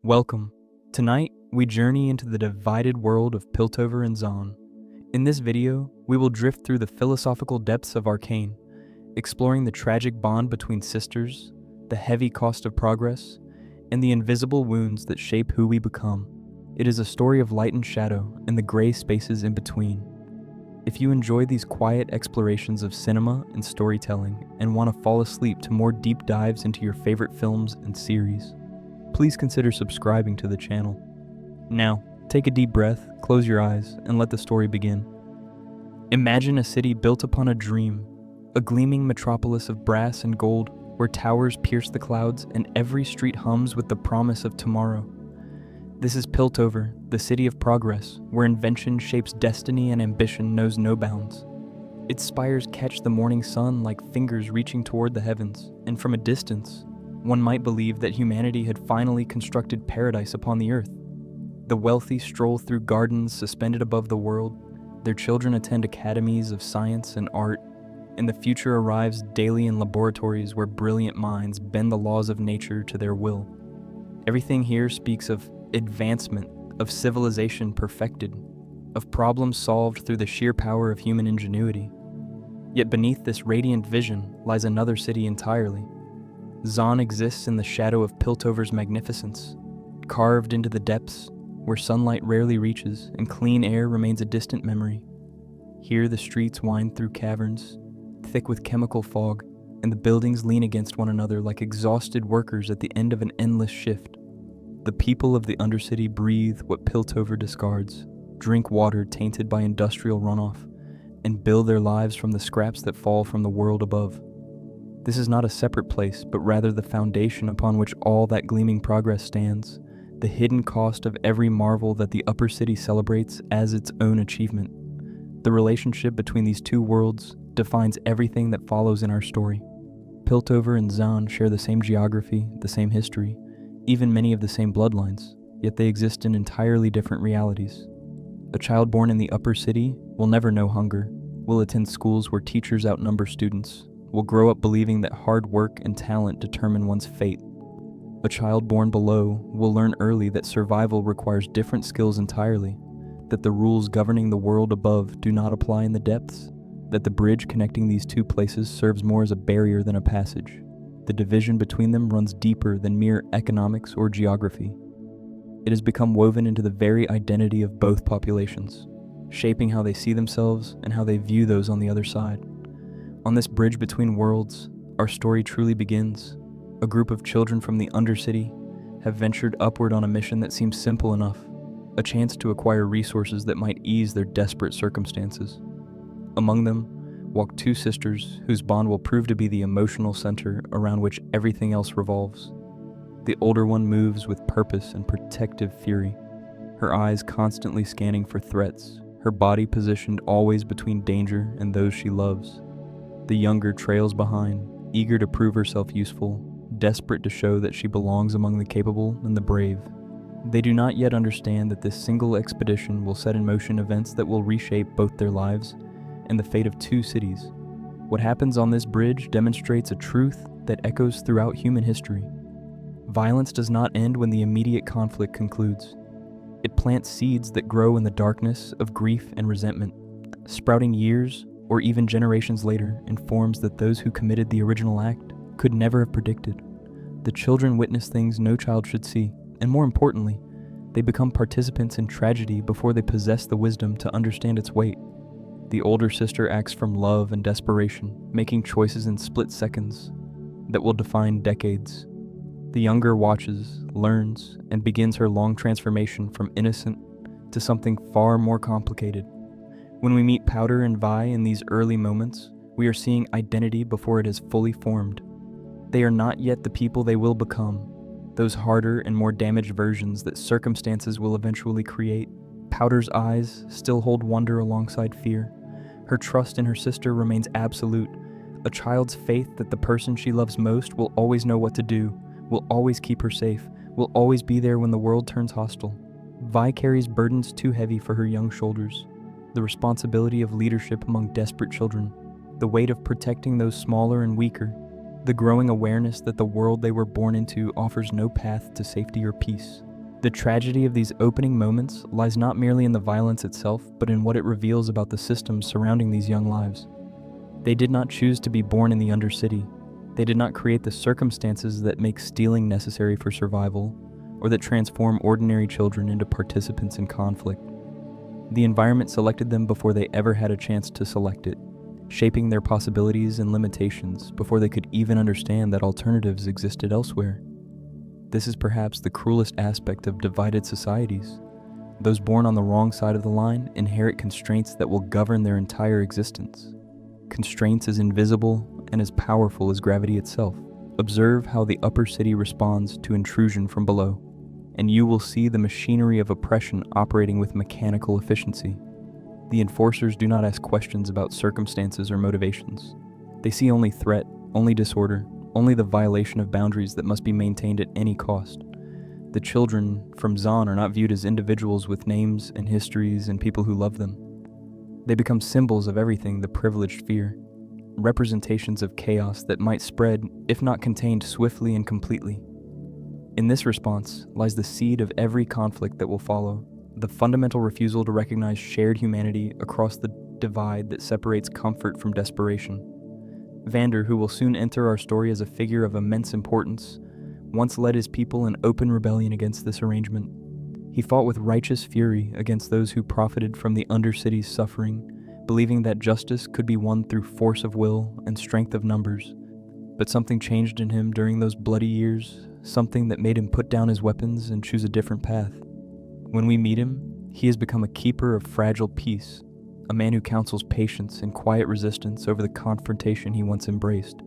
Welcome. Tonight, we journey into the divided world of Piltover and Zaun. In this video, we will drift through the philosophical depths of Arcane, exploring the tragic bond between sisters, the heavy cost of progress, and the invisible wounds that shape who we become. It is a story of light and shadow and the gray spaces in between. If you enjoy these quiet explorations of cinema and storytelling and want to fall asleep to more deep dives into your favorite films and series, please consider subscribing to the channel. Now, take a deep breath, close your eyes, and let the story begin. Imagine a city built upon a dream, a gleaming metropolis of brass and gold where towers pierce the clouds and every street hums with the promise of tomorrow. This is Piltover, the city of progress, where invention shapes destiny and ambition knows no bounds. Its spires catch the morning sun like fingers reaching toward the heavens, and from a distance, one might believe that humanity had finally constructed paradise upon the earth. The wealthy stroll through gardens suspended above the world, their children attend academies of science and art, and the future arrives daily in laboratories where brilliant minds bend the laws of nature to their will. Everything here speaks of advancement, of civilization perfected, of problems solved through the sheer power of human ingenuity. Yet beneath this radiant vision lies another city entirely. Zaun exists in the shadow of Piltover's magnificence, carved into the depths where sunlight rarely reaches and clean air remains a distant memory. Here the streets wind through caverns, thick with chemical fog, and the buildings lean against one another like exhausted workers at the end of an endless shift. The people of the undercity breathe what Piltover discards, drink water tainted by industrial runoff, and build their lives from the scraps that fall from the world above. This is not a separate place, but rather the foundation upon which all that gleaming progress stands, the hidden cost of every marvel that the upper city celebrates as its own achievement. The relationship between these two worlds defines everything that follows in our story. Piltover and Zaun share the same geography, the same history, even many of the same bloodlines, yet they exist in entirely different realities. A child born in the upper city will never know hunger, will attend schools where teachers outnumber students, will grow up believing that hard work and talent determine one's fate. A child born below will learn early that survival requires different skills entirely, that the rules governing the world above do not apply in the depths, that the bridge connecting these two places serves more as a barrier than a passage. The division between them runs deeper than mere economics or geography. It has become woven into the very identity of both populations, shaping how they see themselves and how they view those on the other side. On this bridge between worlds, our story truly begins. A group of children from the undercity have ventured upward on a mission that seems simple enough, a chance to acquire resources that might ease their desperate circumstances. Among them walk two sisters whose bond will prove to be the emotional center around which everything else revolves. The older one moves with purpose and protective fury, her eyes constantly scanning for threats, her body positioned always between danger and those she loves. The younger trails behind, eager to prove herself useful, desperate to show that she belongs among the capable and the brave. They do not yet understand that this single expedition will set in motion events that will reshape both their lives and the fate of two cities. What happens on this bridge demonstrates a truth that echoes throughout human history. Violence does not end when the immediate conflict concludes. It plants seeds that grow in the darkness of grief and resentment, sprouting years or even generations later in forms that those who committed the original act could never have predicted. The children witness things no child should see, and more importantly, they become participants in tragedy before they possess the wisdom to understand its weight. The older sister acts from love and desperation, making choices in split seconds that will define decades. The younger watches, learns, and begins her long transformation from innocent to something far more complicated. When we meet Powder and Vi in these early moments, we are seeing identity before it is fully formed. They are not yet the people they will become, those harder and more damaged versions that circumstances will eventually create. Powder's eyes still hold wonder alongside fear. Her trust in her sister remains absolute, a child's faith that the person she loves most will always know what to do, will always keep her safe, will always be there when the world turns hostile. Vi carries burdens too heavy for her young shoulders. The responsibility of leadership among desperate children, the weight of protecting those smaller and weaker, the growing awareness that the world they were born into offers no path to safety or peace. The tragedy of these opening moments lies not merely in the violence itself, but in what it reveals about the systems surrounding these young lives. They did not choose to be born in the undercity. They did not create the circumstances that make stealing necessary for survival, or that transform ordinary children into participants in conflict. The environment selected them before they ever had a chance to select it, shaping their possibilities and limitations before they could even understand that alternatives existed elsewhere. This is perhaps the cruelest aspect of divided societies. Those born on the wrong side of the line inherit constraints that will govern their entire existence. Constraints as invisible and as powerful as gravity itself. Observe how the upper city responds to intrusion from below, and you will see the machinery of oppression operating with mechanical efficiency. The enforcers do not ask questions about circumstances or motivations. They see only threat, only disorder, only the violation of boundaries that must be maintained at any cost. The children from Zaun are not viewed as individuals with names and histories and people who love them. They become symbols of everything the privileged fear, representations of chaos that might spread, if not contained swiftly and completely. In this response lies the seed of every conflict that will follow, the fundamental refusal to recognize shared humanity across the divide that separates comfort from desperation. Vander, who will soon enter our story as a figure of immense importance, once led his people in open rebellion against this arrangement. He fought with righteous fury against those who profited from the undercity's suffering, believing that justice could be won through force of will and strength of numbers. But something changed in him during those bloody years, something that made him put down his weapons and choose a different path. When we meet him, he has become a keeper of fragile peace, a man who counsels patience and quiet resistance over the confrontation he once embraced.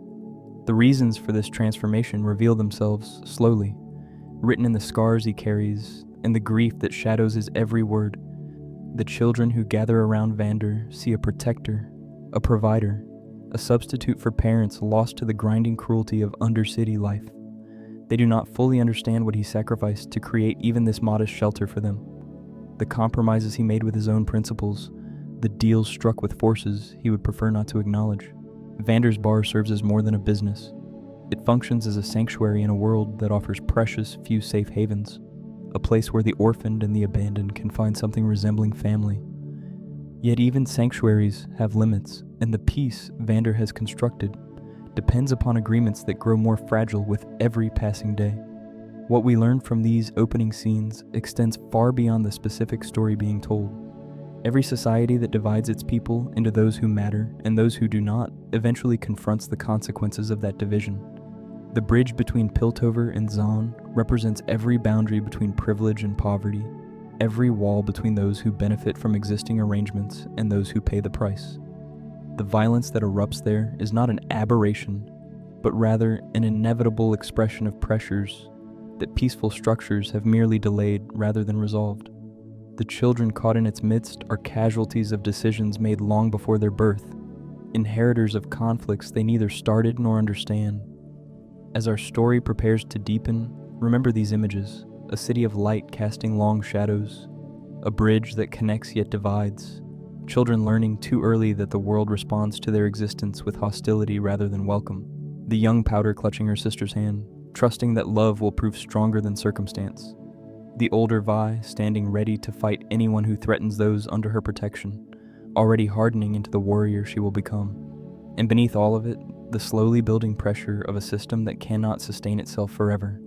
The reasons for this transformation reveal themselves slowly, written in the scars he carries and the grief that shadows his every word. The children who gather around Vander see a protector, a provider, a substitute for parents lost to the grinding cruelty of undercity life. They do not fully understand what he sacrificed to create even this modest shelter for them. The compromises he made with his own principles, the deals struck with forces he would prefer not to acknowledge. Vander's bar serves as more than a business. It functions as a sanctuary in a world that offers precious few safe havens, a place where the orphaned and the abandoned can find something resembling family. Yet even sanctuaries have limits, and the peace Vander has constructed depends upon agreements that grow more fragile with every passing day. What we learn from these opening scenes extends far beyond the specific story being told. Every society that divides its people into those who matter and those who do not eventually confronts the consequences of that division. The bridge between Piltover and Zaun represents every boundary between privilege and poverty, every wall between those who benefit from existing arrangements and those who pay the price. The violence that erupts there is not an aberration, but rather an inevitable expression of pressures that peaceful structures have merely delayed rather than resolved. The children caught in its midst are casualties of decisions made long before their birth, inheritors of conflicts they neither started nor understand. As our story prepares to deepen, remember these images: a city of light casting long shadows, a bridge that connects yet divides, children learning too early that the world responds to their existence with hostility rather than welcome, the young Powder clutching her sister's hand, trusting that love will prove stronger than circumstance, the older Vi standing ready to fight anyone who threatens those under her protection, already hardening into the warrior she will become. And beneath all of it, the slowly building pressure of a system that cannot sustain itself forever,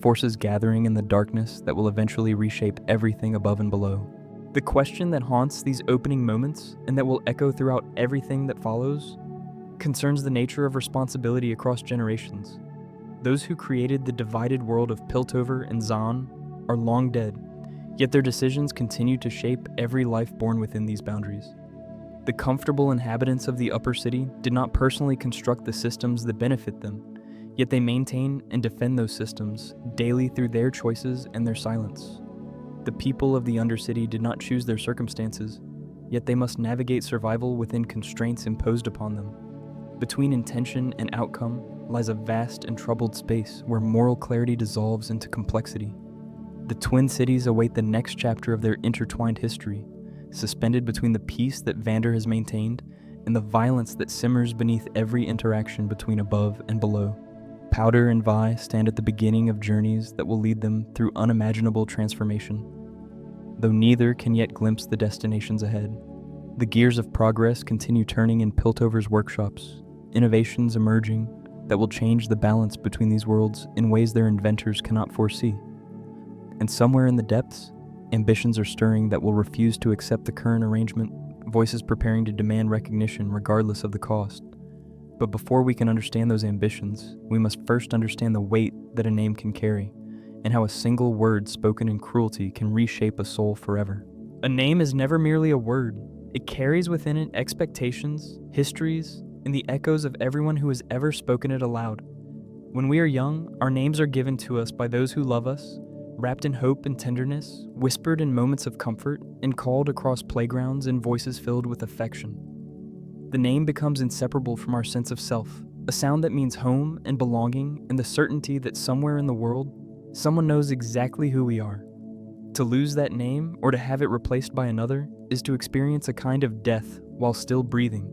forces gathering in the darkness that will eventually reshape everything above and below. The question that haunts these opening moments, and that will echo throughout everything that follows, concerns the nature of responsibility across generations. Those who created the divided world of Piltover and Zaun are long dead, yet their decisions continue to shape every life born within these boundaries. The comfortable inhabitants of the upper city did not personally construct the systems that benefit them, yet they maintain and defend those systems daily through their choices and their silence. The people of the undercity did not choose their circumstances, yet they must navigate survival within constraints imposed upon them. Between intention and outcome lies a vast and troubled space where moral clarity dissolves into complexity. The twin cities await the next chapter of their intertwined history, suspended between the peace that Vander has maintained and the violence that simmers beneath every interaction between above and below. Powder and Vi stand at the beginning of journeys that will lead them through unimaginable transformation, though neither can yet glimpse the destinations ahead. The gears of progress continue turning in Piltover's workshops, innovations emerging that will change the balance between these worlds in ways their inventors cannot foresee. And somewhere in the depths, ambitions are stirring that will refuse to accept the current arrangement, voices preparing to demand recognition regardless of the cost. But before we can understand those ambitions, we must first understand the weight that a name can carry, and how a single word spoken in cruelty can reshape a soul forever. A name is never merely a word. It carries within it expectations, histories, and the echoes of everyone who has ever spoken it aloud. When we are young, our names are given to us by those who love us, wrapped in hope and tenderness, whispered in moments of comfort, and called across playgrounds in voices filled with affection. The name becomes inseparable from our sense of self, a sound that means home and belonging and the certainty that somewhere in the world, someone knows exactly who we are. To lose that name or to have it replaced by another is to experience a kind of death while still breathing.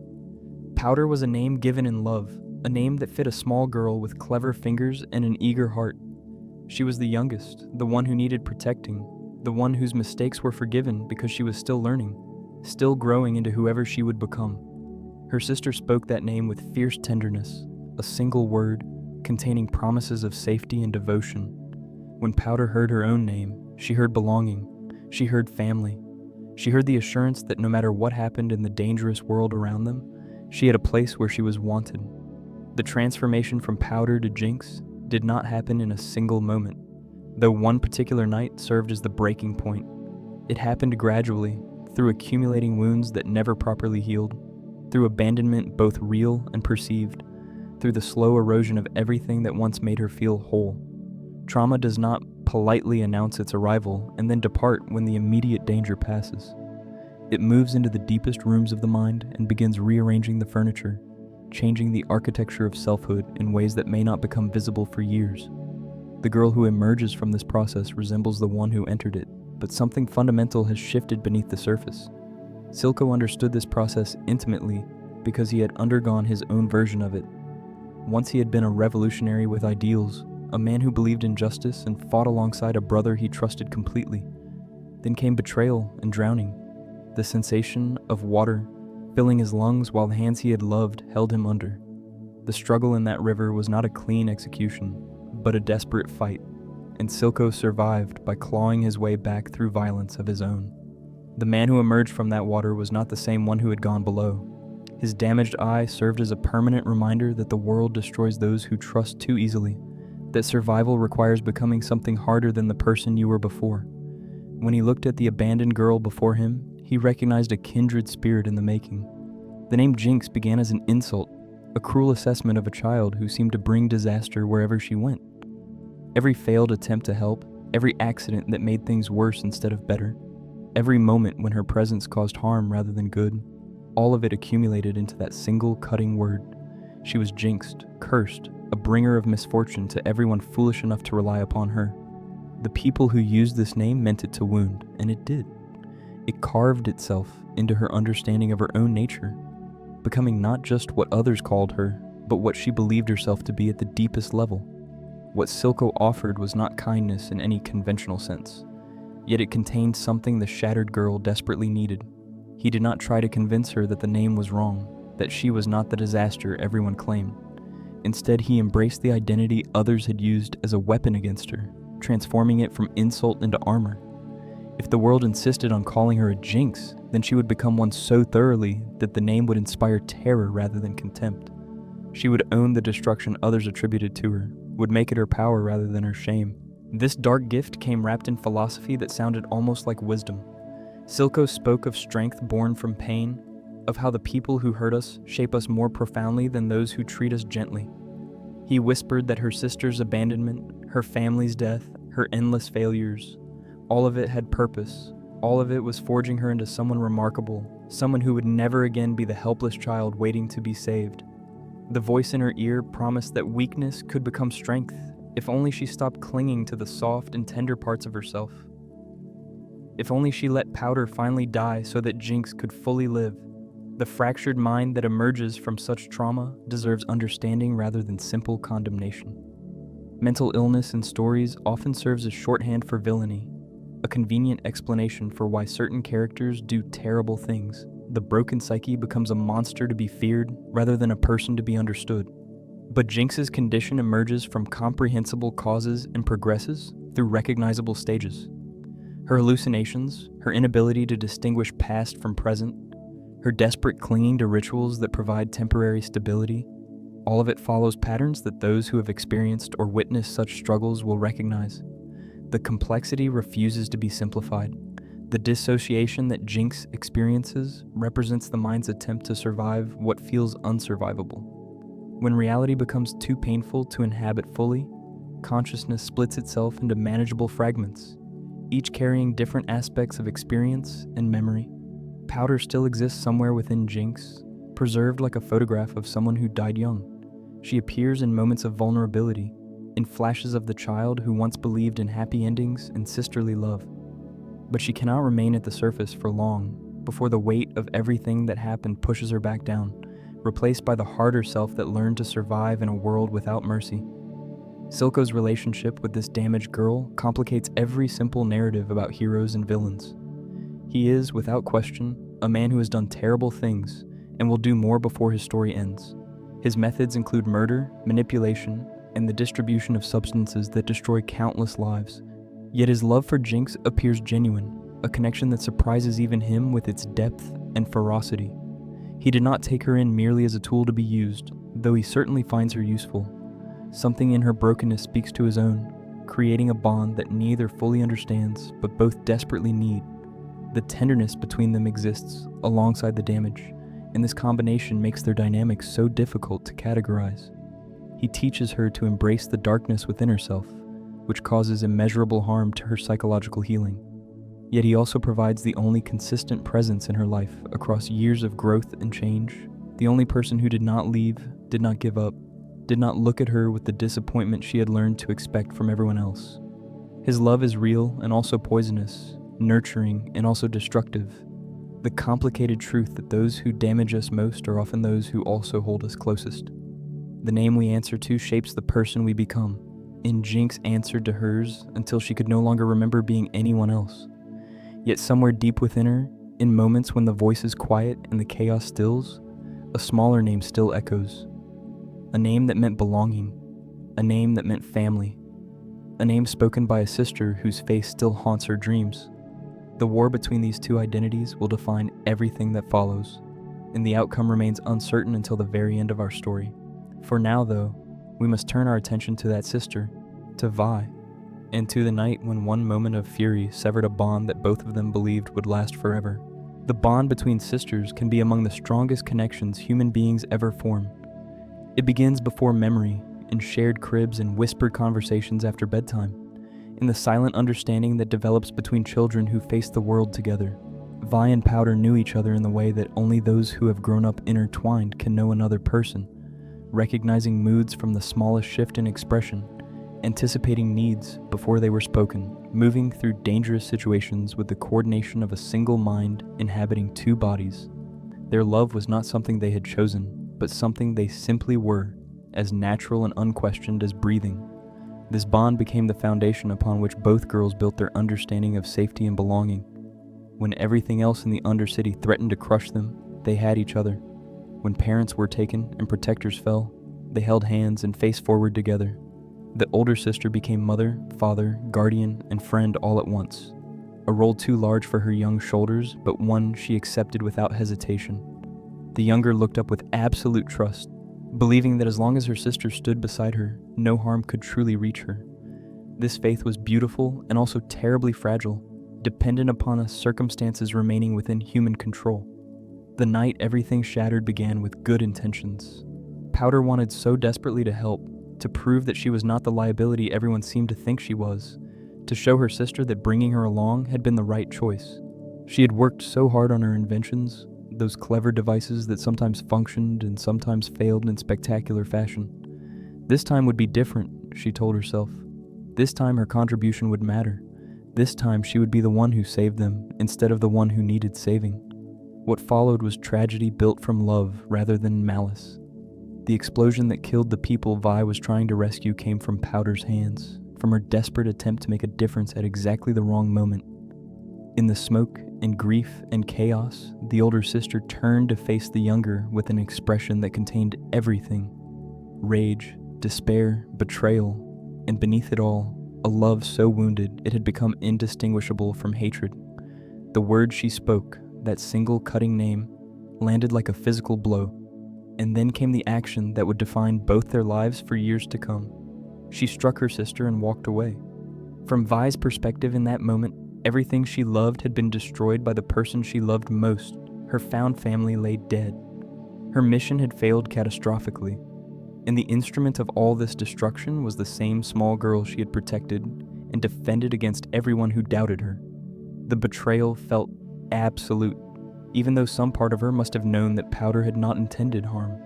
Powder was a name given in love, a name that fit a small girl with clever fingers and an eager heart. She was the youngest, the one who needed protecting, the one whose mistakes were forgiven because she was still learning, still growing into whoever she would become. Her sister spoke that name with fierce tenderness, a single word containing promises of safety and devotion. When Powder heard her own name, she heard belonging, she heard family, she heard the assurance that no matter what happened in the dangerous world around them, she had a place where she was wanted. The transformation from Powder to Jinx did not happen in a single moment, though one particular night served as the breaking point. It happened gradually, through accumulating wounds that never properly healed, through abandonment both real and perceived, through the slow erosion of everything that once made her feel whole. Trauma does not politely announce its arrival and then depart when the immediate danger passes. It moves into the deepest rooms of the mind and begins rearranging the furniture, changing the architecture of selfhood in ways that may not become visible for years. The girl who emerges from this process resembles the one who entered it, but something fundamental has shifted beneath the surface. Silco understood this process intimately because he had undergone his own version of it. Once he had been a revolutionary with ideals, a man who believed in justice and fought alongside a brother he trusted completely. Then came betrayal and drowning, the sensation of water filling his lungs while the hands he had loved held him under. The struggle in that river was not a clean execution, but a desperate fight, and Silco survived by clawing his way back through violence of his own. The man who emerged from that water was not the same one who had gone below. His damaged eye served as a permanent reminder that the world destroys those who trust too easily, that survival requires becoming something harder than the person you were before. When he looked at the abandoned girl before him, he recognized a kindred spirit in the making. The name Jinx began as an insult, a cruel assessment of a child who seemed to bring disaster wherever she went. Every failed attempt to help, every accident that made things worse instead of better, every moment when her presence caused harm rather than good, all of it accumulated into that single cutting word. She was jinxed, cursed, a bringer of misfortune to everyone foolish enough to rely upon her. The people who used this name meant it to wound, and it did. It carved itself into her understanding of her own nature, becoming not just what others called her, but what she believed herself to be at the deepest level. What Silco offered was not kindness in any conventional sense, yet it contained something the shattered girl desperately needed. He did not try to convince her that the name was wrong, that she was not the disaster everyone claimed. Instead, he embraced the identity others had used as a weapon against her, transforming it from insult into armor. If the world insisted on calling her a jinx, then she would become one so thoroughly that the name would inspire terror rather than contempt. She would own the destruction others attributed to her, would make it her power rather than her shame. This dark gift came wrapped in philosophy that sounded almost like wisdom. Silco spoke of strength born from pain, of how the people who hurt us shape us more profoundly than those who treat us gently. He whispered that her sister's abandonment, her family's death, her endless failures, all of it had purpose. All of it was forging her into someone remarkable, someone who would never again be the helpless child waiting to be saved. The voice in her ear promised that weakness could become strength if only she stopped clinging to the soft and tender parts of herself. If only she let Powder finally die so that Jinx could fully live. The fractured mind that emerges from such trauma deserves understanding rather than simple condemnation. Mental illness in stories often serves as shorthand for villainy, a convenient explanation for why certain characters do terrible things. The broken psyche becomes a monster to be feared rather than a person to be understood. But Jinx's condition emerges from comprehensible causes and progresses through recognizable stages. Her hallucinations, her inability to distinguish past from present, her desperate clinging to rituals that provide temporary stability, all of it follows patterns that those who have experienced or witnessed such struggles will recognize. The complexity refuses to be simplified. The dissociation that Jinx experiences represents the mind's attempt to survive what feels unsurvivable. When reality becomes too painful to inhabit fully, consciousness splits itself into manageable fragments, each carrying different aspects of experience and memory. Powder still exists somewhere within Jinx, preserved like a photograph of someone who died young. She appears in moments of vulnerability, in flashes of the child who once believed in happy endings and sisterly love. But she cannot remain at the surface for long before the weight of everything that happened pushes her back down, replaced by the harder self that learned to survive in a world without mercy. Silco's relationship with this damaged girl complicates every simple narrative about heroes and villains. He is, without question, a man who has done terrible things and will do more before his story ends. His methods include murder, manipulation, and the distribution of substances that destroy countless lives. Yet his love for Jinx appears genuine, a connection that surprises even him with its depth and ferocity. He did not take her in merely as a tool to be used, though he certainly finds her useful. Something in her brokenness speaks to his own, creating a bond that neither fully understands but both desperately need. The tenderness between them exists alongside the damage, and this combination makes their dynamic so difficult to categorize. He teaches her to embrace the darkness within herself, which causes immeasurable harm to her psychological healing. Yet he also provides the only consistent presence in her life across years of growth and change, the only person who did not leave, did not give up, did not look at her with the disappointment she had learned to expect from everyone else. His love is real and also poisonous, nurturing and also destructive. The complicated truth that those who damage us most are often those who also hold us closest. The name we answer to shapes the person we become, and Jinx answered to hers until she could no longer remember being anyone else. Yet somewhere deep within her, in moments when the voice is quiet and the chaos stills, a smaller name still echoes. A name that meant belonging, a name that meant family, a name spoken by a sister whose face still haunts her dreams. The war between these two identities will define everything that follows, and the outcome remains uncertain until the very end of our story. For now, though, we must turn our attention to that sister, to Vi, and to the night when one moment of fury severed a bond that both of them believed would last forever. The bond between sisters can be among the strongest connections human beings ever form. It begins before memory, in shared cribs and whispered conversations after bedtime, in the silent understanding that develops between children who face the world together. Vi and Powder knew each other in the way that only those who have grown up intertwined can know another person, recognizing moods from the smallest shift in expression, anticipating needs before they were spoken, moving through dangerous situations with the coordination of a single mind inhabiting two bodies. Their love was not something they had chosen, but something they simply were, as natural and unquestioned as breathing. This bond became the foundation upon which both girls built their understanding of safety and belonging. When everything else in the undercity threatened to crush them, they had each other. When parents were taken and protectors fell, they held hands and faced forward together. The older sister became mother, father, guardian, and friend all at once, a role too large for her young shoulders, but one she accepted without hesitation. The younger looked up with absolute trust, believing that as long as her sister stood beside her, no harm could truly reach her. This faith was beautiful and also terribly fragile, dependent upon us circumstances remaining within human control. The night everything shattered began with good intentions. Powder wanted so desperately to help, to prove that she was not the liability everyone seemed to think she was, to show her sister that bringing her along had been the right choice. She had worked so hard on her inventions, those clever devices that sometimes functioned and sometimes failed in spectacular fashion. This time would be different, she told herself. This time her contribution would matter. This time she would be the one who saved them instead of the one who needed saving. What followed was tragedy built from love rather than malice. The explosion that killed the people Vi was trying to rescue came from Powder's hands, from her desperate attempt to make a difference at exactly the wrong moment. In the smoke and grief and chaos, the older sister turned to face the younger with an expression that contained everything: rage, despair, betrayal, and beneath it all, a love so wounded it had become indistinguishable from hatred. The word she spoke, that single cutting name, landed like a physical blow, and then came the action that would define both their lives for years to come. She struck her sister and walked away. From Vi's perspective in that moment, everything she loved had been destroyed by the person she loved most. Her found family lay dead. Her mission had failed catastrophically, and the instrument of all this destruction was the same small girl she had protected and defended against everyone who doubted her. The betrayal felt absolute, even though some part of her must have known that Powder had not intended harm.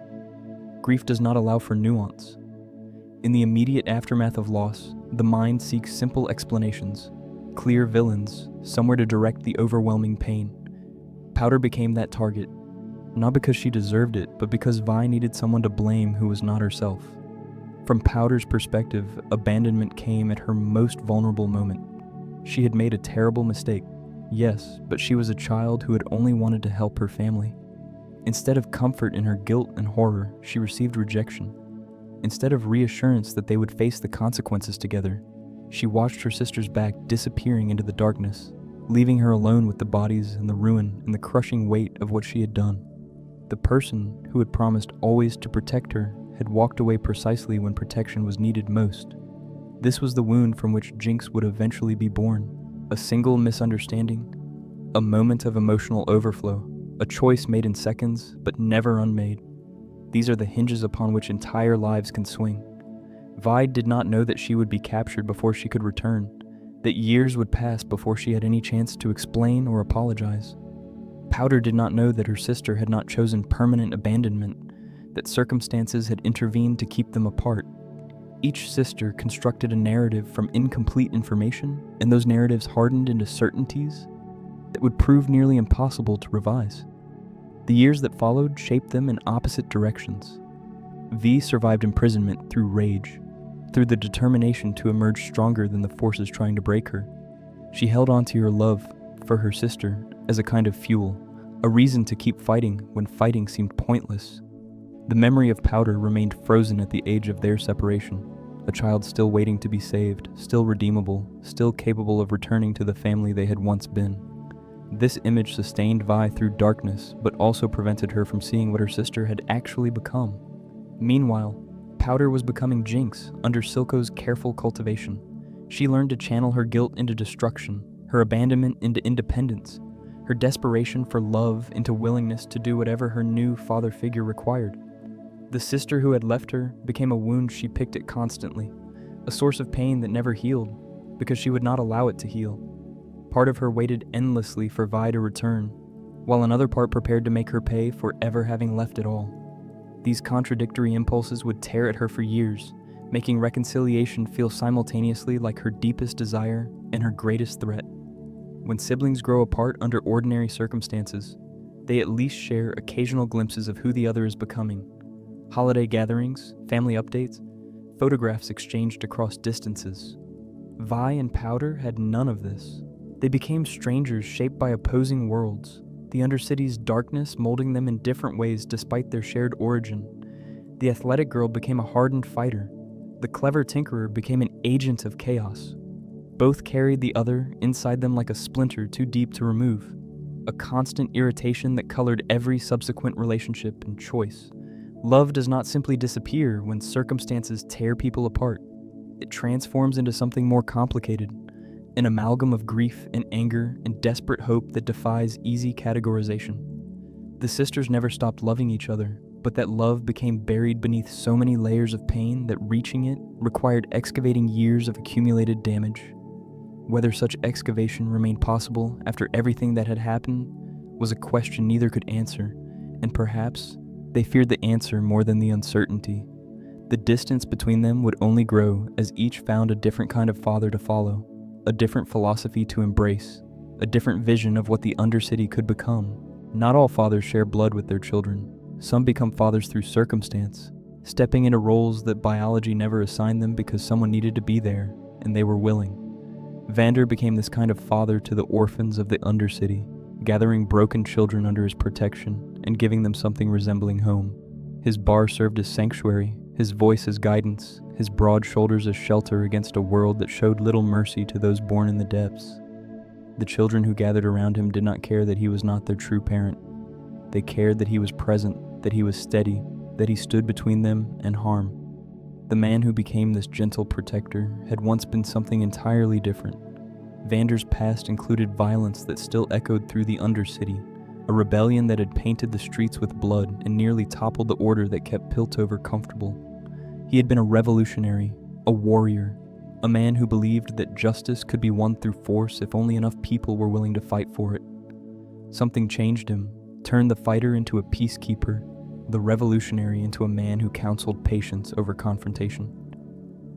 Grief does not allow for nuance. In the immediate aftermath of loss, the mind seeks simple explanations, clear villains, somewhere to direct the overwhelming pain. Powder became that target, not because she deserved it, but because Vi needed someone to blame who was not herself. From Powder's perspective, abandonment came at her most vulnerable moment. She had made a terrible mistake, yes, but she was a child who had only wanted to help her family. Instead of comfort in her guilt and horror, she received rejection. Instead of reassurance that they would face the consequences together, she watched her sister's back disappearing into the darkness, leaving her alone with the bodies and the ruin and the crushing weight of what she had done. The person who had promised always to protect her had walked away precisely when protection was needed most. This was the wound from which Jinx would eventually be born. A single misunderstanding, a moment of emotional overflow, a choice made in seconds but never unmade. These are the hinges upon which entire lives can swing. Vi did not know that she would be captured before she could return, that years would pass before she had any chance to explain or apologize. Powder did not know that her sister had not chosen permanent abandonment, that circumstances had intervened to keep them apart. Each sister constructed a narrative from incomplete information, and those narratives hardened into certainties that would prove nearly impossible to revise. The years that followed shaped them in opposite directions. Vi survived imprisonment through rage, through the determination to emerge stronger than the forces trying to break her. She held on to her love for her sister as a kind of fuel, a reason to keep fighting when fighting seemed pointless. The memory of Powder remained frozen at the age of their separation, a child still waiting to be saved, still redeemable, still capable of returning to the family they had once been. This image sustained Vi through darkness, but also prevented her from seeing what her sister had actually become. Meanwhile, Powder was becoming Jinx under Silco's careful cultivation. She learned to channel her guilt into destruction, her abandonment into independence, her desperation for love into willingness to do whatever her new father figure required. The sister who had left her became a wound she picked at constantly, a source of pain that never healed, because she would not allow it to heal. Part of her waited endlessly for Vi to return, while another part prepared to make her pay for ever having left it all. These contradictory impulses would tear at her for years, making reconciliation feel simultaneously like her deepest desire and her greatest threat. When siblings grow apart under ordinary circumstances, they at least share occasional glimpses of who the other is becoming. Holiday gatherings, family updates, photographs exchanged across distances. Vi and Powder had none of this. They became strangers shaped by opposing worlds, the Undercity's darkness molding them in different ways despite their shared origin. The athletic girl became a hardened fighter. The clever tinkerer became an agent of chaos. Both carried the other inside them like a splinter too deep to remove, a constant irritation that colored every subsequent relationship and choice. Love does not simply disappear when circumstances tear people apart. It transforms into something more complicated, an amalgam of grief and anger and desperate hope that defies easy categorization. The sisters never stopped loving each other, but that love became buried beneath so many layers of pain that reaching it required excavating years of accumulated damage. Whether such excavation remained possible after everything that had happened was a question neither could answer, and perhaps they feared the answer more than the uncertainty. The distance between them would only grow as each found a different kind of father to follow, a different philosophy to embrace, a different vision of what the Undercity could become. Not all fathers share blood with their children. Some become fathers through circumstance, stepping into roles that biology never assigned them because someone needed to be there, and they were willing. Vander became this kind of father to the orphans of the undercity, gathering broken children under his protection and giving them something resembling home. His bar served as sanctuary, his voice as guidance, his broad shoulders as shelter against a world that showed little mercy to those born in the depths. The children who gathered around him did not care that he was not their true parent. They cared that he was present, that he was steady, that he stood between them and harm. The man who became this gentle protector had once been something entirely different. Vander's past included violence that still echoed through the undercity, a rebellion that had painted the streets with blood and nearly toppled the order that kept Piltover comfortable. He had been a revolutionary, a warrior, a man who believed that justice could be won through force if only enough people were willing to fight for it. Something changed him, turned the fighter into a peacekeeper, the revolutionary into a man who counseled patience over confrontation.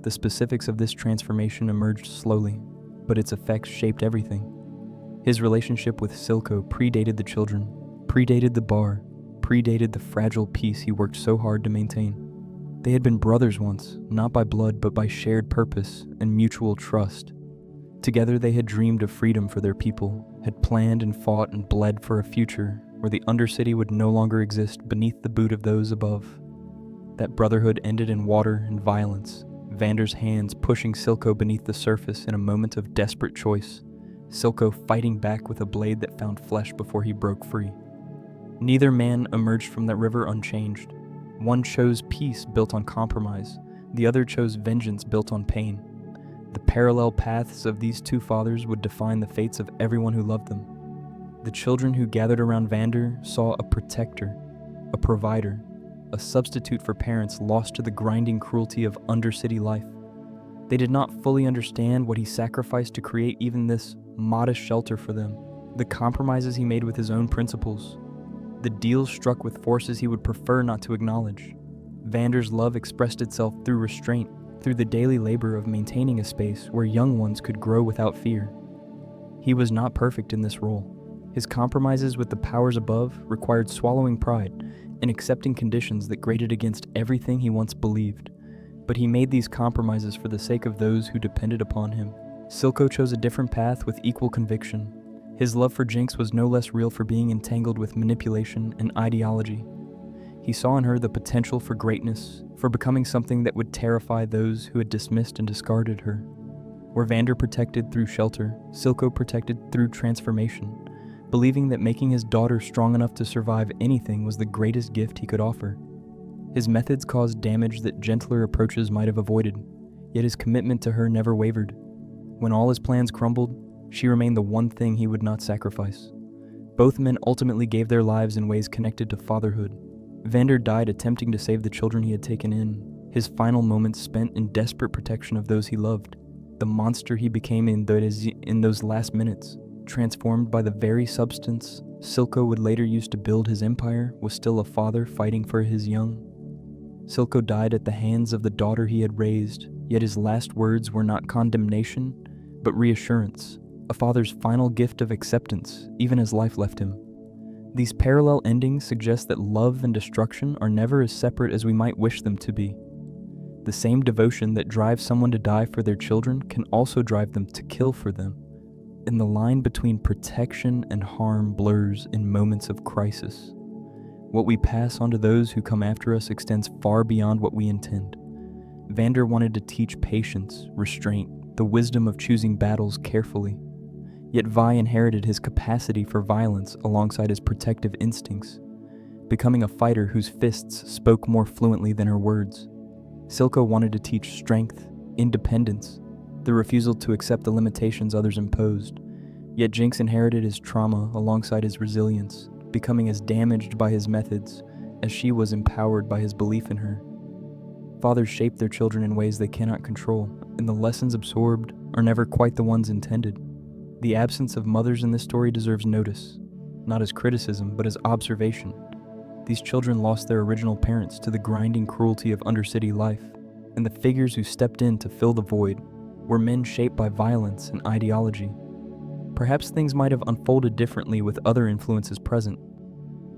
The specifics of this transformation emerged slowly, but its effects shaped everything. His relationship with Silco predated the children, predated the bar, predated the fragile peace he worked so hard to maintain. They had been brothers once, not by blood but by shared purpose and mutual trust. Together they had dreamed of freedom for their people, had planned and fought and bled for a future where the undercity would no longer exist beneath the boot of those above. That brotherhood ended in water and violence, Vander's hands pushing Silco beneath the surface in a moment of desperate choice, Silco fighting back with a blade that found flesh before he broke free. Neither man emerged from that river unchanged. One chose peace built on compromise, the other chose vengeance built on pain. The parallel paths of these two fathers would define the fates of everyone who loved them. The children who gathered around Vander saw a protector, a provider, a substitute for parents lost to the grinding cruelty of undercity life. They did not fully understand what he sacrificed to create even this modest shelter for them, the compromises he made with his own principles, the deals struck with forces he would prefer not to acknowledge. Vander's love expressed itself through restraint, through the daily labor of maintaining a space where young ones could grow without fear. He was not perfect in this role. His compromises with the powers above required swallowing pride and accepting conditions that grated against everything he once believed. But he made these compromises for the sake of those who depended upon him. Silco chose a different path with equal conviction. His love for Jinx was no less real for being entangled with manipulation and ideology. He saw in her the potential for greatness, for becoming something that would terrify those who had dismissed and discarded her. Where Vander protected through shelter, Silco protected through transformation, believing that making his daughter strong enough to survive anything was the greatest gift he could offer. His methods caused damage that gentler approaches might have avoided, yet his commitment to her never wavered. When all his plans crumbled, she remained the one thing he would not sacrifice. Both men ultimately gave their lives in ways connected to fatherhood. Vander died attempting to save the children he had taken in, his final moments spent in desperate protection of those he loved. The monster he became in those last minutes, transformed by the very substance Silco would later use to build his empire, was still a father fighting for his young. Silco died at the hands of the daughter he had raised, yet his last words were not condemnation, but reassurance, a father's final gift of acceptance, even as life left him. These parallel endings suggest that love and destruction are never as separate as we might wish them to be. The same devotion that drives someone to die for their children can also drive them to kill for them. And the line between protection and harm blurs in moments of crisis. What we pass on to those who come after us extends far beyond what we intend. Vander wanted to teach patience, restraint, the wisdom of choosing battles carefully. Yet Vi inherited his capacity for violence alongside his protective instincts, becoming a fighter whose fists spoke more fluently than her words. Silco wanted to teach strength, independence, the refusal to accept the limitations others imposed. Yet Jinx inherited his trauma alongside his resilience, becoming as damaged by his methods as she was empowered by his belief in her. Fathers shape their children in ways they cannot control, and the lessons absorbed are never quite the ones intended. The absence of mothers in this story deserves notice, not as criticism, but as observation. These children lost their original parents to the grinding cruelty of undercity life, and the figures who stepped in to fill the void were men shaped by violence and ideology. Perhaps things might have unfolded differently with other influences present.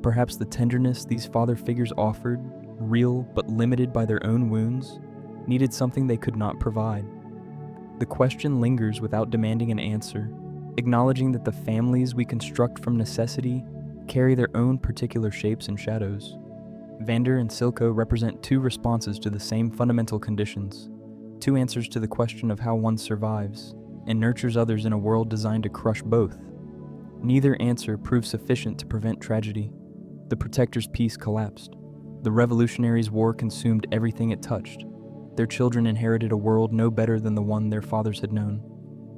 Perhaps the tenderness these father figures offered real but limited by their own wounds, needed something they could not provide. The question lingers without demanding an answer, acknowledging that the families we construct from necessity carry their own particular shapes and shadows. Vander and Silco represent two responses to the same fundamental conditions, two answers to the question of how one survives and nurtures others in a world designed to crush both. Neither answer proved sufficient to prevent tragedy. The Protector's peace collapsed. The Revolutionaries' war consumed everything it touched. Their children inherited a world no better than the one their fathers had known,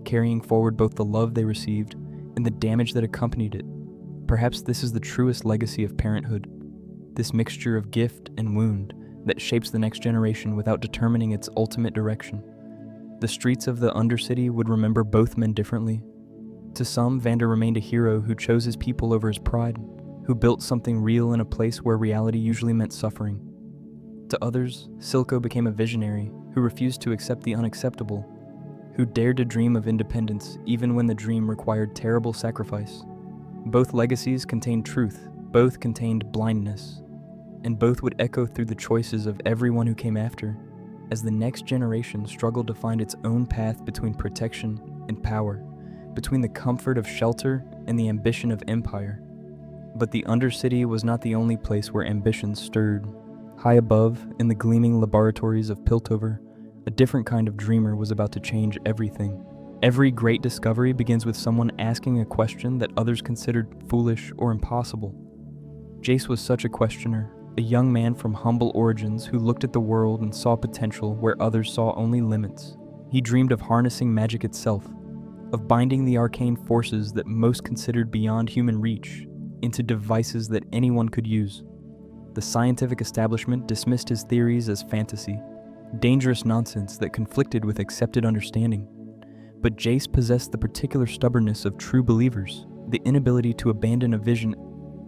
carrying forward both the love they received and the damage that accompanied it. Perhaps this is the truest legacy of parenthood, this mixture of gift and wound that shapes the next generation without determining its ultimate direction. The streets of the undercity would remember both men differently. To some, Vander remained a hero who chose his people over his pride, who built something real in a place where reality usually meant suffering. To others, Silco became a visionary who refused to accept the unacceptable, who dared to dream of independence even when the dream required terrible sacrifice. Both legacies contained truth, both contained blindness, and both would echo through the choices of everyone who came after, as the next generation struggled to find its own path between protection and power, between the comfort of shelter and the ambition of empire. But the Undercity was not the only place where ambition stirred. High above, in the gleaming laboratories of Piltover, a different kind of dreamer was about to change everything. Every great discovery begins with someone asking a question that others considered foolish or impossible. Jayce was such a questioner, a young man from humble origins who looked at the world and saw potential where others saw only limits. He dreamed of harnessing magic itself, of binding the arcane forces that most considered beyond human reach into devices that anyone could use. The scientific establishment dismissed his theories as fantasy, dangerous nonsense that conflicted with accepted understanding. But Jayce possessed the particular stubbornness of true believers, the inability to abandon a vision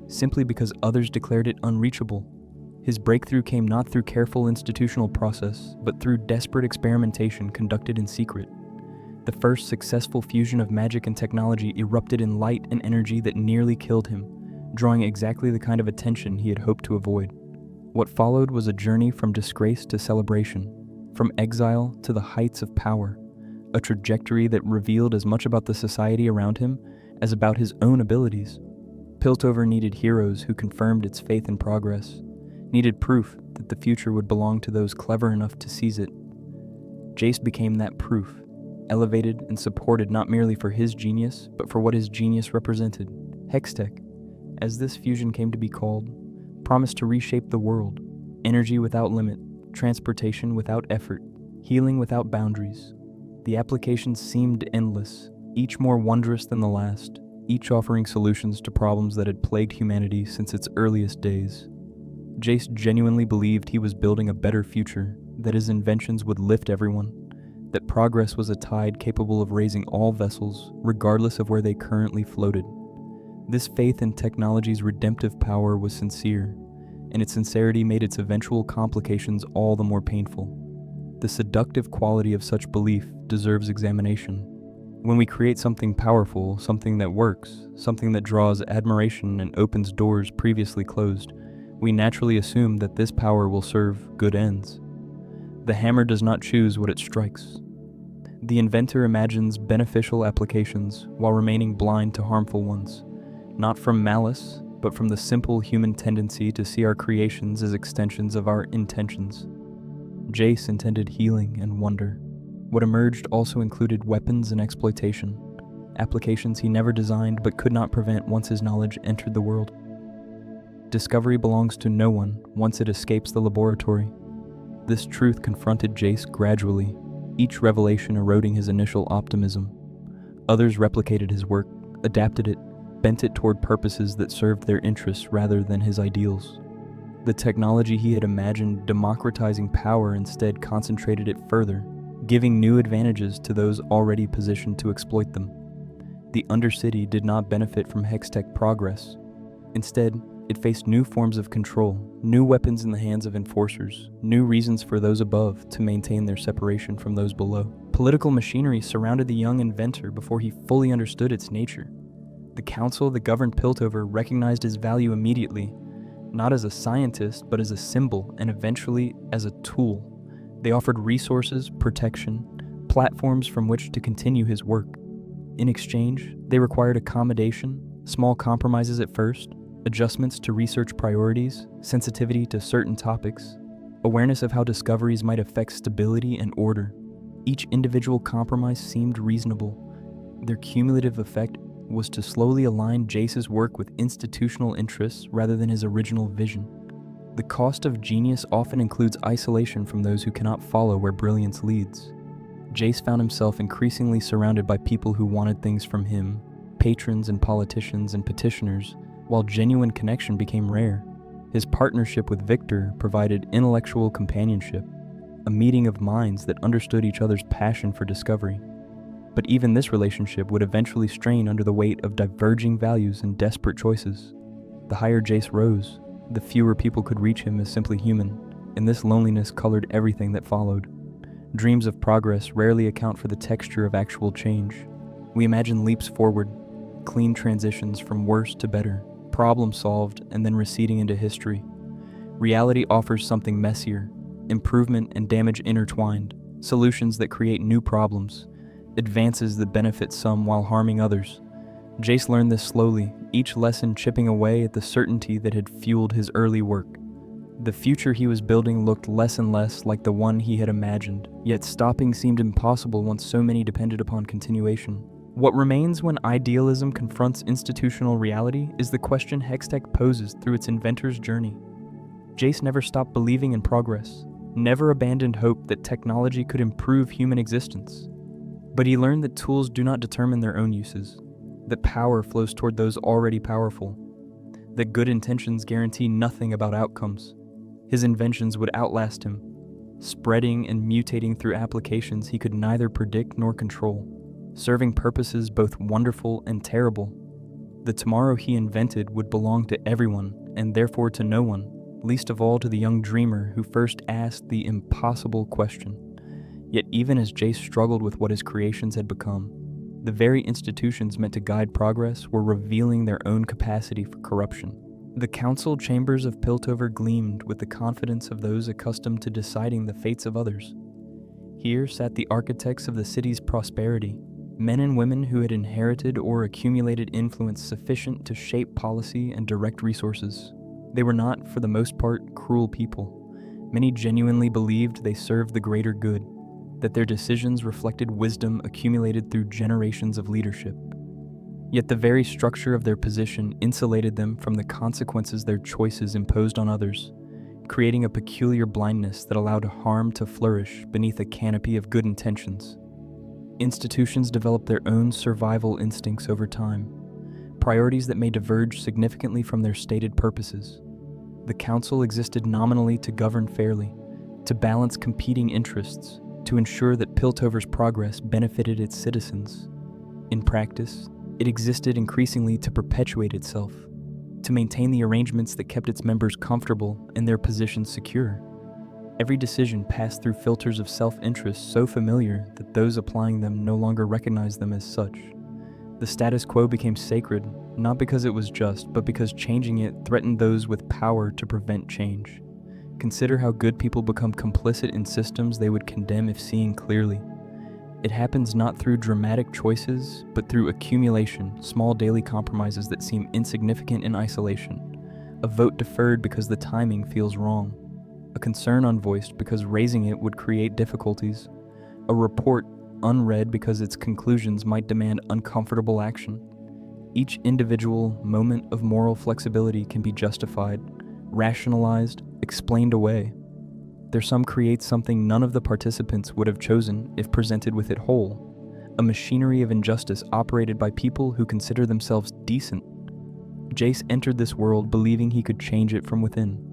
simply because others declared it unreachable. His breakthrough came not through careful institutional process, but through desperate experimentation conducted in secret. The first successful fusion of magic and technology erupted in light and energy that nearly killed him, drawing exactly the kind of attention he had hoped to avoid. What followed was a journey from disgrace to celebration, from exile to the heights of power, a trajectory that revealed as much about the society around him as about his own abilities. Piltover needed heroes who confirmed its faith and progress, needed proof that the future would belong to those clever enough to seize it. Jayce became that proof, elevated and supported not merely for his genius, but for what his genius represented. Hextech, as this fusion came to be called, promised to reshape the world. Energy without limit, transportation without effort, healing without boundaries. The applications seemed endless, each more wondrous than the last, each offering solutions to problems that had plagued humanity since its earliest days. Jayce genuinely believed he was building a better future, that his inventions would lift everyone, that progress was a tide capable of raising all vessels, regardless of where they currently floated. This faith in technology's redemptive power was sincere, and its sincerity made its eventual complications all the more painful. The seductive quality of such belief deserves examination. When we create something powerful, something that works, something that draws admiration and opens doors previously closed, we naturally assume that this power will serve good ends. The hammer does not choose what it strikes. The inventor imagines beneficial applications while remaining blind to harmful ones, not from malice, but from the simple human tendency to see our creations as extensions of our intentions. Jayce intended healing and wonder. What emerged also included weapons and exploitation, applications he never designed but could not prevent once his knowledge entered the world. Discovery belongs to no one once it escapes the laboratory. This truth confronted Jayce gradually, each revelation eroding his initial optimism. Others replicated his work, adapted it, bent it toward purposes that served their interests rather than his ideals. The technology he had imagined democratizing power instead concentrated it further, giving new advantages to those already positioned to exploit them. The Undercity did not benefit from Hextech progress. Instead, it faced new forms of control, new weapons in the hands of enforcers, new reasons for those above to maintain their separation from those below. Political machinery surrounded the young inventor before he fully understood its nature. The council that governed Piltover recognized his value immediately, not as a scientist, but as a symbol and eventually as a tool. They offered resources, protection, platforms from which to continue his work. In exchange, they required accommodation, small compromises at first, adjustments to research priorities, sensitivity to certain topics, awareness of how discoveries might affect stability and order. Each individual compromise seemed reasonable. Their cumulative effect was to slowly align Jayce's work with institutional interests rather than his original vision. The cost of genius often includes isolation from those who cannot follow where brilliance leads. Jayce found himself increasingly surrounded by people who wanted things from him, patrons and politicians and petitioners, while genuine connection became rare. His partnership with Viktor provided intellectual companionship, a meeting of minds that understood each other's passion for discovery. But even this relationship would eventually strain under the weight of diverging values and desperate choices. The higher Jayce rose, the fewer people could reach him as simply human, and this loneliness colored everything that followed. Dreams of progress rarely account for the texture of actual change. We imagine leaps forward, clean transitions from worse to better, problem solved and then receding into history. Reality offers something messier, improvement and damage intertwined, solutions that create new problems, advances that benefit some while harming others. Jayce learned this slowly, each lesson chipping away at the certainty that had fueled his early work. The future he was building looked less and less like the one he had imagined, yet stopping seemed impossible once so many depended upon continuation. What remains when idealism confronts institutional reality is the question Hextech poses through its inventor's journey. Jayce never stopped believing in progress, never abandoned hope that technology could improve human existence. But he learned that tools do not determine their own uses, that power flows toward those already powerful, that good intentions guarantee nothing about outcomes. His inventions would outlast him, spreading and mutating through applications he could neither predict nor control, serving purposes both wonderful and terrible. The tomorrow he invented would belong to everyone, and therefore to no one, least of all to the young dreamer who first asked the impossible question. Yet even as Jayce struggled with what his creations had become, the very institutions meant to guide progress were revealing their own capacity for corruption. The council chambers of Piltover gleamed with the confidence of those accustomed to deciding the fates of others. Here sat the architects of the city's prosperity, men and women who had inherited or accumulated influence sufficient to shape policy and direct resources. They were not, for the most part, cruel people. Many genuinely believed they served the greater good, that their decisions reflected wisdom accumulated through generations of leadership. Yet the very structure of their position insulated them from the consequences their choices imposed on others, creating a peculiar blindness that allowed harm to flourish beneath a canopy of good intentions. Institutions develop their own survival instincts over time, priorities that may diverge significantly from their stated purposes. The council existed nominally to govern fairly, to balance competing interests, to ensure that Piltover's progress benefited its citizens. In practice, it existed increasingly to perpetuate itself, to maintain the arrangements that kept its members comfortable and their positions secure. Every decision passed through filters of self-interest so familiar that those applying them no longer recognized them as such. The status quo became sacred, not because it was just, but because changing it threatened those with power to prevent change. Consider how good people become complicit in systems they would condemn if seeing clearly. It happens not through dramatic choices, but through accumulation, small daily compromises that seem insignificant in isolation. A vote deferred because the timing feels wrong. A concern unvoiced because raising it would create difficulties. A report unread because its conclusions might demand uncomfortable action. Each individual moment of moral flexibility can be justified, rationalized, explained away. Their sum creates something none of the participants would have chosen if presented with it whole, a machinery of injustice operated by people who consider themselves decent. Jayce entered this world believing he could change it from within.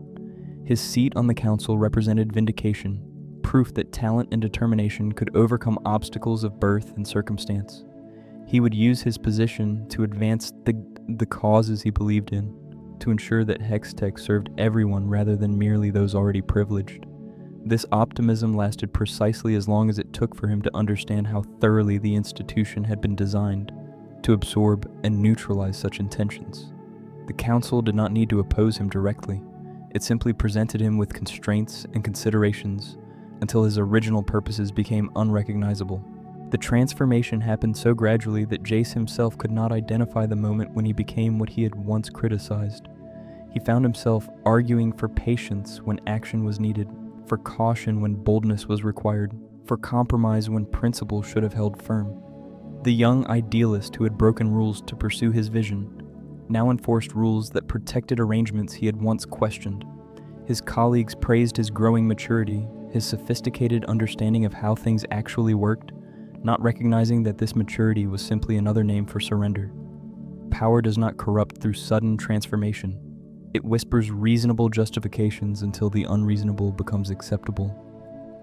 His seat on the council represented vindication, proof that talent and determination could overcome obstacles of birth and circumstance. He would use his position to advance the causes he believed in, to ensure that Hextech served everyone rather than merely those already privileged. This optimism lasted precisely as long as it took for him to understand how thoroughly the institution had been designed to absorb and neutralize such intentions. The council did not need to oppose him directly. It simply presented him with constraints and considerations until his original purposes became unrecognizable. The transformation happened so gradually that Jayce himself could not identify the moment when he became what he had once criticized. He found himself arguing for patience when action was needed, for caution when boldness was required, for compromise when principle should have held firm. The young idealist who had broken rules to pursue his vision now enforced rules that protected arrangements he had once questioned. His colleagues praised his growing maturity, his sophisticated understanding of how things actually worked, not recognizing that this maturity was simply another name for surrender. Power does not corrupt through sudden transformation. It whispers reasonable justifications until the unreasonable becomes acceptable.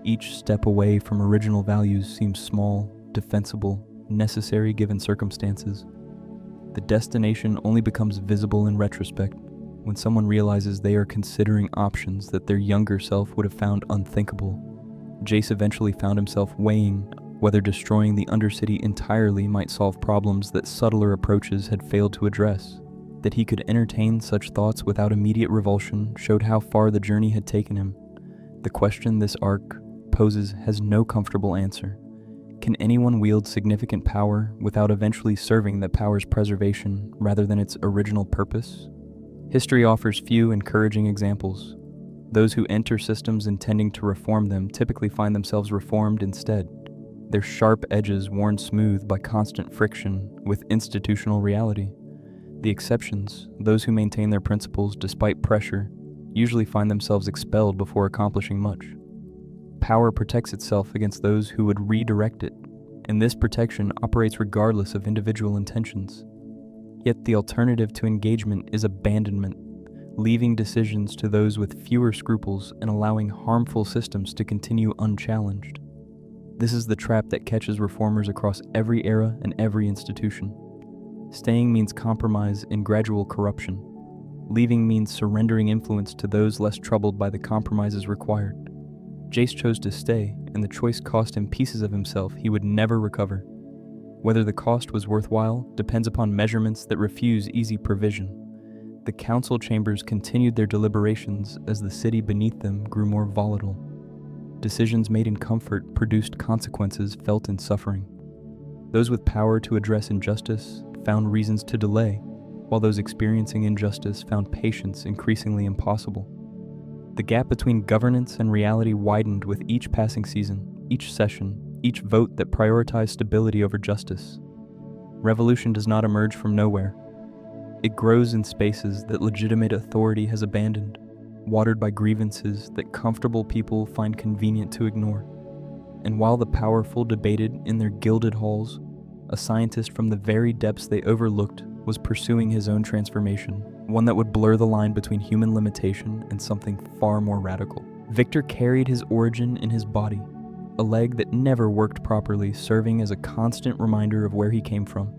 Each step away from original values seems small, defensible, necessary given circumstances. The destination only becomes visible in retrospect when someone realizes they are considering options that their younger self would have found unthinkable. Jayce eventually found himself weighing whether destroying the undercity entirely might solve problems that subtler approaches had failed to address. That he could entertain such thoughts without immediate revulsion showed how far the journey had taken him. The question this arc poses has no comfortable answer. Can anyone wield significant power without eventually serving that power's preservation rather than its original purpose? History offers few encouraging examples. Those who enter systems intending to reform them typically find themselves reformed instead, their sharp edges worn smooth by constant friction with institutional reality. The exceptions, those who maintain their principles despite pressure, usually find themselves expelled before accomplishing much. Power protects itself against those who would redirect it, and this protection operates regardless of individual intentions. Yet the alternative to engagement is abandonment, leaving decisions to those with fewer scruples and allowing harmful systems to continue unchallenged. This is the trap that catches reformers across every era and every institution. Staying means compromise and gradual corruption. Leaving means surrendering influence to those less troubled by the compromises required. Jayce chose to stay, and the choice cost him pieces of himself he would never recover. Whether the cost was worthwhile depends upon measurements that refuse easy provision. The council chambers continued their deliberations as the city beneath them grew more volatile. Decisions made in comfort produced consequences felt in suffering. Those with power to address injustice found reasons to delay, while those experiencing injustice found patience increasingly impossible. The gap between governance and reality widened with each passing season, each session, each vote that prioritized stability over justice. Revolution does not emerge from nowhere. It grows in spaces that legitimate authority has abandoned, watered by grievances that comfortable people find convenient to ignore. And while the powerful debated in their gilded halls, a scientist from the very depths they overlooked was pursuing his own transformation, one that would blur the line between human limitation and something far more radical. Viktor carried his origin in his body, a leg that never worked properly, serving as a constant reminder of where he came from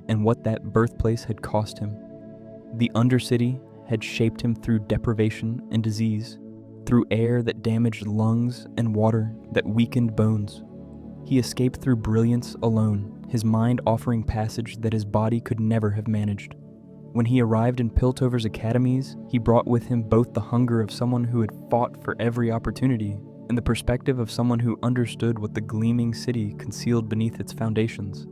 and what that birthplace had cost him. The undercity had shaped him through deprivation and disease, through air that damaged lungs and water that weakened bones. He escaped through brilliance alone, his mind offering passage that his body could never have managed. When he arrived in Piltover's academies, he brought with him both the hunger of someone who had fought for every opportunity and the perspective of someone who understood what the gleaming city concealed beneath its foundations.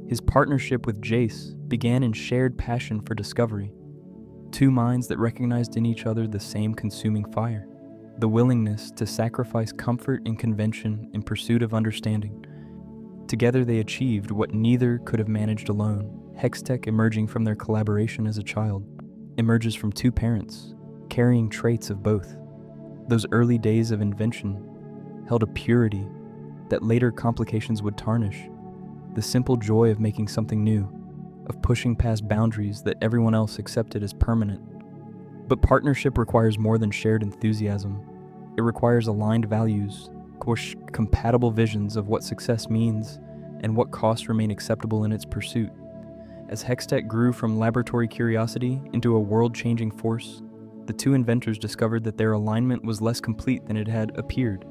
His partnership with Jayce began in shared passion for discovery, two minds that recognized in each other the same consuming fire, the willingness to sacrifice comfort and convention in pursuit of understanding. Together they achieved what neither could have managed alone. Hextech, emerging from their collaboration as a child, emerges from two parents, carrying traits of both. Those early days of invention held a purity that later complications would tarnish, the simple joy of making something new, of pushing past boundaries that everyone else accepted as permanent. But partnership requires more than shared enthusiasm. It requires aligned values, compatible visions of what success means and what costs remain acceptable in its pursuit. As Hextech grew from laboratory curiosity into a world-changing force, the two inventors discovered that their alignment was less complete than it had appeared.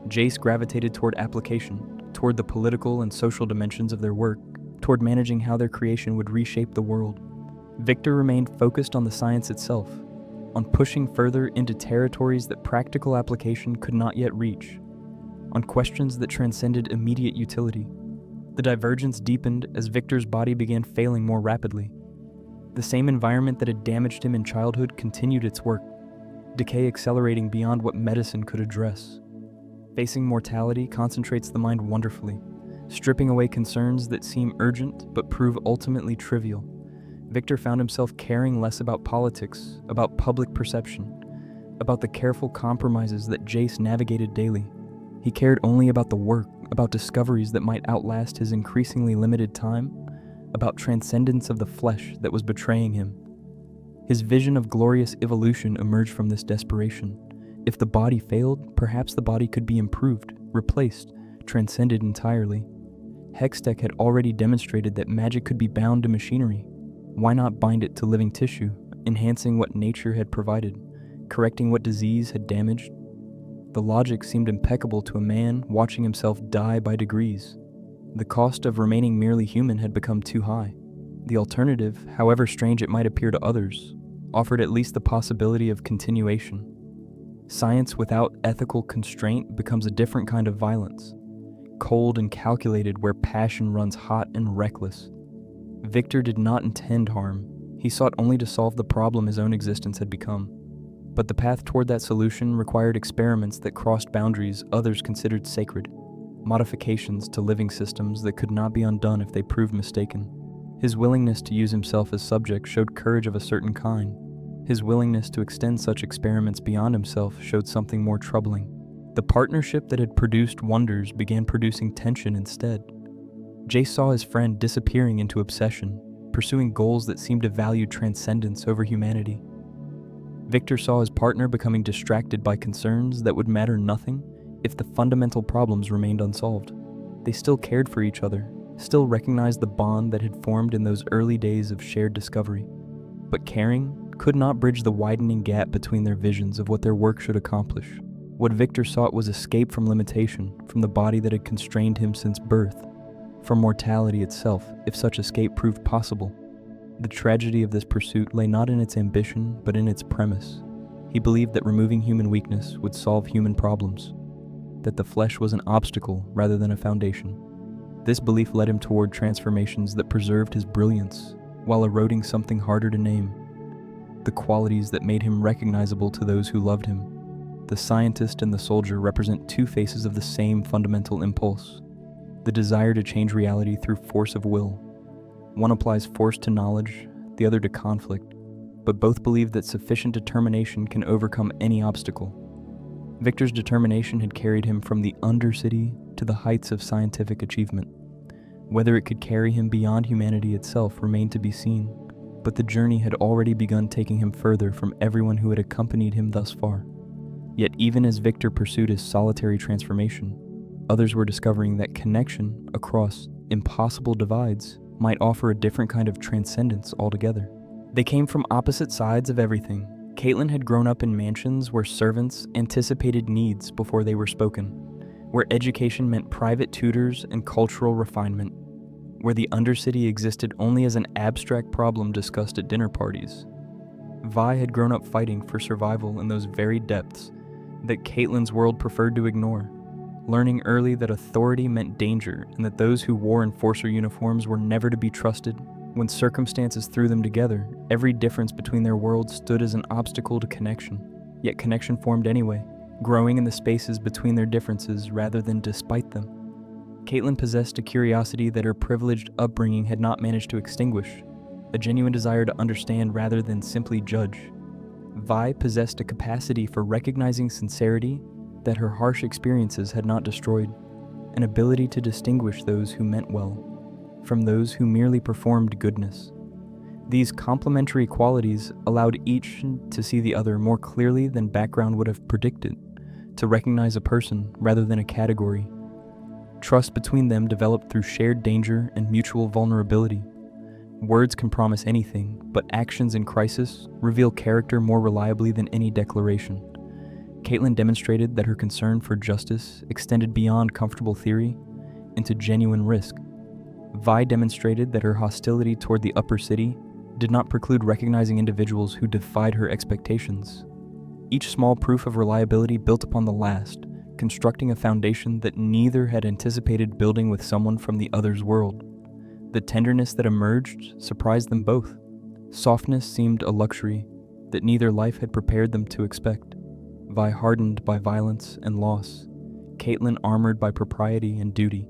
Jayce gravitated toward application, toward the political and social dimensions of their work, toward managing how their creation would reshape the world. Viktor remained focused on the science itself, on pushing further into territories that practical application could not yet reach, on questions that transcended immediate utility. The divergence deepened as Viktor's body began failing more rapidly. The same environment that had damaged him in childhood continued its work, decay accelerating beyond what medicine could address. Facing mortality concentrates the mind wonderfully, stripping away concerns that seem urgent but prove ultimately trivial. Viktor found himself caring less about politics, about public perception, about the careful compromises that Jayce navigated daily. He cared only about the work, about discoveries that might outlast his increasingly limited time, about transcendence of the flesh that was betraying him. His vision of glorious evolution emerged from this desperation. If the body failed, perhaps the body could be improved, replaced, transcended entirely. Hextech had already demonstrated that magic could be bound to machinery. Why not bind it to living tissue, enhancing what nature had provided, correcting what disease had damaged? The logic seemed impeccable to a man watching himself die by degrees. The cost of remaining merely human had become too high. The alternative, however strange it might appear to others, offered at least the possibility of continuation. Science without ethical constraint becomes a different kind of violence, cold and calculated where passion runs hot and reckless. Viktor did not intend harm. He sought only to solve the problem his own existence had become. But the path toward that solution required experiments that crossed boundaries others considered sacred, modifications to living systems that could not be undone if they proved mistaken. His willingness to use himself as subject showed courage of a certain kind. His willingness to extend such experiments beyond himself showed something more troubling. The partnership that had produced wonders began producing tension instead. Jayce saw his friend disappearing into obsession, pursuing goals that seemed to value transcendence over humanity. Viktor saw his partner becoming distracted by concerns that would matter nothing if the fundamental problems remained unsolved. They still cared for each other, still recognized the bond that had formed in those early days of shared discovery. But caring could not bridge the widening gap between their visions of what their work should accomplish. What Viktor sought was escape from limitation, from the body that had constrained him since birth, from mortality itself, if such escape proved possible. The tragedy of this pursuit lay not in its ambition, but in its premise. He believed that removing human weakness would solve human problems, that the flesh was an obstacle rather than a foundation. This belief led him toward transformations that preserved his brilliance, while eroding something harder to name: the qualities that made him recognizable to those who loved him. The scientist and the soldier represent two faces of the same fundamental impulse: the desire to change reality through force of will. One applies force to knowledge, the other to conflict, but both believe that sufficient determination can overcome any obstacle. Viktor's determination had carried him from the undercity to the heights of scientific achievement. Whether it could carry him beyond humanity itself remained to be seen, but the journey had already begun taking him further from everyone who had accompanied him thus far. Yet even as Viktor pursued his solitary transformation, others were discovering that connection across impossible divides might offer a different kind of transcendence altogether. They came from opposite sides of everything. Caitlyn had grown up in mansions where servants anticipated needs before they were spoken, where education meant private tutors and cultural refinement, where the undercity existed only as an abstract problem discussed at dinner parties. Vi had grown up fighting for survival in those very depths that Caitlyn's world preferred to ignore, learning early that authority meant danger and that those who wore enforcer uniforms were never to be trusted. When circumstances threw them together, every difference between their worlds stood as an obstacle to connection. Yet connection formed anyway, growing in the spaces between their differences rather than despite them. Caitlyn possessed a curiosity that her privileged upbringing had not managed to extinguish, a genuine desire to understand rather than simply judge. Vi possessed a capacity for recognizing sincerity that her harsh experiences had not destroyed, an ability to distinguish those who meant well from those who merely performed goodness. These complementary qualities allowed each to see the other more clearly than background would have predicted, to recognize a person rather than a category. Trust between them developed through shared danger and mutual vulnerability. Words can promise anything, but actions in crisis reveal character more reliably than any declaration. Caitlyn demonstrated that her concern for justice extended beyond comfortable theory into genuine risk. Vi demonstrated that her hostility toward the upper city did not preclude recognizing individuals who defied her expectations. Each small proof of reliability built upon the last, constructing a foundation that neither had anticipated building with someone from the other's world. The tenderness that emerged surprised them both. Softness seemed a luxury that neither life had prepared them to expect. Vi hardened by violence and loss, Caitlyn armored by propriety and duty.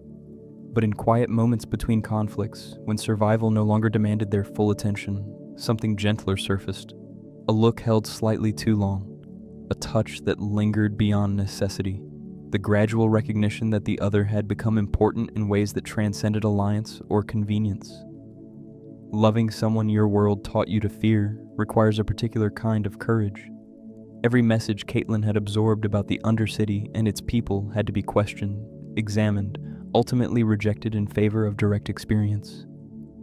But in quiet moments between conflicts, when survival no longer demanded their full attention, something gentler surfaced. A look held slightly too long, a touch that lingered beyond necessity, the gradual recognition that the other had become important in ways that transcended alliance or convenience. Loving someone your world taught you to fear requires a particular kind of courage. Every message Caitlyn had absorbed about the undercity and its people had to be questioned, examined, ultimately rejected in favor of direct experience.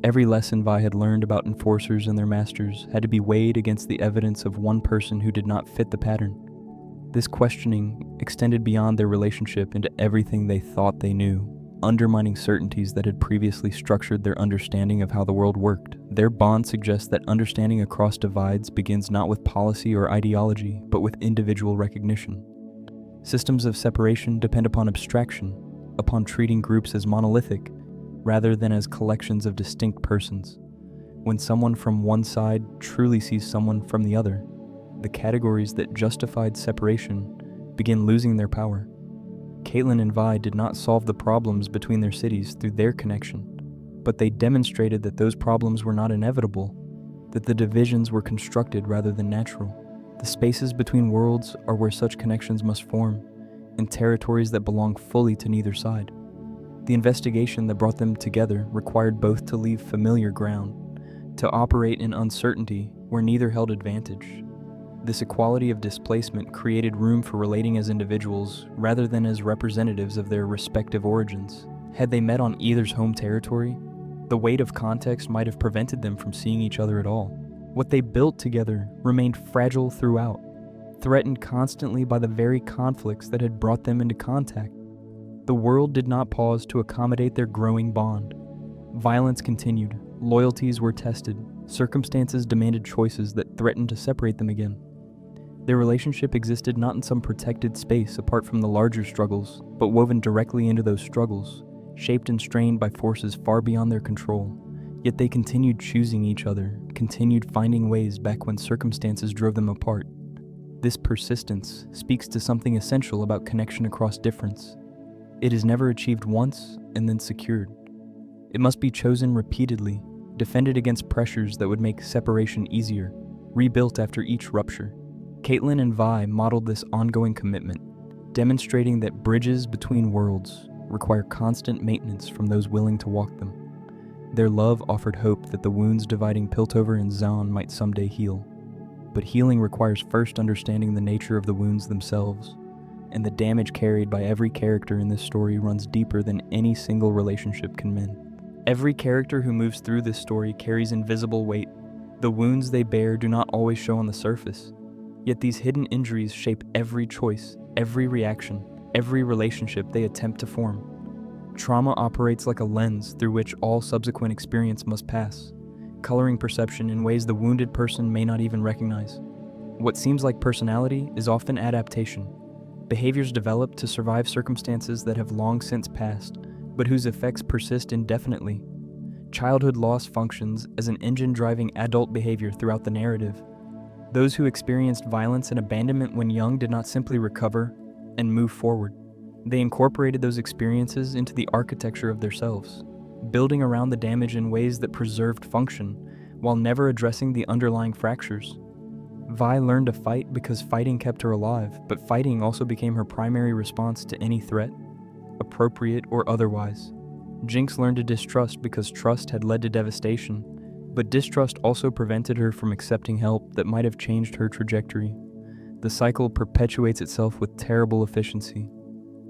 Every lesson Vi had learned about enforcers and their masters had to be weighed against the evidence of one person who did not fit the pattern. This questioning extended beyond their relationship into everything they thought they knew, undermining certainties that had previously structured their understanding of how the world worked. Their bond suggests that understanding across divides begins not with policy or ideology, but with individual recognition. Systems of separation depend upon abstraction, upon treating groups as monolithic, rather than as collections of distinct persons. When someone from one side truly sees someone from the other, the categories that justified separation begin losing their power. Caitlyn and Vi did not solve the problems between their cities through their connection, but they demonstrated that those problems were not inevitable, that the divisions were constructed rather than natural. The spaces between worlds are where such connections must form, in territories that belong fully to neither side. The investigation that brought them together required both to leave familiar ground, to operate in uncertainty where neither held advantage. This equality of displacement created room for relating as individuals rather than as representatives of their respective origins. Had they met on either's home territory, the weight of context might have prevented them from seeing each other at all. What they built together remained fragile throughout, threatened constantly by the very conflicts that had brought them into contact. The world did not pause to accommodate their growing bond. Violence continued, loyalties were tested, circumstances demanded choices that threatened to separate them again. Their relationship existed not in some protected space apart from the larger struggles, but woven directly into those struggles, shaped and strained by forces far beyond their control. Yet they continued choosing each other, continued finding ways back when circumstances drove them apart. This persistence speaks to something essential about connection across difference. It is never achieved once and then secured. It must be chosen repeatedly, defended against pressures that would make separation easier, rebuilt after each rupture. Caitlyn and Vi modeled this ongoing commitment, demonstrating that bridges between worlds require constant maintenance from those willing to walk them. Their love offered hope that the wounds dividing Piltover and Zaun might someday heal. But healing requires first understanding the nature of the wounds themselves, and the damage carried by every character in this story runs deeper than any single relationship can mend. Every character who moves through this story carries invisible weight. The wounds they bear do not always show on the surface, yet these hidden injuries shape every choice, every reaction, every relationship they attempt to form. Trauma operates like a lens through which all subsequent experience must pass, coloring perception in ways the wounded person may not even recognize. What seems like personality is often adaptation. Behaviors develop to survive circumstances that have long since passed, but whose effects persist indefinitely. Childhood loss functions as an engine driving adult behavior throughout the narrative. Those who experienced violence and abandonment when young did not simply recover and move forward. They incorporated those experiences into the architecture of themselves, building around the damage in ways that preserved function, while never addressing the underlying fractures. Vi learned to fight because fighting kept her alive, but fighting also became her primary response to any threat, appropriate or otherwise. Jinx learned to distrust because trust had led to devastation, but distrust also prevented her from accepting help that might have changed her trajectory. The cycle perpetuates itself with terrible efficiency.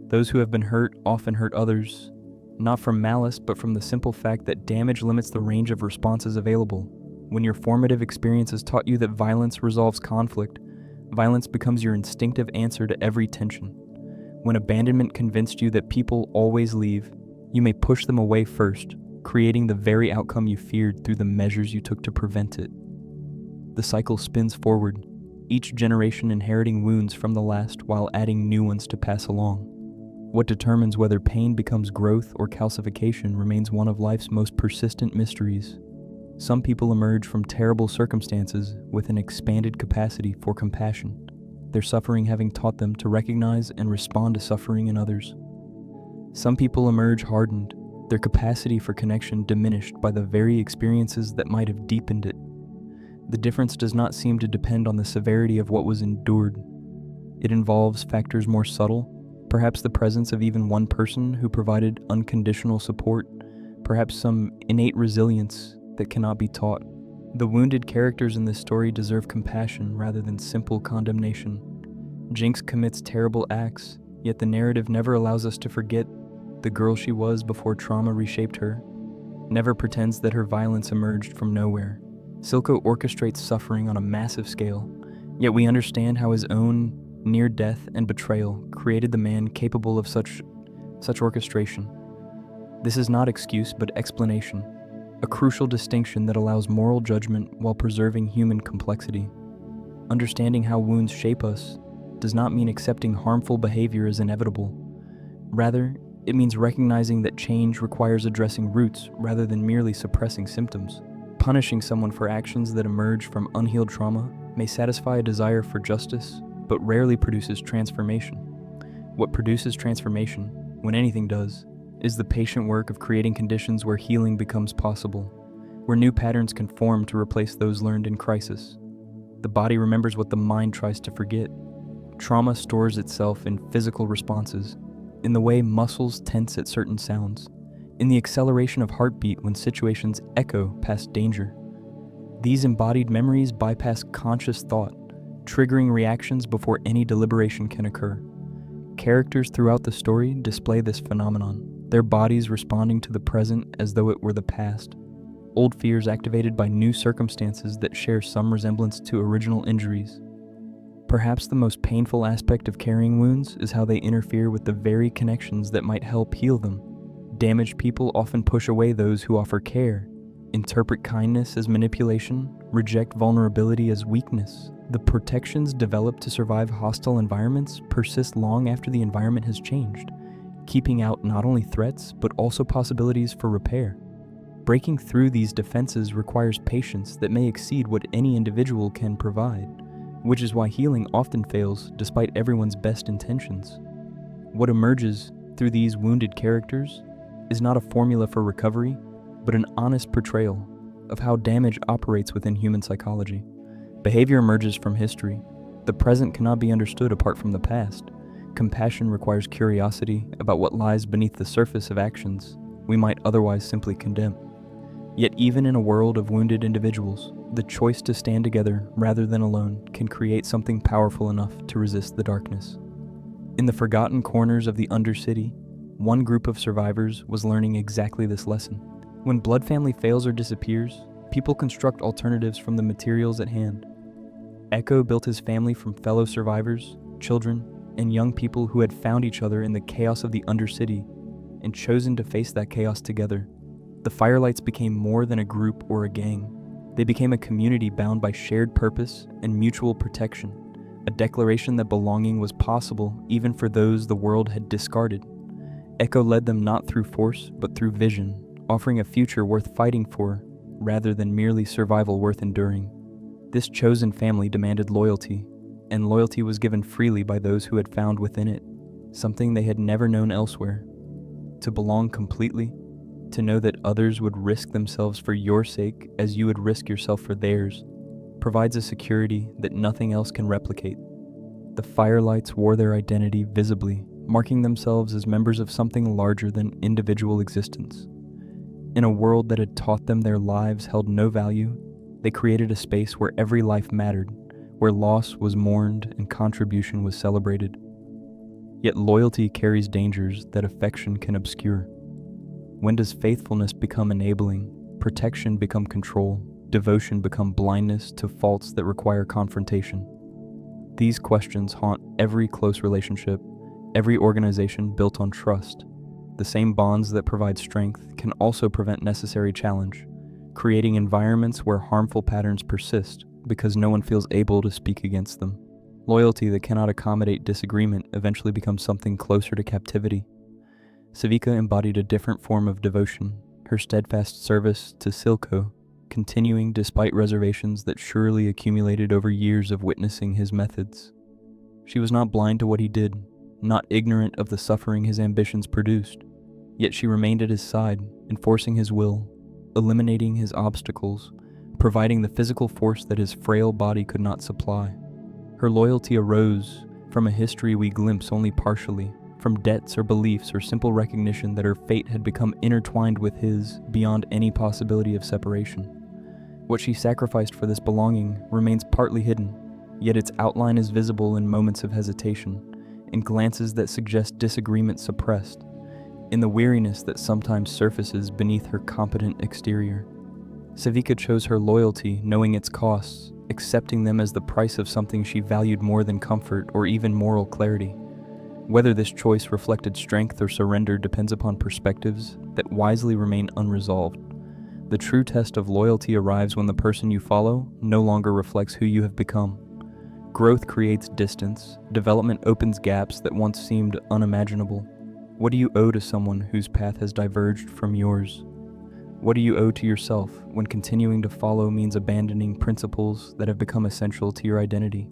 Those who have been hurt often hurt others, not from malice, but from the simple fact that damage limits the range of responses available. When your formative experiences taught you that violence resolves conflict, violence becomes your instinctive answer to every tension. When abandonment convinced you that people always leave, you may push them away first, creating the very outcome you feared through the measures you took to prevent it. The cycle spins forward, each generation inheriting wounds from the last while adding new ones to pass along. What determines whether pain becomes growth or calcification remains one of life's most persistent mysteries. Some people emerge from terrible circumstances with an expanded capacity for compassion, their suffering having taught them to recognize and respond to suffering in others. Some people emerge hardened, their capacity for connection diminished by the very experiences that might have deepened it. The difference does not seem to depend on the severity of what was endured. It involves factors more subtle, perhaps the presence of even one person who provided unconditional support, perhaps some innate resilience that cannot be taught. The wounded characters in this story deserve compassion rather than simple condemnation. Jinx commits terrible acts, yet the narrative never allows us to forget the girl she was before trauma reshaped her, never pretends that her violence emerged from nowhere. Silco orchestrates suffering on a massive scale, yet we understand how his own near death and betrayal created the man capable of such orchestration. This is not excuse but explanation, a crucial distinction that allows moral judgment while preserving human complexity. Understanding how wounds shape us does not mean accepting harmful behavior as inevitable. Rather, it means recognizing that change requires addressing roots rather than merely suppressing symptoms. Punishing someone for actions that emerge from unhealed trauma may satisfy a desire for justice, but rarely produces transformation. What produces transformation, when anything does, is the patient work of creating conditions where healing becomes possible, where new patterns can form to replace those learned in crisis. The body remembers what the mind tries to forget. Trauma stores itself in physical responses, in the way muscles tense at certain sounds, in the acceleration of heartbeat when situations echo past danger. These embodied memories bypass conscious thought, triggering reactions before any deliberation can occur. Characters throughout the story display this phenomenon, their bodies responding to the present as though it were the past, old fears activated by new circumstances that share some resemblance to original injuries. Perhaps the most painful aspect of carrying wounds is how they interfere with the very connections that might help heal them. Damaged people often push away those who offer care, interpret kindness as manipulation, reject vulnerability as weakness. The protections developed to survive hostile environments persist long after the environment has changed, keeping out not only threats but also possibilities for repair. Breaking through these defenses requires patience that may exceed what any individual can provide, which is why healing often fails despite everyone's best intentions. What emerges through these wounded characters is not a formula for recovery, but an honest portrayal of how damage operates within human psychology. Behavior emerges from history. The present cannot be understood apart from the past. Compassion requires curiosity about what lies beneath the surface of actions we might otherwise simply condemn. Yet even in a world of wounded individuals, the choice to stand together rather than alone can create something powerful enough to resist the darkness. In the forgotten corners of the undercity, one group of survivors was learning exactly this lesson. When blood family fails or disappears, people construct alternatives from the materials at hand. Ekko built his family from fellow survivors, children, and young people who had found each other in the chaos of the undercity and chosen to face that chaos together. The Firelights became more than a group or a gang. They became a community bound by shared purpose and mutual protection, a declaration that belonging was possible even for those the world had discarded. Ekko led them not through force but through vision, offering a future worth fighting for rather than merely survival worth enduring. This chosen family demanded loyalty, and loyalty was given freely by those who had found within it something they had never known elsewhere. To belong completely, to know that others would risk themselves for your sake as you would risk yourself for theirs, provides a security that nothing else can replicate. The Firelights wore their identity visibly, marking themselves as members of something larger than individual existence. In a world that had taught them their lives held no value, they created a space where every life mattered, where loss was mourned and contribution was celebrated. Yet loyalty carries dangers that affection can obscure. When does faithfulness become enabling, protection become control, devotion become blindness to faults that require confrontation? These questions haunt every close relationship, every organization built on trust. the same bonds that provide strength can also prevent necessary challenge, creating environments where harmful patterns persist because no one feels able to speak against them. Loyalty that cannot accommodate disagreement eventually becomes something closer to captivity. Silco embodied a different form of devotion, her steadfast service to Silco continuing despite reservations that surely accumulated over years of witnessing his methods. She was not blind to what he did, not ignorant of the suffering his ambitions produced, yet she remained at his side, enforcing his will, eliminating his obstacles, providing the physical force that his frail body could not supply. Her loyalty arose from a history we glimpse only partially, from debts or beliefs or simple recognition that her fate had become intertwined with his beyond any possibility of separation. What she sacrificed for this belonging remains partly hidden, yet its outline is visible in moments of hesitation, in glances that suggest disagreement suppressed, in the weariness that sometimes surfaces beneath her competent exterior. Silco chose her loyalty knowing its costs, accepting them as the price of something she valued more than comfort or even moral clarity. Whether this choice reflected strength or surrender depends upon perspectives that wisely remain unresolved. The true test of loyalty arrives when the person you follow no longer reflects who you have become. Growth creates distance, development opens gaps that once seemed unimaginable. What do you owe to someone whose path has diverged from yours? What do you owe to yourself when continuing to follow means abandoning principles that have become essential to your identity?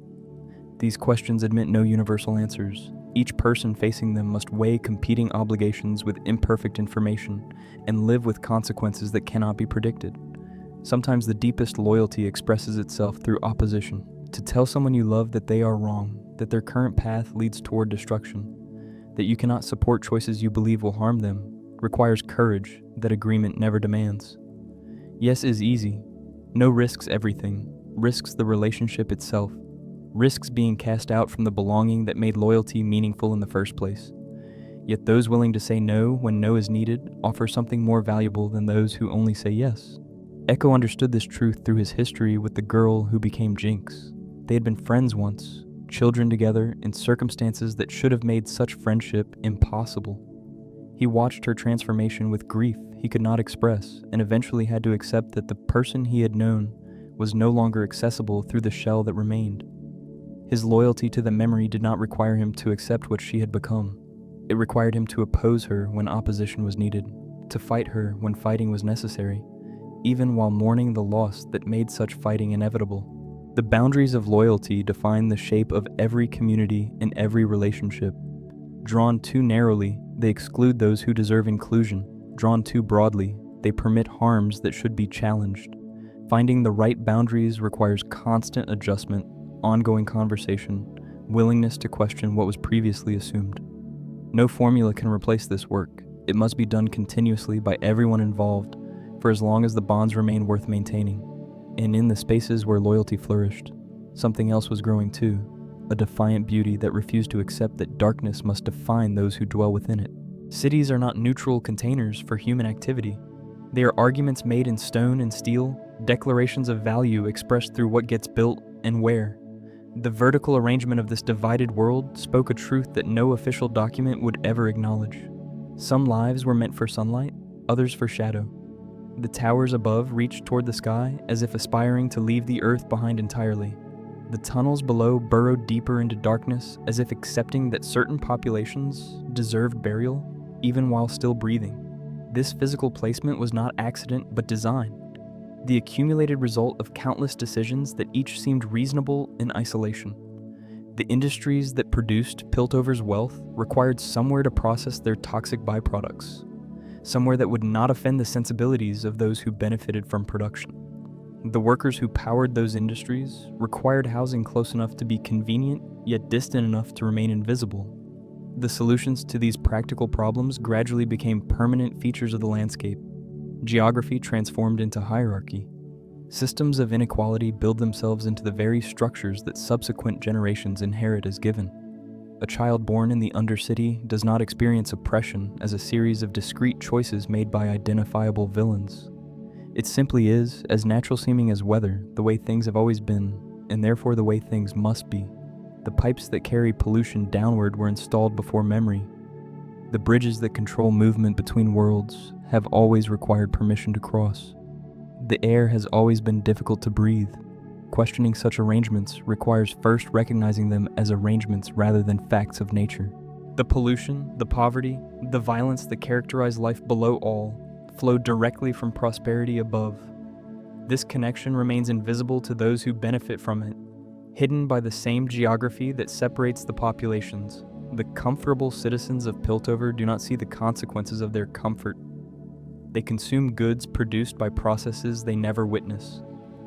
These questions admit no universal answers. Each person facing them must weigh competing obligations with imperfect information and live with consequences that cannot be predicted. Sometimes the deepest loyalty expresses itself through opposition. To tell someone you love that they are wrong, that their current path leads toward destruction, that you cannot support choices you believe will harm them, requires courage that agreement never demands. Yes is easy. No risks everything, risks the relationship itself, risks being cast out from the belonging that made loyalty meaningful in the first place. Yet those willing to say no when no is needed offer something more valuable than those who only say yes. Ekko understood this truth through his history with the girl who became Jinx. They had been friends once, children together in circumstances that should have made such friendship impossible. He watched her transformation with grief he could not express and eventually had to accept that the person he had known was no longer accessible through the shell that remained. His loyalty to the memory did not require him to accept what she had become. It required him to oppose her when opposition was needed, to fight her when fighting was necessary, even while mourning the loss that made such fighting inevitable. The boundaries of loyalty define the shape of every community and every relationship. Drawn too narrowly, they exclude those who deserve inclusion. Drawn too broadly, they permit harms that should be challenged. Finding the right boundaries requires constant adjustment, ongoing conversation, willingness to question what was previously assumed. No formula can replace this work. It must be done continuously by everyone involved for as long as the bonds remain worth maintaining. And in the spaces where loyalty flourished, something else was growing too, a defiant beauty that refused to accept that darkness must define those who dwell within it. Cities are not neutral containers for human activity. They are arguments made in stone and steel, declarations of value expressed through what gets built and where. The vertical arrangement of this divided world spoke a truth that no official document would ever acknowledge. Some lives were meant for sunlight, others for shadow. The towers above reached toward the sky as if aspiring to leave the earth behind entirely. The tunnels below burrowed deeper into darkness as if accepting that certain populations deserved burial even while still breathing. This physical placement was not accident but design, the accumulated result of countless decisions that each seemed reasonable in isolation. The industries that produced Piltover's wealth required somewhere to process their toxic byproducts, somewhere that would not offend the sensibilities of those who benefited from production. The workers who powered those industries required housing close enough to be convenient, yet distant enough to remain invisible. The solutions to these practical problems gradually became permanent features of the landscape. Geography transformed into hierarchy. Systems of inequality build themselves into the very structures that subsequent generations inherit as given. A child born in the undercity does not experience oppression as a series of discrete choices made by identifiable villains. It simply is, as natural seeming as weather, the way things have always been, and therefore the way things must be. The pipes that carry pollution downward were installed before memory. The bridges that control movement between worlds have always required permission to cross. The air has always been difficult to breathe. Questioning such arrangements requires first recognizing them as arrangements rather than facts of nature. The pollution, the poverty, the violence that characterize life below all flow directly from prosperity above. This connection remains invisible to those who benefit from it, hidden by the same geography that separates the populations. The comfortable citizens of Piltover do not see the consequences of their comfort. They consume goods produced by processes they never witness,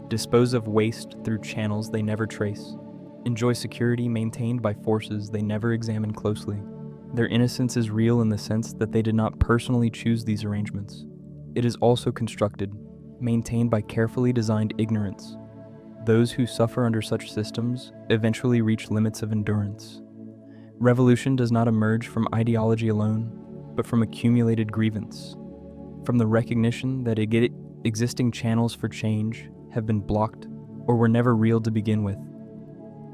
dispose of waste through channels they never trace, enjoy security maintained by forces they never examine closely. Their innocence is real in the sense that they did not personally choose these arrangements. It is also constructed, maintained by carefully designed ignorance. Those who suffer under such systems eventually reach limits of endurance. Revolution does not emerge from ideology alone, but from accumulated grievance, from the recognition that existing channels for change have been blocked or were never real to begin with.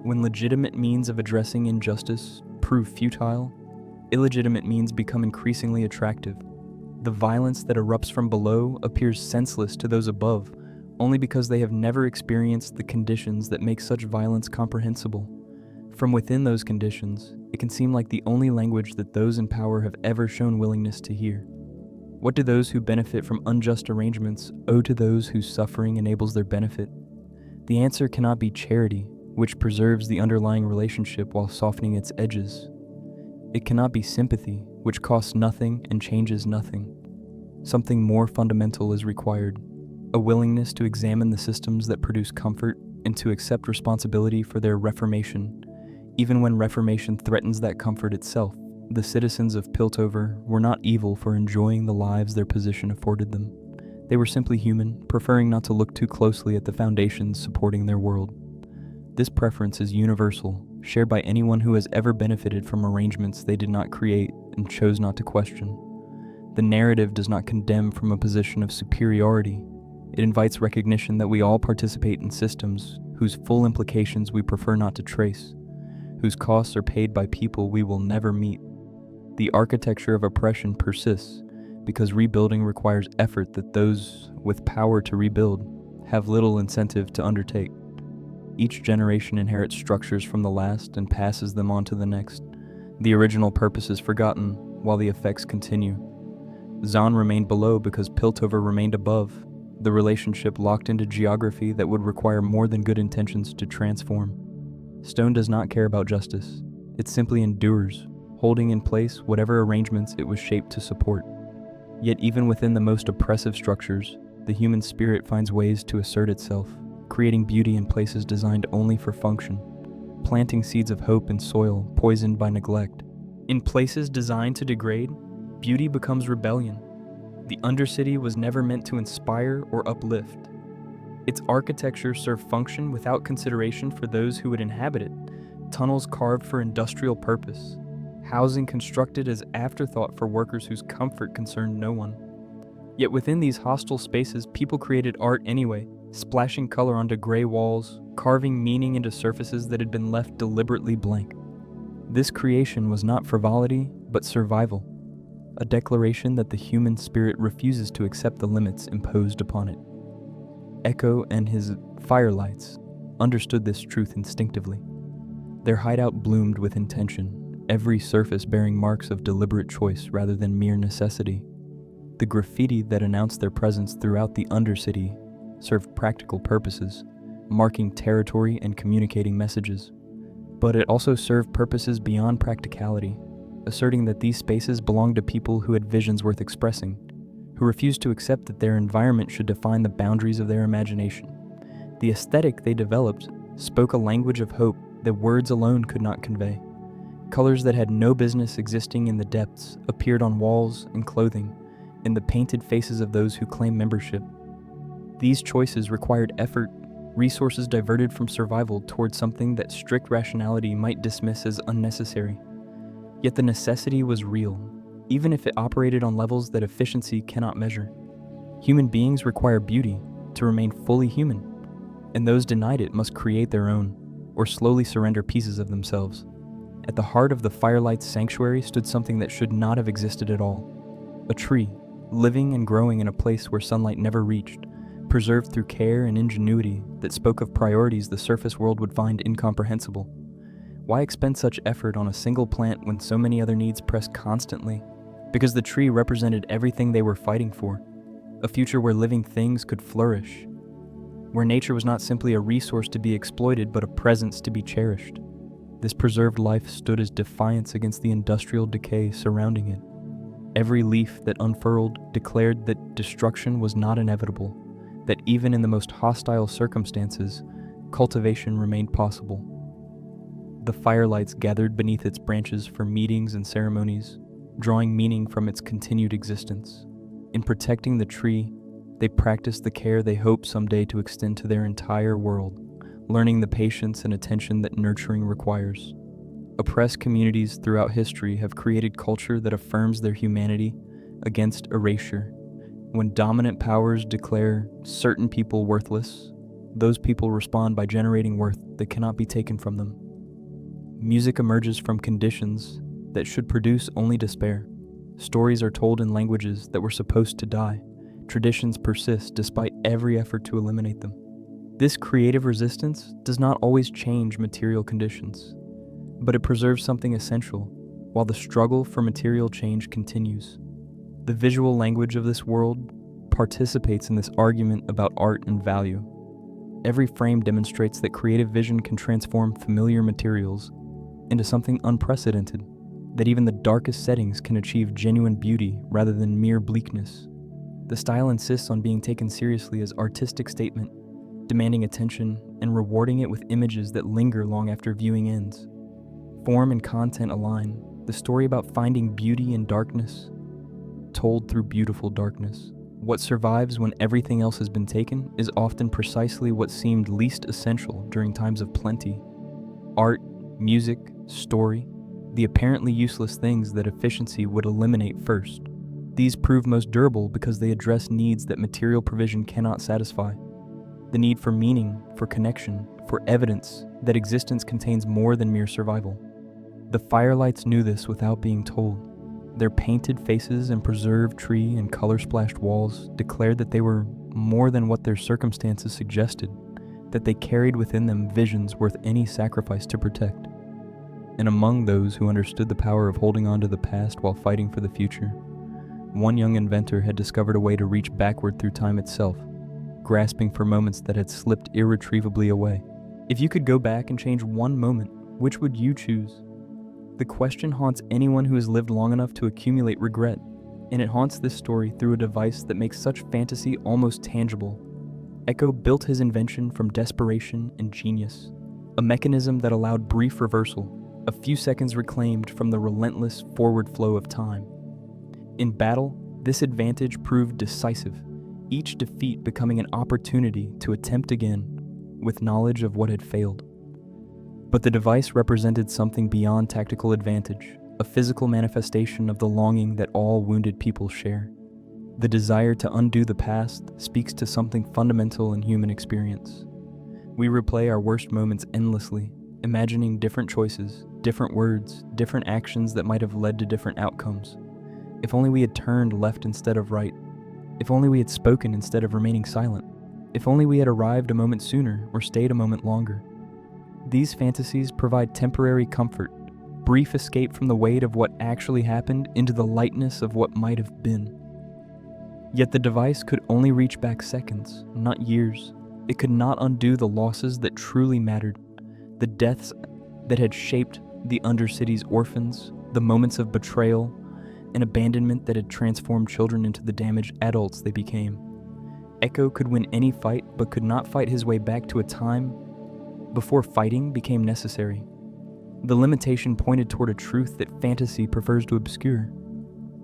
When legitimate means of addressing injustice prove futile, illegitimate means become increasingly attractive. The violence that erupts from below appears senseless to those above, only because they have never experienced the conditions that make such violence comprehensible. From within those conditions, it can seem like the only language that those in power have ever shown willingness to hear. What do those who benefit from unjust arrangements owe to those whose suffering enables their benefit? The answer cannot be charity, which preserves the underlying relationship while softening its edges. It cannot be sympathy, which costs nothing and changes nothing. Something more fundamental is required, a willingness to examine the systems that produce comfort and to accept responsibility for their reformation, even when reformation threatens that comfort itself. The citizens of Piltover were not evil for enjoying the lives their position afforded them. They were simply human, preferring not to look too closely at the foundations supporting their world. This preference is universal, shared by anyone who has ever benefited from arrangements they did not create and chose not to question. The narrative does not condemn from a position of superiority. It invites recognition that we all participate in systems whose full implications we prefer not to trace, whose costs are paid by people we will never meet. The architecture of oppression persists because rebuilding requires effort that those with power to rebuild have little incentive to undertake. Each generation inherits structures from the last and passes them on to the next. The original purpose is forgotten while the effects continue. Zaun remained below because Piltover remained above, the relationship locked into geography that would require more than good intentions to transform. Stone does not care about justice. It simply endures, holding in place whatever arrangements it was shaped to support. Yet even within the most oppressive structures, the human spirit finds ways to assert itself, creating beauty in places designed only for function, planting seeds of hope in soil poisoned by neglect. In places designed to degrade, beauty becomes rebellion. The undercity was never meant to inspire or uplift. Its architecture served function without consideration for those who would inhabit it, tunnels carved for industrial purpose, housing constructed as afterthought for workers whose comfort concerned no one. Yet within these hostile spaces, people created art anyway, splashing color onto gray walls, carving meaning into surfaces that had been left deliberately blank. This creation was not frivolity, but survival, a declaration that the human spirit refuses to accept the limits imposed upon it. Ekko and his Firelights understood this truth instinctively. Their hideout bloomed with intention, every surface bearing marks of deliberate choice rather than mere necessity. The graffiti that announced their presence throughout the undercity served practical purposes, marking territory and communicating messages. But it also served purposes beyond practicality, asserting that these spaces belonged to people who had visions worth expressing, who refused to accept that their environment should define the boundaries of their imagination. The aesthetic they developed spoke a language of hope that words alone could not convey. Colors that had no business existing in the depths appeared on walls and clothing, in the painted faces of those who claimed membership. These choices required effort, resources diverted from survival toward something that strict rationality might dismiss as unnecessary. Yet the necessity was real, even if it operated on levels that efficiency cannot measure. Human beings require beauty to remain fully human, and those denied it must create their own, or slowly surrender pieces of themselves. At the heart of the Firelights sanctuary stood something that should not have existed at all. A tree, living and growing in a place where sunlight never reached, preserved through care and ingenuity that spoke of priorities the surface world would find incomprehensible. Why expend such effort on a single plant when so many other needs press constantly? Because the tree represented everything they were fighting for. A future where living things could flourish. Where nature was not simply a resource to be exploited, but a presence to be cherished. This preserved life stood as defiance against the industrial decay surrounding it. Every leaf that unfurled declared that destruction was not inevitable, that even in the most hostile circumstances, cultivation remained possible. The Firelights gathered beneath its branches for meetings and ceremonies, drawing meaning from its continued existence. In protecting the tree, they practiced the care they hope someday to extend to their entire world, learning the patience and attention that nurturing requires. Oppressed communities throughout history have created culture that affirms their humanity against erasure. When dominant powers declare certain people worthless, those people respond by generating worth that cannot be taken from them. Music emerges from conditions that should produce only despair. Stories are told in languages that were supposed to die. Traditions persist despite every effort to eliminate them. This creative resistance does not always change material conditions, but it preserves something essential while the struggle for material change continues. The visual language of this world participates in this argument about art and value. Every frame demonstrates that creative vision can transform familiar materials into something unprecedented, that even the darkest settings can achieve genuine beauty rather than mere bleakness. The style insists on being taken seriously as artistic statement, demanding attention and rewarding it with images that linger long after viewing ends. Form and content align, the story about finding beauty in darkness, told through beautiful darkness. What survives when everything else has been taken is often precisely what seemed least essential during times of plenty. Art, music, story, the apparently useless things that efficiency would eliminate first. These prove most durable because they address needs that material provision cannot satisfy. The need for meaning, for connection, for evidence that existence contains more than mere survival. The Firelights knew this without being told. Their painted faces and preserved tree and color-splashed walls declared that they were more than what their circumstances suggested, that they carried within them visions worth any sacrifice to protect. And among those who understood the power of holding on to the past while fighting for the future, one young inventor had discovered a way to reach backward through time itself, grasping for moments that had slipped irretrievably away. If you could go back and change one moment, which would you choose? The question haunts anyone who has lived long enough to accumulate regret, and it haunts this story through a device that makes such fantasy almost tangible. Ekko built his invention from desperation and genius, a mechanism that allowed brief reversal, a few seconds reclaimed from the relentless forward flow of time. In battle, this advantage proved decisive, each defeat becoming an opportunity to attempt again, with knowledge of what had failed. But the device represented something beyond tactical advantage, a physical manifestation of the longing that all wounded people share. The desire to undo the past speaks to something fundamental in human experience. We replay our worst moments endlessly, imagining different choices, different words, different actions that might have led to different outcomes. If only we had turned left instead of right. If only we had spoken instead of remaining silent. If only we had arrived a moment sooner or stayed a moment longer. These fantasies provide temporary comfort, brief escape from the weight of what actually happened into the lightness of what might have been. Yet the device could only reach back seconds, not years. It could not undo the losses that truly mattered, the deaths that had shaped the undercity's orphans, the moments of betrayal and abandonment that had transformed children into the damaged adults they became. Ekko could win any fight, but could not fight his way back to a time before fighting became necessary. The limitation pointed toward a truth that fantasy prefers to obscure.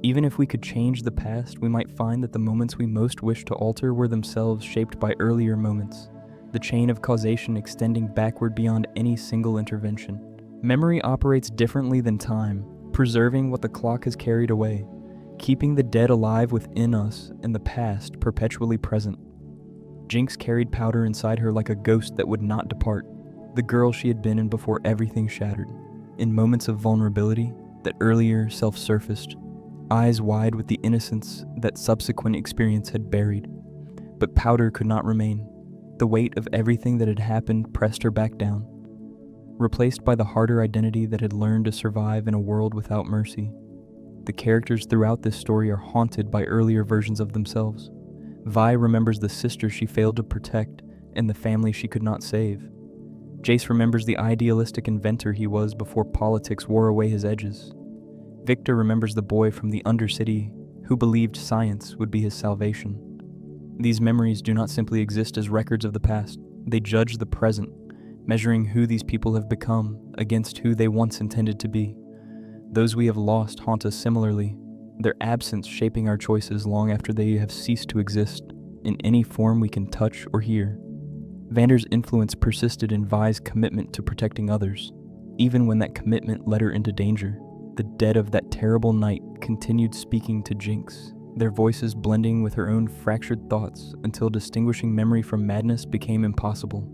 Even if we could change the past, we might find that the moments we most wish to alter were themselves shaped by earlier moments, the chain of causation extending backward beyond any single intervention. Memory operates differently than time, preserving what the clock has carried away, keeping the dead alive within us and the past perpetually present. Jinx carried powder inside her like a ghost that would not depart, the girl she had been in before everything shattered. in moments of vulnerability that earlier self-surfaced, eyes wide with the innocence that subsequent experience had buried. But powder could not remain. The weight of everything that had happened pressed her back down, replaced by the harder identity that had learned to survive in a world without mercy. The characters throughout this story are haunted by earlier versions of themselves. Vi remembers the sister she failed to protect and the family she could not save. Jayce remembers the idealistic inventor he was before politics wore away his edges. Viktor remembers the boy from the undercity who believed science would be his salvation. These memories do not simply exist as records of the past, they judge the present, measuring who these people have become against who they once intended to be. Those we have lost haunt us similarly, their absence shaping our choices long after they have ceased to exist in any form we can touch or hear. Vander's influence persisted in Vi's commitment to protecting others, even when that commitment led her into danger. The dead of that terrible night continued speaking to Jinx, their voices blending with her own fractured thoughts until distinguishing memory from madness became impossible.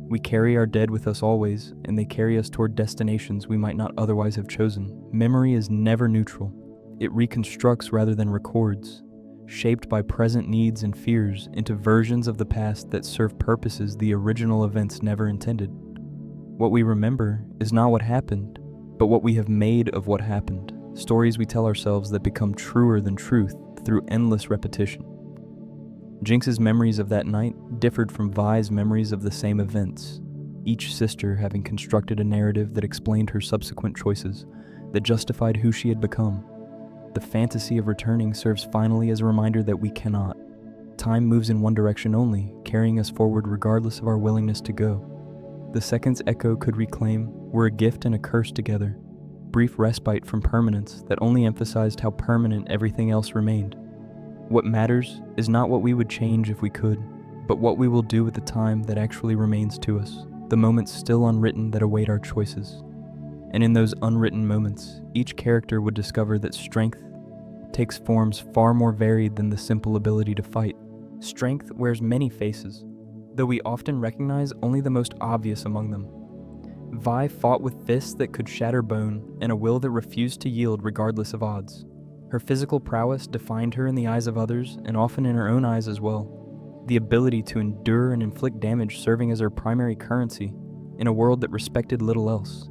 We carry our dead with us always, and they carry us toward destinations we might not otherwise have chosen. Memory is never neutral. It reconstructs rather than records, shaped by present needs and fears into versions of the past that serve purposes the original events never intended. What we remember is not what happened, but what we have made of what happened, stories we tell ourselves that become truer than truth through endless repetition. Jinx's memories of that night differed from Vi's memories of the same events, each sister having constructed a narrative that explained her subsequent choices, that justified who she had become. The fantasy of returning serves finally as a reminder that we cannot. Time moves in one direction only, carrying us forward regardless of our willingness to go. The seconds Ekko could reclaim were a gift and a curse together, brief respite from permanence that only emphasized how permanent everything else remained. What matters is not what we would change if we could, but what we will do with the time that actually remains to us, the moments still unwritten that await our choices. And in those unwritten moments, each character would discover that strength takes forms far more varied than the simple ability to fight. Strength wears many faces, though we often recognize only the most obvious among them. Vi fought with fists that could shatter bone and a will that refused to yield regardless of odds. Her physical prowess defined her in the eyes of others and often in her own eyes as well, the ability to endure and inflict damage serving as her primary currency in a world that respected little else.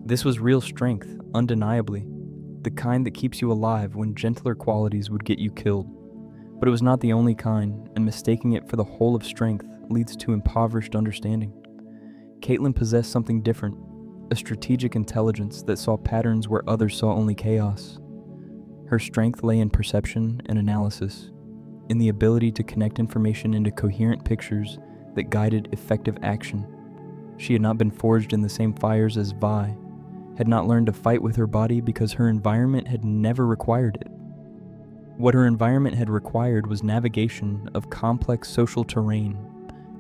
This was real strength, undeniably, the kind that keeps you alive when gentler qualities would get you killed. But it was not the only kind, and mistaking it for the whole of strength leads to impoverished understanding. Caitlyn possessed something different, a strategic intelligence that saw patterns where others saw only chaos. Her strength lay in perception and analysis, in the ability to connect information into coherent pictures that guided effective action. She had not been forged in the same fires as Vi, had not learned to fight with her body because her environment had never required it. What her environment had required was navigation of complex social terrain,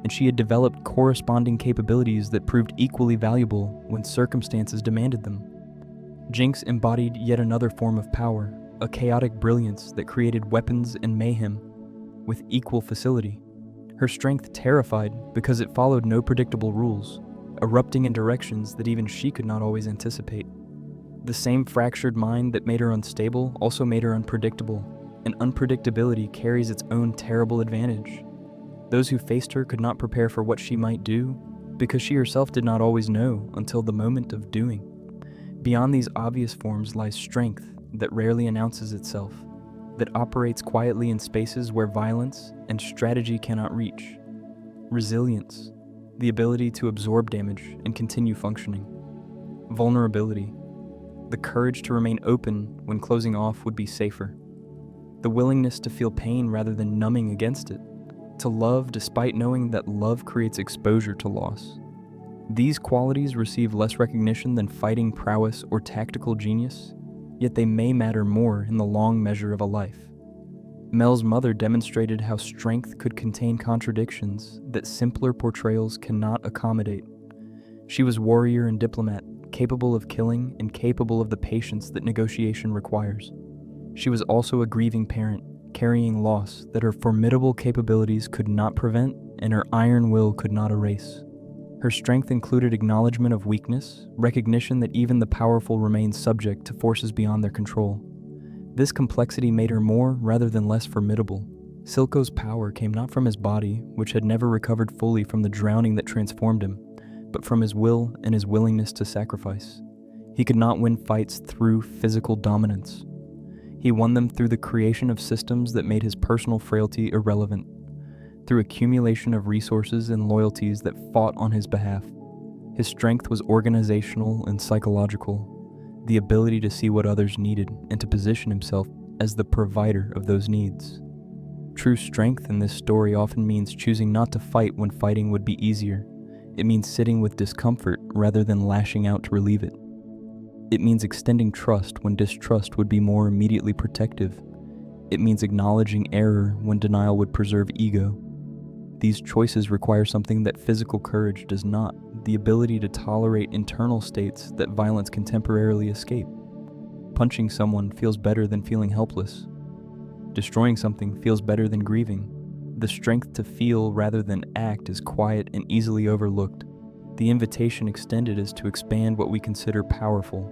and she had developed corresponding capabilities that proved equally valuable when circumstances demanded them. Jinx embodied yet another form of power, a chaotic brilliance that created weapons and mayhem with equal facility. Her strength terrified because it followed no predictable rules, erupting in directions that even she could not always anticipate. The same fractured mind that made her unstable also made her unpredictable, and unpredictability carries its own terrible advantage. Those who faced her could not prepare for what she might do because she herself did not always know until the moment of doing. Beyond these obvious forms lies strength that rarely announces itself, that operates quietly in spaces where violence and strategy cannot reach. Resilience, the ability to absorb damage and continue functioning. Vulnerability, the courage to remain open when closing off would be safer. The willingness to feel pain rather than numbing against it. To love despite knowing that love creates exposure to loss. These qualities receive less recognition than fighting prowess or tactical genius, yet they may matter more in the long measure of a life. Mel's mother demonstrated how strength could contain contradictions that simpler portrayals cannot accommodate. She was warrior and diplomat, capable of killing and capable of the patience that negotiation requires. She was also a grieving parent, carrying loss that her formidable capabilities could not prevent and her iron will could not erase. Her strength included acknowledgement of weakness, recognition that even the powerful remain subject to forces beyond their control. This complexity made her more rather than less formidable. Silco's power came not from his body, which had never recovered fully from the drowning that transformed him, but from his will and his willingness to sacrifice. He could not win fights through physical dominance. He won them through the creation of systems that made his personal frailty irrelevant, through accumulation of resources and loyalties that fought on his behalf. His strength was organizational and psychological, the ability to see what others needed and to position himself as the provider of those needs. True strength in this story often means choosing not to fight when fighting would be easier. It means sitting with discomfort rather than lashing out to relieve it. It means extending trust when distrust would be more immediately protective. It means acknowledging error when denial would preserve ego. These choices require something that physical courage does not, the ability to tolerate internal states that violence can temporarily escape. Punching someone feels better than feeling helpless. Destroying something feels better than grieving. The strength to feel rather than act is quiet and easily overlooked. The invitation extended is to expand what we consider powerful.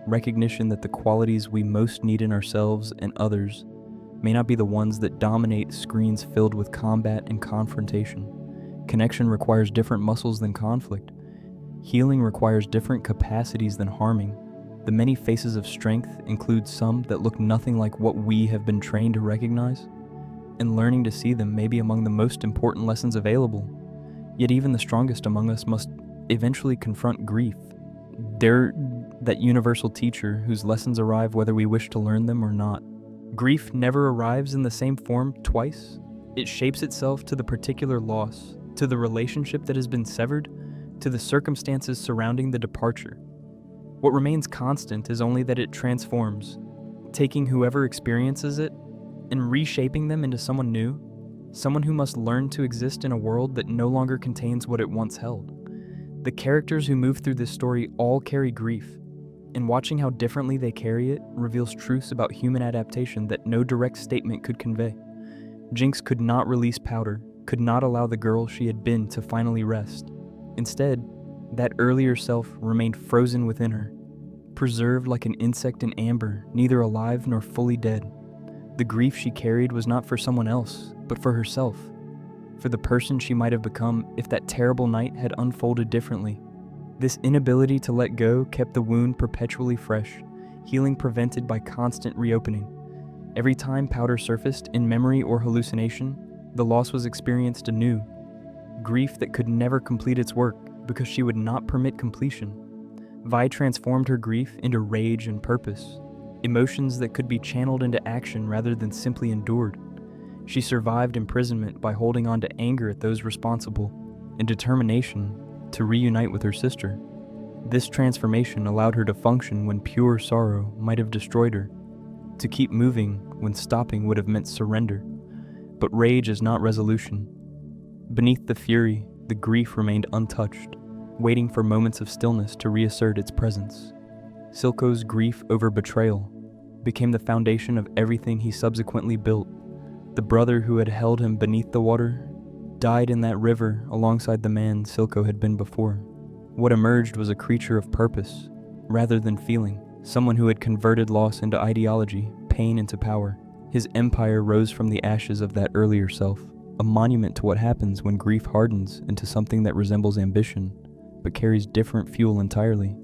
Recognition that the qualities we most need in ourselves and others may not be the ones that dominate screens filled with combat and confrontation. Connection requires different muscles than conflict. Healing requires different capacities than harming. The many faces of strength include some that look nothing like what we have been trained to recognize, and learning to see them may be among the most important lessons available. Yet even the strongest among us must eventually confront grief. They're that universal teacher whose lessons arrive whether we wish to learn them or not. Grief never arrives in the same form twice. It shapes itself to the particular loss, to the relationship that has been severed, to the circumstances surrounding the departure. What remains constant is only that it transforms, taking whoever experiences it and reshaping them into someone new, someone who must learn to exist in a world that no longer contains what it once held. The characters who move through this story all carry grief, and watching how differently they carry it reveals truths about human adaptation that no direct statement could convey. Jinx could not release powder, could not allow the girl she had been to finally rest. Instead, that earlier self remained frozen within her, preserved like an insect in amber, neither alive nor fully dead. The grief she carried was not for someone else, but for herself, for the person she might have become if that terrible night had unfolded differently. This inability to let go kept the wound perpetually fresh, healing prevented by constant reopening. Every time powder surfaced, in memory or hallucination, the loss was experienced anew. Grief that could never complete its work because she would not permit completion. Vi transformed her grief into rage and purpose, emotions that could be channeled into action rather than simply endured. She survived imprisonment by holding on to anger at those responsible and determination to reunite with her sister. This transformation allowed her to function when pure sorrow might have destroyed her, to keep moving when stopping would have meant surrender. But rage is not resolution. Beneath the fury, the grief remained untouched, waiting for moments of stillness to reassert its presence. Silco's grief over betrayal became the foundation of everything he subsequently built. The brother who had held him beneath the water died in that river alongside the man Silco had been before. What emerged was a creature of purpose, rather than feeling, someone who had converted loss into ideology, pain into power. His empire rose from the ashes of that earlier self, a monument to what happens when grief hardens into something that resembles ambition, but carries different fuel entirely.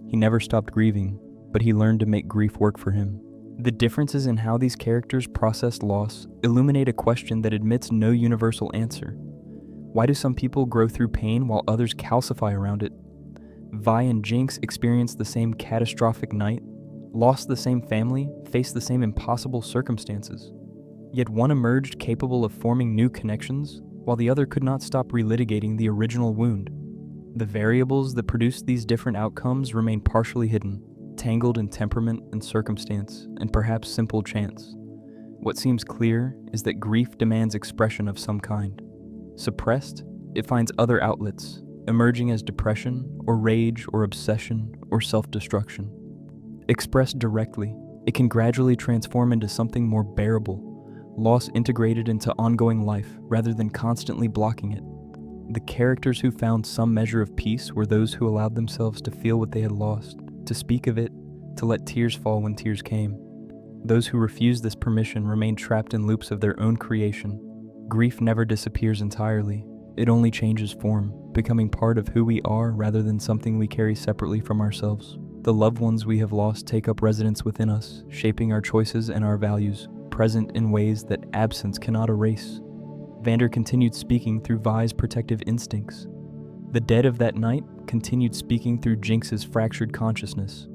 He never stopped grieving, but he learned to make grief work for him. The differences in how these characters process loss illuminate a question that admits no universal answer. Why do some people grow through pain while others calcify around it? Vi and Jinx experienced the same catastrophic night, lost the same family, faced the same impossible circumstances. Yet one emerged capable of forming new connections, while the other could not stop relitigating the original wound. The variables that produced these different outcomes remain partially hidden, tangled in temperament and circumstance, and perhaps simple chance. What seems clear is that grief demands expression of some kind. Suppressed, it finds other outlets, emerging as depression, or rage, or obsession, or self-destruction. Expressed directly, it can gradually transform into something more bearable, loss integrated into ongoing life rather than constantly blocking it. The characters who found some measure of peace were those who allowed themselves to feel what they had lost, to speak of it, to let tears fall when tears came. Those who refused this permission remained trapped in loops of their own creation. Grief never disappears entirely. It only changes form, becoming part of who we are rather than something we carry separately from ourselves. The loved ones we have lost take up residence within us, shaping our choices and our values, present in ways that absence cannot erase. Vander continued speaking through Vi's protective instincts. The dead of that night continued speaking through Jinx's fractured consciousness.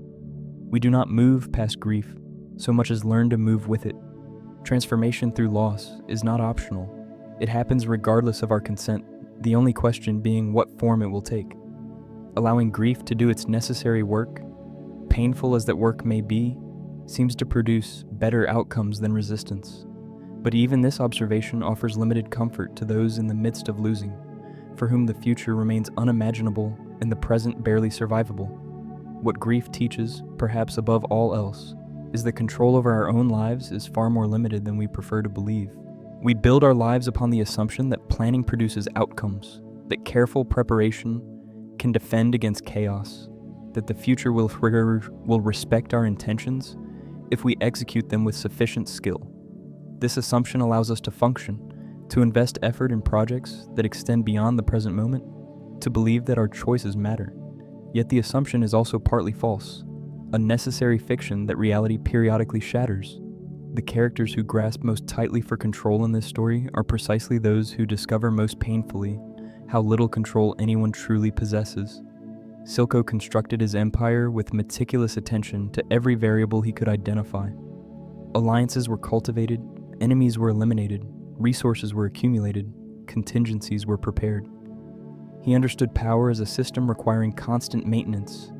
We do not move past grief, so much as learn to move with it. Transformation through loss is not optional. It happens regardless of our consent, the only question being what form it will take. Allowing grief to do its necessary work, painful as that work may be, seems to produce better outcomes than resistance. But even this observation offers limited comfort to those in the midst of losing, for whom the future remains unimaginable and the present barely survivable. What grief teaches, perhaps above all else, is that control over our own lives is far more limited than we prefer to believe. We build our lives upon the assumption that planning produces outcomes, that careful preparation can defend against chaos, that the future will respect our intentions if we execute them with sufficient skill. This assumption allows us to function, to invest effort in projects that extend beyond the present moment, to believe that our choices matter. Yet the assumption is also partly false, a necessary fiction that reality periodically shatters. The characters who grasp most tightly for control in this story are precisely those who discover most painfully how little control anyone truly possesses. Silco constructed his empire with meticulous attention to every variable he could identify. Alliances were cultivated, enemies were eliminated, resources were accumulated, contingencies were prepared. He understood power as a system requiring constant maintenance,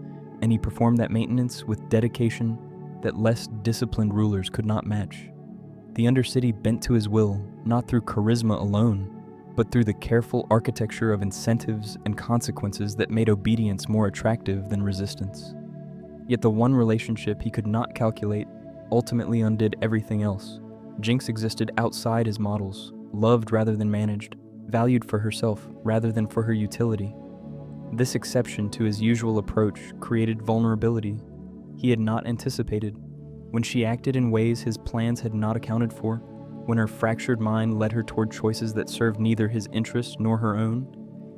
and he performed that maintenance with dedication that less disciplined rulers could not match. The undercity bent to his will, not through charisma alone, but through the careful architecture of incentives and consequences that made obedience more attractive than resistance. Yet the one relationship he could not calculate ultimately undid everything else. Jinx existed outside his models, loved rather than managed, valued for herself rather than for her utility. This exception to his usual approach created vulnerability he had not anticipated. When she acted in ways his plans had not accounted for, when her fractured mind led her toward choices that served neither his interests nor her own,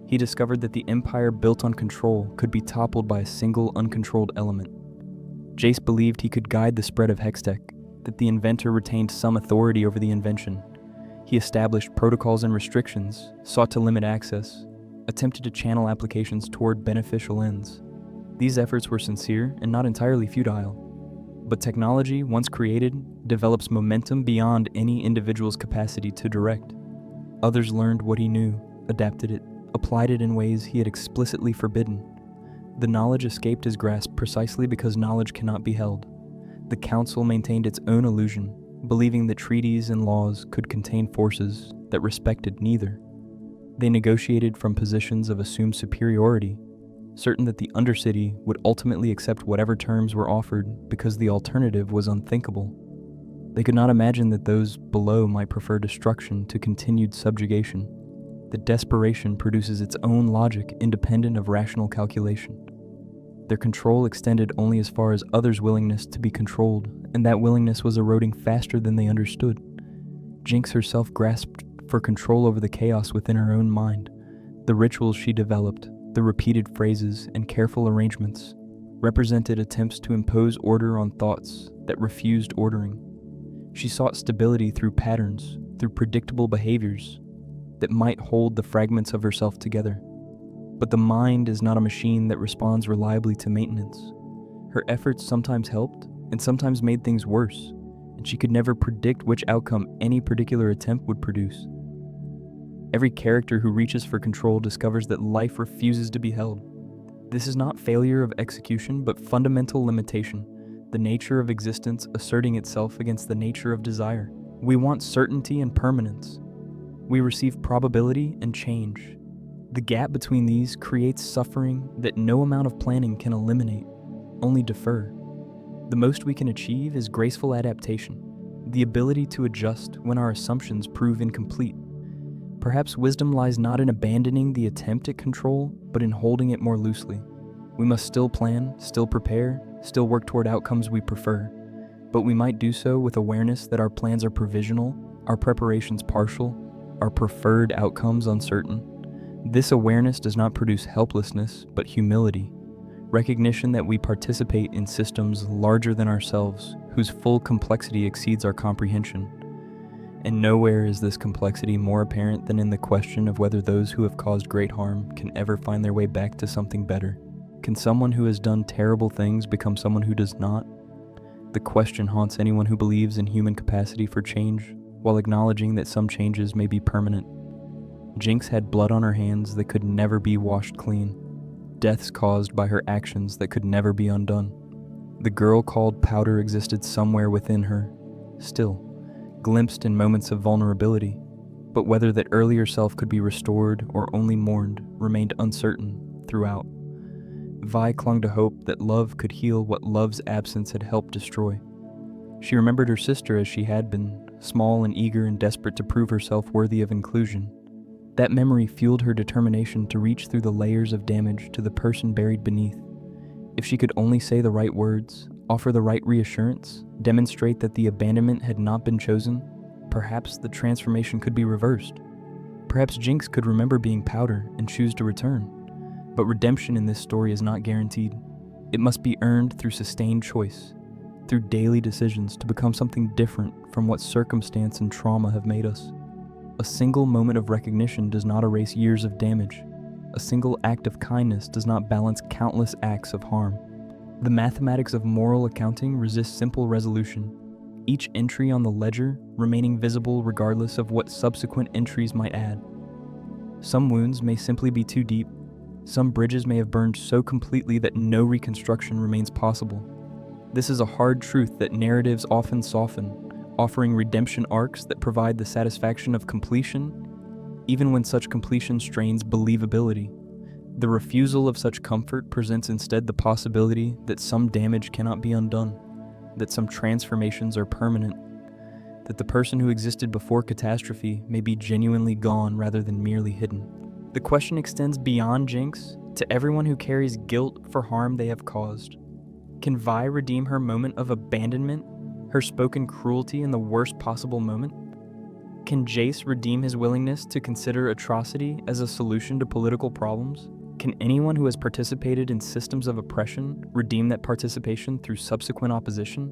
he discovered that the empire built on control could be toppled by a single uncontrolled element. Jayce believed he could guide the spread of Hextech, that the inventor retained some authority over the invention. He established protocols and restrictions, sought to limit access, attempted to channel applications toward beneficial ends. These efforts were sincere and not entirely futile. But technology, once created, develops momentum beyond any individual's capacity to direct. Others learned what he knew, adapted it, applied it in ways he had explicitly forbidden. The knowledge escaped his grasp precisely because knowledge cannot be held. The council maintained its own illusion, believing that treaties and laws could contain forces that respected neither. They negotiated from positions of assumed superiority, certain that the undercity would ultimately accept whatever terms were offered because the alternative was unthinkable. They could not imagine that those below might prefer destruction to continued subjugation, that desperation produces its own logic independent of rational calculation. Their control extended only as far as others' willingness to be controlled, and that willingness was eroding faster than they understood. Jinx herself grasped for control over the chaos within her own mind. The rituals she developed, the repeated phrases and careful arrangements, represented attempts to impose order on thoughts that refused ordering. She sought stability through patterns, through predictable behaviors that might hold the fragments of herself together. But the mind is not a machine that responds reliably to maintenance. Her efforts sometimes helped and sometimes made things worse, and she could never predict which outcome any particular attempt would produce. Every character who reaches for control discovers that life refuses to be held. This is not failure of execution, but fundamental limitation, the nature of existence asserting itself against the nature of desire. We want certainty and permanence. We receive probability and change. The gap between these creates suffering that no amount of planning can eliminate, only defer. The most we can achieve is graceful adaptation, the ability to adjust when our assumptions prove incomplete. Perhaps wisdom lies not in abandoning the attempt at control, but in holding it more loosely. We must still plan, still prepare, still work toward outcomes we prefer, but we might do so with awareness that our plans are provisional, our preparations partial, our preferred outcomes uncertain. This awareness does not produce helplessness, but humility, recognition that we participate in systems larger than ourselves, whose full complexity exceeds our comprehension. And nowhere is this complexity more apparent than in the question of whether those who have caused great harm can ever find their way back to something better. Can someone who has done terrible things become someone who does not? The question haunts anyone who believes in human capacity for change, while acknowledging that some changes may be permanent. Jinx had blood on her hands that could never be washed clean, deaths caused by her actions that could never be undone. The girl called Powder existed somewhere within her, still, glimpsed in moments of vulnerability, but whether that earlier self could be restored or only mourned remained uncertain throughout. Vi clung to hope that love could heal what love's absence had helped destroy. She remembered her sister as she had been, small and eager and desperate to prove herself worthy of inclusion. That memory fueled her determination to reach through the layers of damage to the person buried beneath. If she could only say the right words, offer the right reassurance, demonstrate that the abandonment had not been chosen, perhaps the transformation could be reversed. Perhaps Jinx could remember being Powder and choose to return. But redemption in this story is not guaranteed. It must be earned through sustained choice, through daily decisions to become something different from what circumstance and trauma have made us. A single moment of recognition does not erase years of damage. A single act of kindness does not balance countless acts of harm. The mathematics of moral accounting resists simple resolution, each entry on the ledger remaining visible regardless of what subsequent entries might add. Some wounds may simply be too deep. Some bridges may have burned so completely that no reconstruction remains possible. This is a hard truth that narratives often soften, offering redemption arcs that provide the satisfaction of completion, even when such completion strains believability. The refusal of such comfort presents instead the possibility that some damage cannot be undone, that some transformations are permanent, that the person who existed before catastrophe may be genuinely gone rather than merely hidden. The question extends beyond Jinx to everyone who carries guilt for harm they have caused. Can Vi redeem her moment of abandonment, her spoken cruelty in the worst possible moment? Can Jayce redeem his willingness to consider atrocity as a solution to political problems? Can anyone who has participated in systems of oppression redeem that participation through subsequent opposition?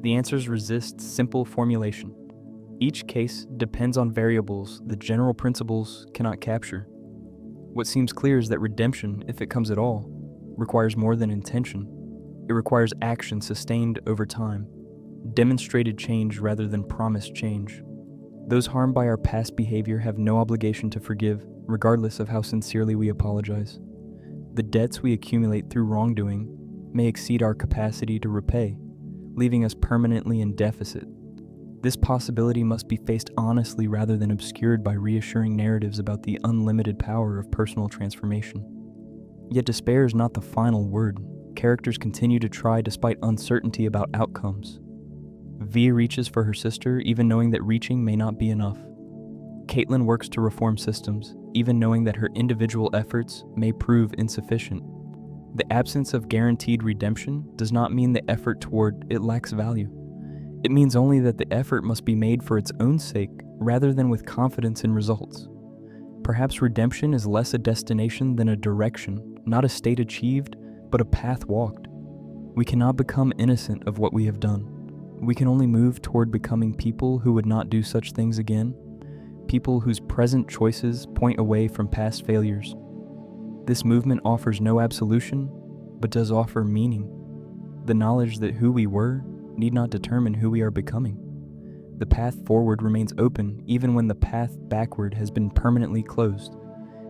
The answers resist simple formulation. Each case depends on variables the general principles cannot capture. What seems clear is that redemption, if it comes at all, requires more than intention. It requires action sustained over time, demonstrated change rather than promised change. Those harmed by our past behavior have no obligation to forgive, regardless of how sincerely we apologize. The debts we accumulate through wrongdoing may exceed our capacity to repay, leaving us permanently in deficit. This possibility must be faced honestly rather than obscured by reassuring narratives about the unlimited power of personal transformation. Yet despair is not the final word. Characters continue to try despite uncertainty about outcomes. Vi reaches for her sister even knowing that reaching may not be enough. Caitlyn works to reform systems, even knowing that her individual efforts may prove insufficient. The absence of guaranteed redemption does not mean the effort toward it lacks value. It means only that the effort must be made for its own sake, rather than with confidence in results. Perhaps redemption is less a destination than a direction, not a state achieved, but a path walked. We cannot become innocent of what we have done. We can only move toward becoming people who would not do such things again, people whose present choices point away from past failures. This movement offers no absolution, but does offer meaning. The knowledge that who we were need not determine who we are becoming. The path forward remains open even when the path backward has been permanently closed.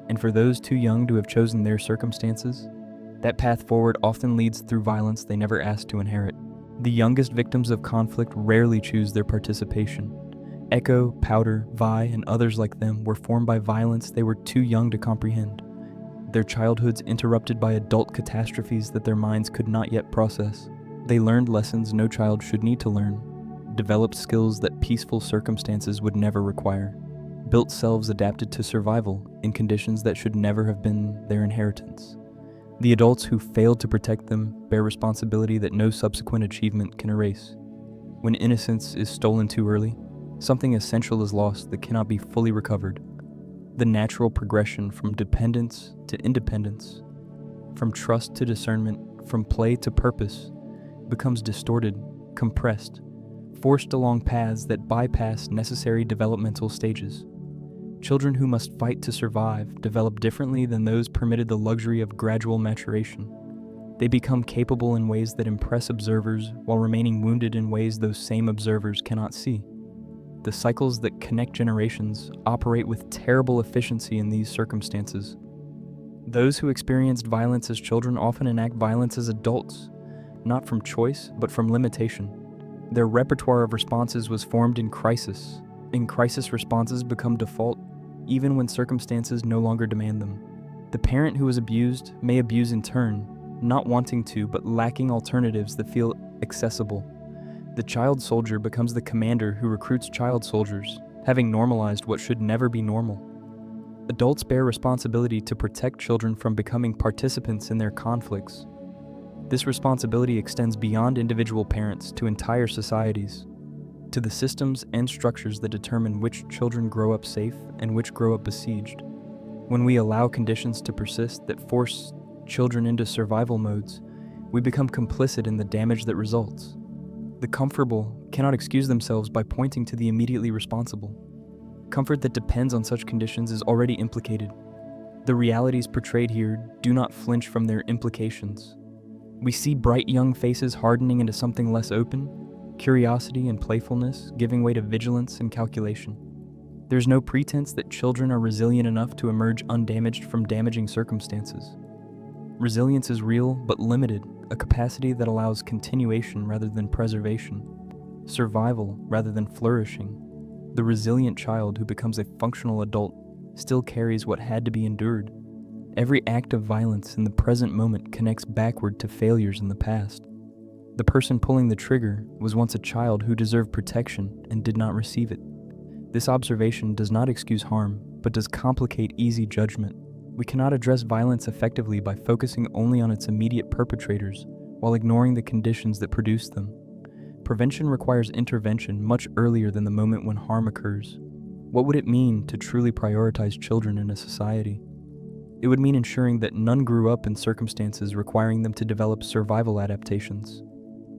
And for those too young to have chosen their circumstances, that path forward often leads through violence they never asked to inherit. The youngest victims of conflict rarely choose their participation. Ekko, Powder, Vi, and others like them were formed by violence they were too young to comprehend. Their childhoods interrupted by adult catastrophes that their minds could not yet process. They learned lessons no child should need to learn, developed skills that peaceful circumstances would never require. built selves adapted to survival in conditions that should never have been their inheritance. The adults who failed to protect them bear responsibility that no subsequent achievement can erase. When innocence is stolen too early, something essential is lost that cannot be fully recovered. The natural progression from dependence to independence, from trust to discernment, from play to purpose, becomes distorted, compressed, forced along paths that bypass necessary developmental stages. Children who must fight to survive develop differently than those permitted the luxury of gradual maturation. They become capable in ways that impress observers while remaining wounded in ways those same observers cannot see. The cycles that connect generations operate with terrible efficiency in these circumstances. Those who experienced violence as children often enact violence as adults, not from choice, but from limitation. Their repertoire of responses was formed in crisis. In crisis, responses become default, even when circumstances no longer demand them. The parent who is abused may abuse in turn, not wanting to, but lacking alternatives that feel accessible. The child soldier becomes the commander who recruits child soldiers, having normalized what should never be normal. Adults bear responsibility to protect children from becoming participants in their conflicts. This responsibility extends beyond individual parents to entire societies, to the systems and structures that determine which children grow up safe and which grow up besieged. When we allow conditions to persist that force children into survival modes, we become complicit in the damage that results. The comfortable cannot excuse themselves by pointing to the immediately responsible. Comfort that depends on such conditions is already implicated. The realities portrayed here do not flinch from their implications. We see bright young faces hardening into something less open, curiosity and playfulness giving way to vigilance and calculation. There's no pretense that children are resilient enough to emerge undamaged from damaging circumstances. Resilience is real but limited, a capacity that allows continuation rather than preservation, survival rather than flourishing. The resilient child who becomes a functional adult still carries what had to be endured. Every act of violence in the present moment connects backward to failures in the past. The person pulling the trigger was once a child who deserved protection and did not receive it. This observation does not excuse harm, but does complicate easy judgment. We cannot address violence effectively by focusing only on its immediate perpetrators, while ignoring the conditions that produce them. Prevention requires intervention much earlier than the moment when harm occurs. What would it mean to truly prioritize children in a society? It would mean ensuring that none grew up in circumstances requiring them to develop survival adaptations.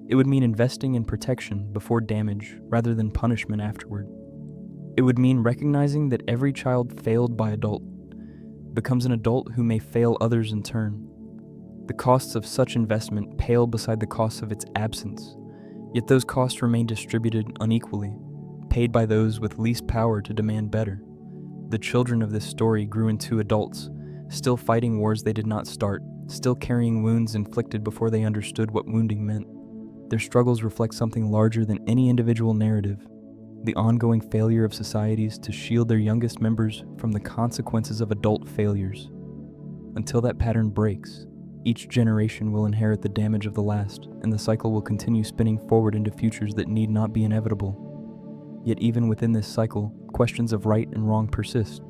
It would mean investing in protection before damage rather than punishment afterward. It would mean recognizing that every child failed by adult becomes an adult who may fail others in turn. The costs of such investment pale beside the costs of its absence, yet those costs remain distributed unequally, paid by those with least power to demand better. The children of this story grew into adults, still fighting wars they did not start, still carrying wounds inflicted before they understood what wounding meant. Their struggles reflect something larger than any individual narrative, the ongoing failure of societies to shield their youngest members from the consequences of adult failures. Until that pattern breaks, each generation will inherit the damage of the last, and the cycle will continue spinning forward into futures that need not be inevitable. Yet even within this cycle, questions of right and wrong persist,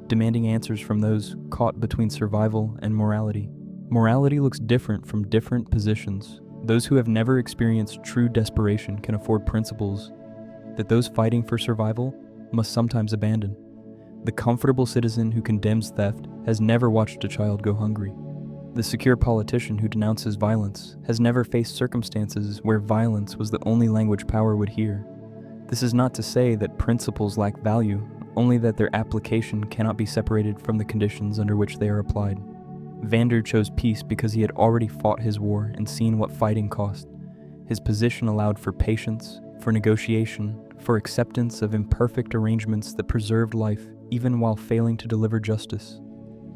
demanding answers from those caught between survival and morality. Morality looks different from different positions. Those who have never experienced true desperation can afford principles that those fighting for survival must sometimes abandon. The comfortable citizen who condemns theft has never watched a child go hungry. The secure politician who denounces violence has never faced circumstances where violence was the only language power would hear. This is not to say that principles lack value, only that their application cannot be separated from the conditions under which they are applied. Vander chose peace because he had already fought his war and seen what fighting cost. His position allowed for patience, for negotiation, for acceptance of imperfect arrangements that preserved life even while failing to deliver justice.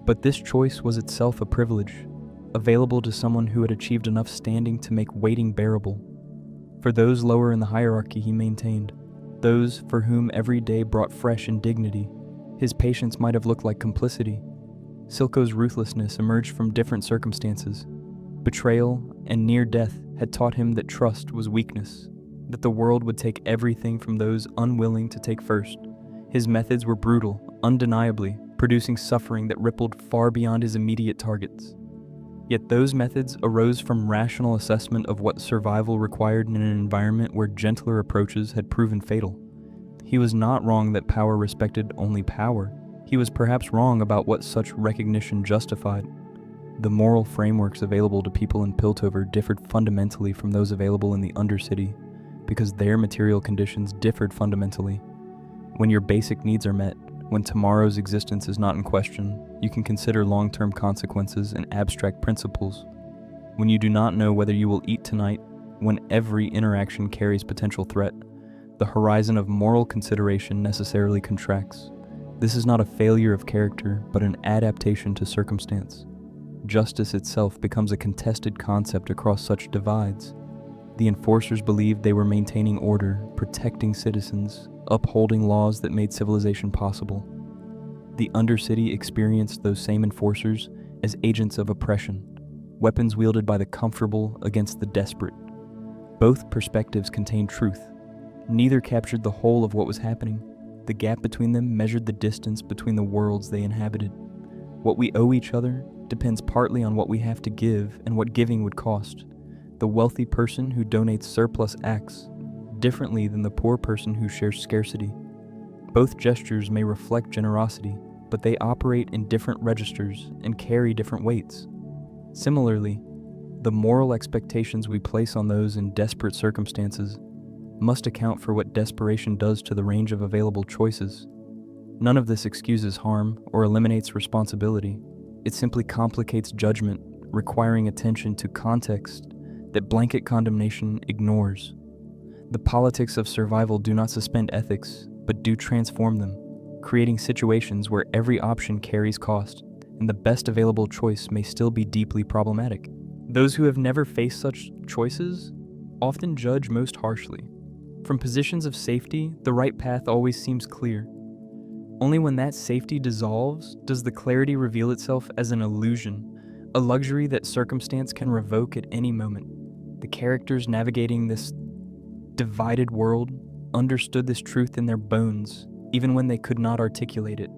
But this choice was itself a privilege, available to someone who had achieved enough standing to make waiting bearable. For those lower in the hierarchy he maintained, those for whom every day brought fresh indignity, his patience might have looked like complicity. Silco's ruthlessness emerged from different circumstances. Betrayal and near death had taught him that trust was weakness, that the world would take everything from those unwilling to take first. His methods were brutal, undeniably, producing suffering that rippled far beyond his immediate targets. Yet those methods arose from rational assessment of what survival required in an environment where gentler approaches had proven fatal. He was not wrong that power respected only power. He was perhaps wrong about what such recognition justified. The moral frameworks available to people in Piltover differed fundamentally from those available in the undercity, because their material conditions differed fundamentally. When your basic needs are met, when tomorrow's existence is not in question, you can consider long-term consequences and abstract principles. When you do not know whether you will eat tonight, when every interaction carries potential threat, the horizon of moral consideration necessarily contracts. This is not a failure of character, but an adaptation to circumstance. Justice itself becomes a contested concept across such divides. The enforcers believed they were maintaining order, protecting citizens, upholding laws that made civilization possible. The undercity experienced those same enforcers as agents of oppression, weapons wielded by the comfortable against the desperate. Both perspectives contained truth. Neither captured the whole of what was happening. The gap between them measured the distance between the worlds they inhabited. What we owe each other depends partly on what we have to give and what giving would cost. The wealthy person who donates surplus acts differently than the poor person who shares scarcity. Both gestures may reflect generosity, but they operate in different registers and carry different weights. Similarly, the moral expectations we place on those in desperate circumstances must account for what desperation does to the range of available choices. None of this excuses harm or eliminates responsibility. It simply complicates judgment, requiring attention to context that blanket condemnation ignores. The politics of survival do not suspend ethics, but do transform them, creating situations where every option carries cost, and the best available choice may still be deeply problematic. Those who have never faced such choices often judge most harshly. From positions of safety, the right path always seems clear. Only when that safety dissolves does the clarity reveal itself as an illusion, a luxury that circumstance can revoke at any moment. The characters navigating this divided world understood this truth in their bones, even when they could not articulate it.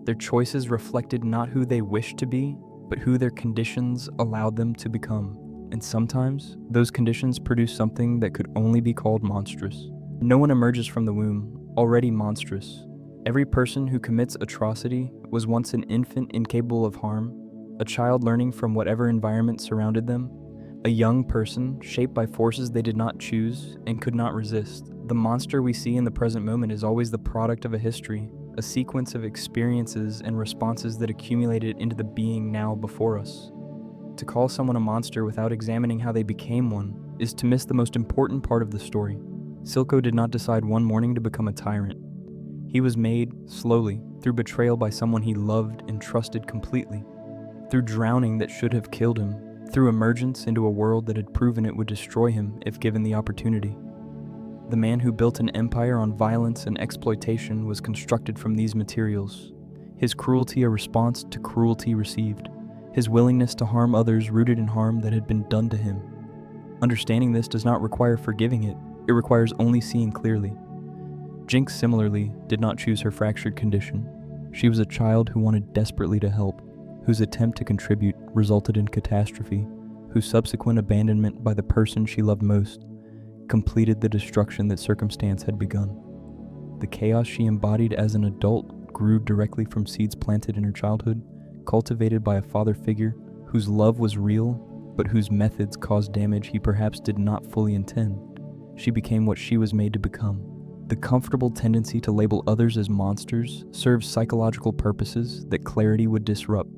Their choices reflected not who they wished to be, but who their conditions allowed them to become. And sometimes, those conditions produce something that could only be called monstrous. No one emerges from the womb already monstrous. Every person who commits atrocity was once an infant incapable of harm, a child learning from whatever environment surrounded them, a young person shaped by forces they did not choose and could not resist. The monster we see in the present moment is always the product of a history, a sequence of experiences and responses that accumulated into the being now before us. To call someone a monster without examining how they became one is to miss the most important part of the story. Silco did not decide one morning to become a tyrant. He was made, slowly, through betrayal by someone he loved and trusted completely, through drowning that should have killed him, through emergence into a world that had proven it would destroy him if given the opportunity. The man who built an empire on violence and exploitation was constructed from these materials, his cruelty a response to cruelty received, his willingness to harm others rooted in harm that had been done to him. Understanding this does not require forgiving it, it requires only seeing clearly. Jinx similarly did not choose her fractured condition. She was a child who wanted desperately to help, whose attempt to contribute resulted in catastrophe, whose subsequent abandonment by the person she loved most completed the destruction that circumstance had begun. The chaos she embodied as an adult grew directly from seeds planted in her childhood, cultivated by a father figure whose love was real, but whose methods caused damage he perhaps did not fully intend. She became what she was made to become. The comfortable tendency to label others as monsters serves psychological purposes that clarity would disrupt.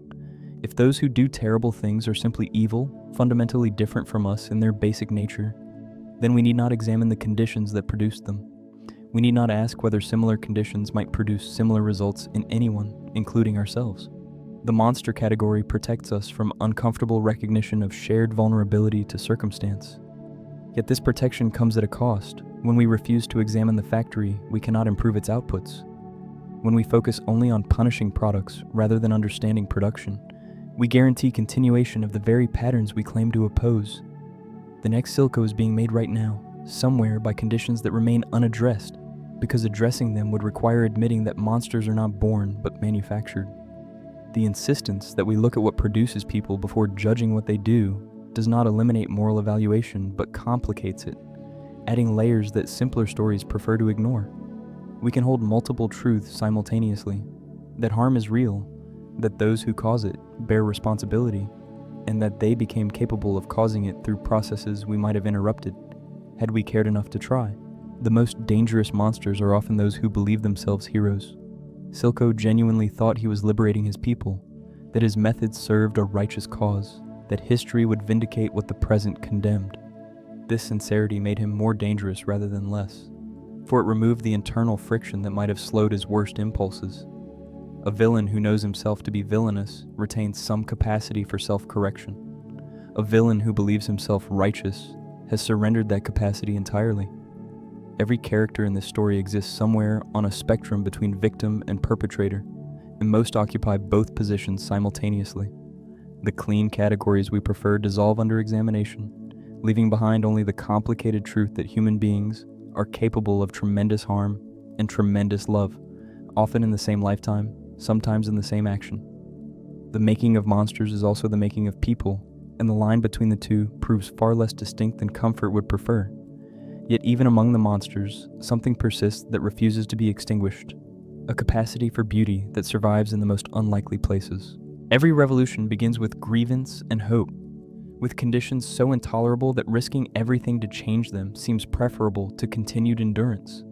If those who do terrible things are simply evil, fundamentally different from us in their basic nature, then we need not examine the conditions that produced them. We need not ask whether similar conditions might produce similar results in anyone, including ourselves. The monster category protects us from uncomfortable recognition of shared vulnerability to circumstance. Yet this protection comes at a cost. When we refuse to examine the factory, we cannot improve its outputs. When we focus only on punishing products rather than understanding production, we guarantee continuation of the very patterns we claim to oppose. The next Silco is being made right now, somewhere by conditions that remain unaddressed. because addressing them would require admitting that monsters are not born but manufactured. The insistence that we look at what produces people before judging what they do does not eliminate moral evaluation but complicates it, adding layers that simpler stories prefer to ignore. We can hold multiple truths simultaneously: that harm is real, that those who cause it bear responsibility, and that they became capable of causing it through processes we might have interrupted, had we cared enough to try. The most dangerous monsters are often those who believe themselves heroes. Silco genuinely thought he was liberating his people, that his methods served a righteous cause, that history would vindicate what the present condemned. This sincerity made him more dangerous rather than less, for it removed the internal friction that might have slowed his worst impulses. A villain who knows himself to be villainous retains some capacity for self-correction. A villain who believes himself righteous has surrendered that capacity entirely. Every character in this story exists somewhere on a spectrum between victim and perpetrator, and most occupy both positions simultaneously. The clean categories we prefer dissolve under examination, leaving behind only the complicated truth that human beings are capable of tremendous harm and tremendous love, often in the same lifetime, sometimes in the same action. The making of monsters is also the making of people, and the line between the two proves far less distinct than comfort would prefer. Yet even among the monsters, something persists that refuses to be extinguished, a capacity for beauty that survives in the most unlikely places. Every revolution begins with grievance and hope, with conditions so intolerable that risking everything to change them seems preferable to continued endurance.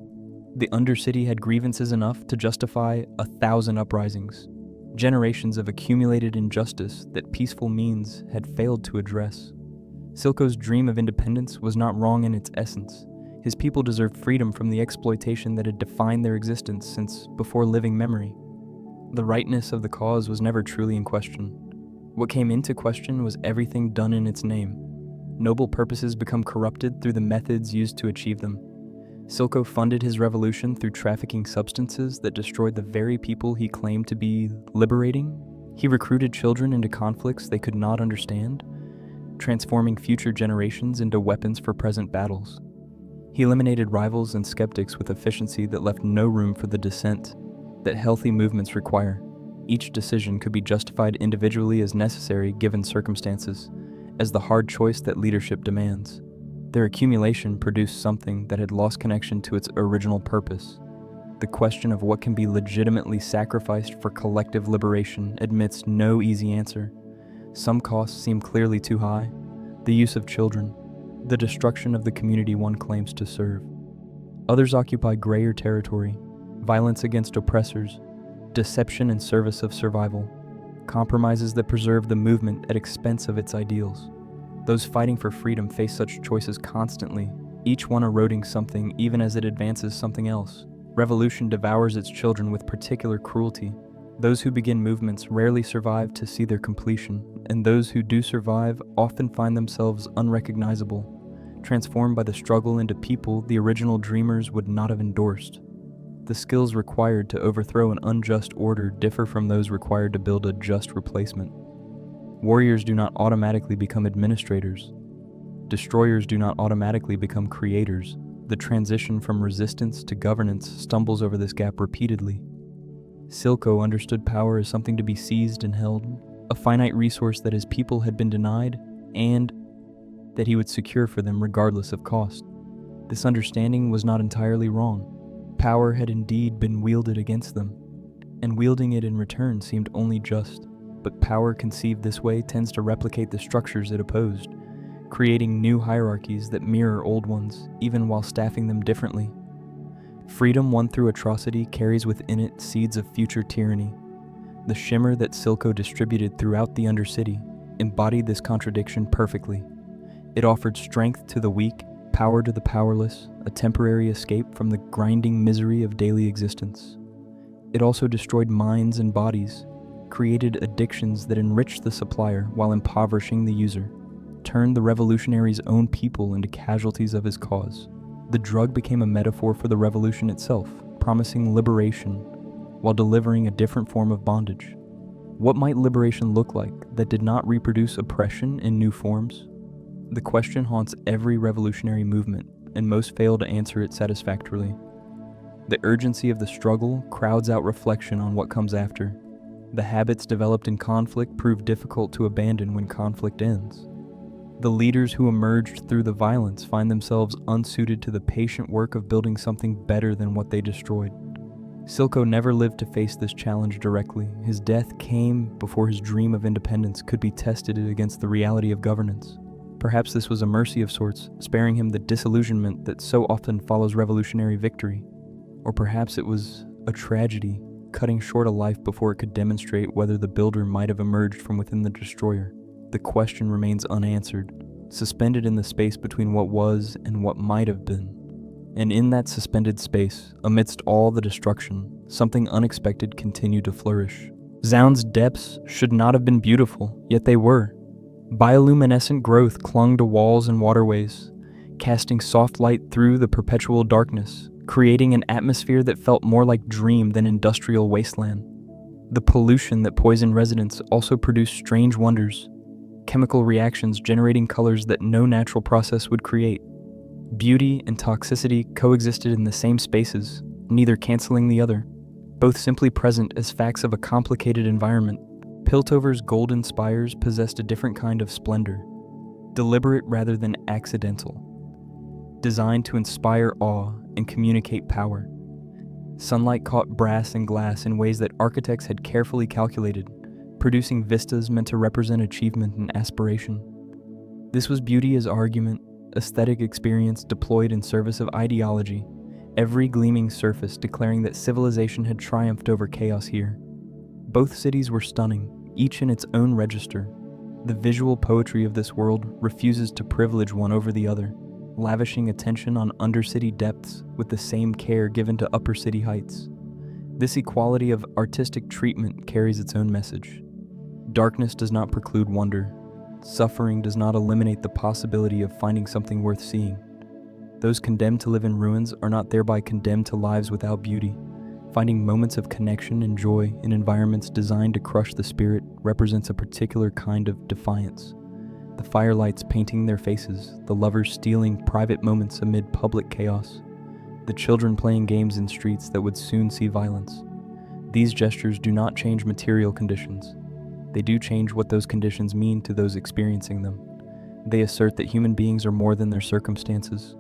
The undercity had grievances enough to justify 1,000 uprisings, generations of accumulated injustice that peaceful means had failed to address. Silco's dream of independence was not wrong in its essence. His people deserved freedom from the exploitation that had defined their existence since before living memory. The rightness of the cause was never truly in question. What came into question was everything done in its name. Noble purposes become corrupted through the methods used to achieve them. Silco funded his revolution through trafficking substances that destroyed the very people he claimed to be liberating. He recruited children into conflicts they could not understand, transforming future generations into weapons for present battles. He eliminated rivals and skeptics with efficiency that left no room for the dissent that healthy movements require. Each decision could be justified individually as necessary given circumstances, as the hard choice that leadership demands. Their accumulation produced something that had lost connection to its original purpose. The question of what can be legitimately sacrificed for collective liberation admits no easy answer. Some costs seem clearly too high: the use of children, the destruction of the community one claims to serve. Others occupy grayer territory: violence against oppressors, deception in service of survival, compromises that preserve the movement at expense of its ideals. Those fighting for freedom face such choices constantly, each one eroding something even as it advances something else. Revolution devours its children with particular cruelty. Those who begin movements rarely survive to see their completion, and those who do survive often find themselves unrecognizable, transformed by the struggle into people the original dreamers would not have endorsed. The skills required to overthrow an unjust order differ from those required to build a just replacement. Warriors do not automatically become administrators. Destroyers do not automatically become creators. The transition from resistance to governance stumbles over this gap repeatedly. Silco understood power as something to be seized and held, a finite resource that his people had been denied, and that he would secure for them regardless of cost. This understanding was not entirely wrong. Power had indeed been wielded against them, and wielding it in return seemed only just. But power conceived this way tends to replicate the structures it opposed, creating new hierarchies that mirror old ones, even while staffing them differently. Freedom won through atrocity carries within it seeds of future tyranny. The shimmer that Silco distributed throughout the undercity embodied this contradiction perfectly. It offered strength to the weak, power to the powerless, a temporary escape from the grinding misery of daily existence. It also destroyed minds and bodies, created addictions that enriched the supplier while impoverishing the user, turned the revolutionary's own people into casualties of his cause. The drug became a metaphor for the revolution itself, promising liberation while delivering a different form of bondage. What might liberation look like that did not reproduce oppression in new forms? The question haunts every revolutionary movement, and most fail to answer it satisfactorily. The urgency of the struggle crowds out reflection on what comes after. The habits developed in conflict prove difficult to abandon when conflict ends. The leaders who emerged through the violence find themselves unsuited to the patient work of building something better than what they destroyed. Silco never lived to face this challenge directly. His death came before his dream of independence could be tested against the reality of governance. Perhaps this was a mercy of sorts, sparing him the disillusionment that so often follows revolutionary victory. Or perhaps it was a tragedy, cutting short a life before it could demonstrate whether the builder might have emerged from within the destroyer. The question remains unanswered, suspended in the space between what was and what might have been. And in that suspended space, amidst all the destruction, something unexpected continued to flourish. Zaun's depths should not have been beautiful, yet they were. Bioluminescent growth clung to walls and waterways, casting soft light through the perpetual darkness, creating an atmosphere that felt more like dream than industrial wasteland. The pollution that poisoned residents also produced strange wonders, chemical reactions generating colors that no natural process would create. Beauty and toxicity coexisted in the same spaces, neither canceling the other, both simply present as facts of a complicated environment. Piltover's golden spires possessed a different kind of splendor, deliberate rather than accidental, designed to inspire awe and communicate power. Sunlight caught brass and glass in ways that architects had carefully calculated, producing vistas meant to represent achievement and aspiration. This was beauty as argument, aesthetic experience deployed in service of ideology, every gleaming surface declaring that civilization had triumphed over chaos here. Both cities were stunning, each in its own register. The visual poetry of this world refuses to privilege one over the other, lavishing attention on undercity depths with the same care given to upper city heights. This equality of artistic treatment carries its own message. Darkness does not preclude wonder. Suffering does not eliminate the possibility of finding something worth seeing. Those condemned to live in ruins are not thereby condemned to lives without beauty. Finding moments of connection and joy in environments designed to crush the spirit represents a particular kind of defiance. The firelights painting their faces, the lovers stealing private moments amid public chaos, the children playing games in streets that would soon see violence. These gestures do not change material conditions. They do change what those conditions mean to those experiencing them. They assert that human beings are more than their circumstances,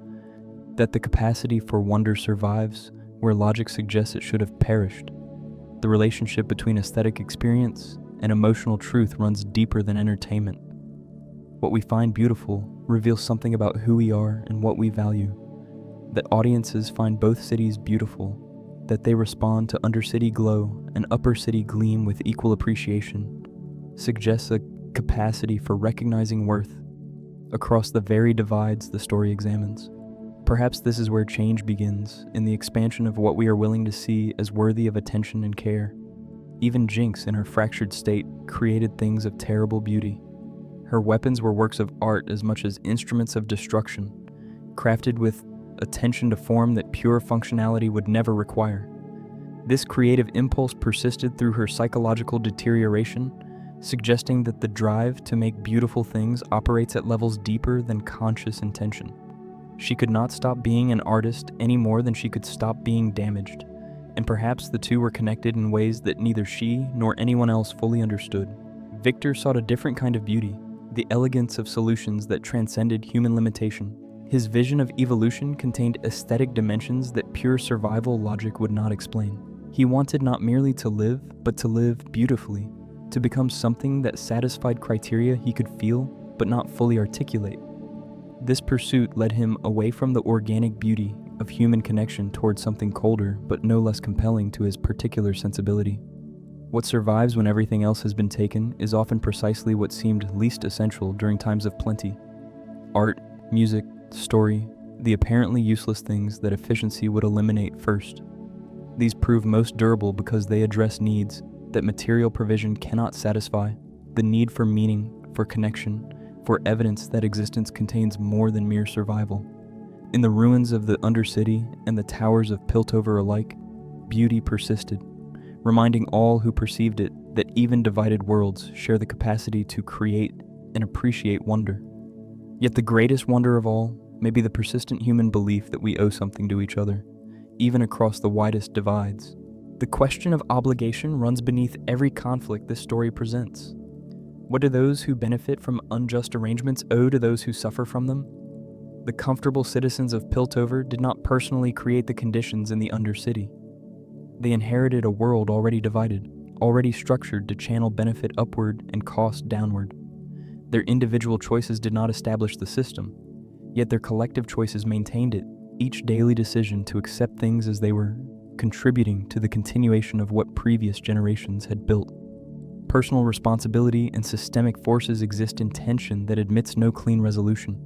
that the capacity for wonder survives where logic suggests it should have perished. The relationship between aesthetic experience and emotional truth runs deeper than entertainment. What we find beautiful reveals something about who we are and what we value. That audiences find both cities beautiful, that they respond to undercity glow and upper city gleam with equal appreciation, suggests a capacity for recognizing worth across the very divides the story examines. Perhaps this is where change begins, in the expansion of what we are willing to see as worthy of attention and care. Even Jinx, in her fractured state, created things of terrible beauty. Her weapons were works of art as much as instruments of destruction, crafted with attention to form that pure functionality would never require. This creative impulse persisted through her psychological deterioration, suggesting that the drive to make beautiful things operates at levels deeper than conscious intention. She could not stop being an artist any more than she could stop being damaged, and perhaps the two were connected in ways that neither she nor anyone else fully understood. Viktor sought a different kind of beauty, the elegance of solutions that transcended human limitation. His vision of evolution contained aesthetic dimensions that pure survival logic would not explain. He wanted not merely to live, but to live beautifully, to become something that satisfied criteria he could feel, but not fully articulate. This pursuit led him away from the organic beauty of human connection towards something colder, but no less compelling to his particular sensibility. What survives when everything else has been taken is often precisely what seemed least essential during times of plenty. Art, music, story, the apparently useless things that efficiency would eliminate first. These prove most durable because they address needs that material provision cannot satisfy, the need for meaning, for connection, for evidence that existence contains more than mere survival. In the ruins of the undercity and the towers of Piltover alike, beauty persisted, reminding all who perceived it that even divided worlds share the capacity to create and appreciate wonder. Yet the greatest wonder of all may be the persistent human belief that we owe something to each other. even across the widest divides. The question of obligation runs beneath every conflict this story presents. What do those who benefit from unjust arrangements owe to those who suffer from them? The comfortable citizens of Piltover did not personally create the conditions in the undercity. They inherited a world already divided, already structured to channel benefit upward and cost downward. Their individual choices did not establish the system, yet their collective choices maintained it, each daily decision to accept things as they were, contributing to the continuation of what previous generations had built. Personal responsibility and systemic forces exist in tension that admits no clean resolution.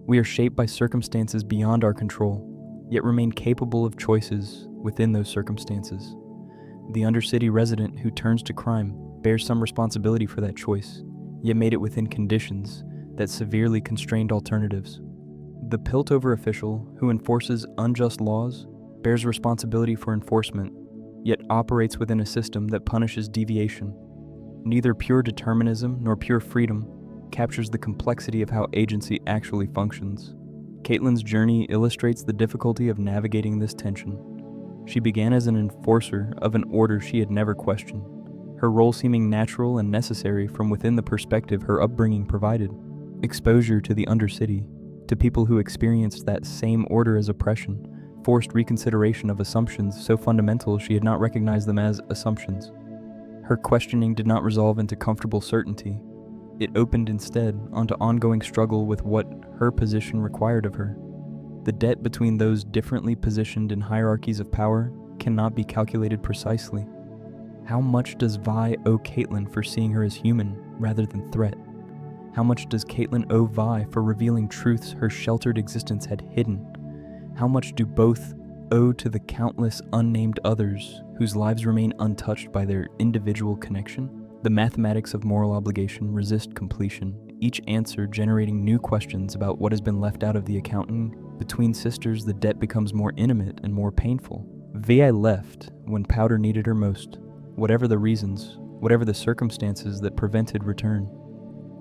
We are shaped by circumstances beyond our control, yet remain capable of choices within those circumstances. The undercity resident who turns to crime bears some responsibility for that choice, yet made it within conditions that severely constrained alternatives. The Piltover official who enforces unjust laws bears responsibility for enforcement, yet operates within a system that punishes deviation. Neither pure determinism nor pure freedom captures the complexity of how agency actually functions. Caitlyn's journey illustrates the difficulty of navigating this tension. She began as an enforcer of an order she had never questioned, her role seeming natural and necessary from within the perspective her upbringing provided. Exposure to the undercity, to people who experienced that same order as oppression, forced reconsideration of assumptions so fundamental she had not recognized them as assumptions. Her questioning did not resolve into comfortable certainty. It opened instead onto ongoing struggle with what her position required of her. The debt between those differently positioned in hierarchies of power cannot be calculated precisely. How much does Vi owe Caitlyn for seeing her as human rather than threat? How much does Caitlyn owe Vi for revealing truths her sheltered existence had hidden? How much do both owe to the countless unnamed others whose lives remain untouched by their individual connection? The mathematics of moral obligation resist completion, each answer generating new questions about what has been left out of the accounting. Between sisters, the debt becomes more intimate and more painful. Vi left when Powder needed her most, whatever the reasons, whatever the circumstances that prevented return.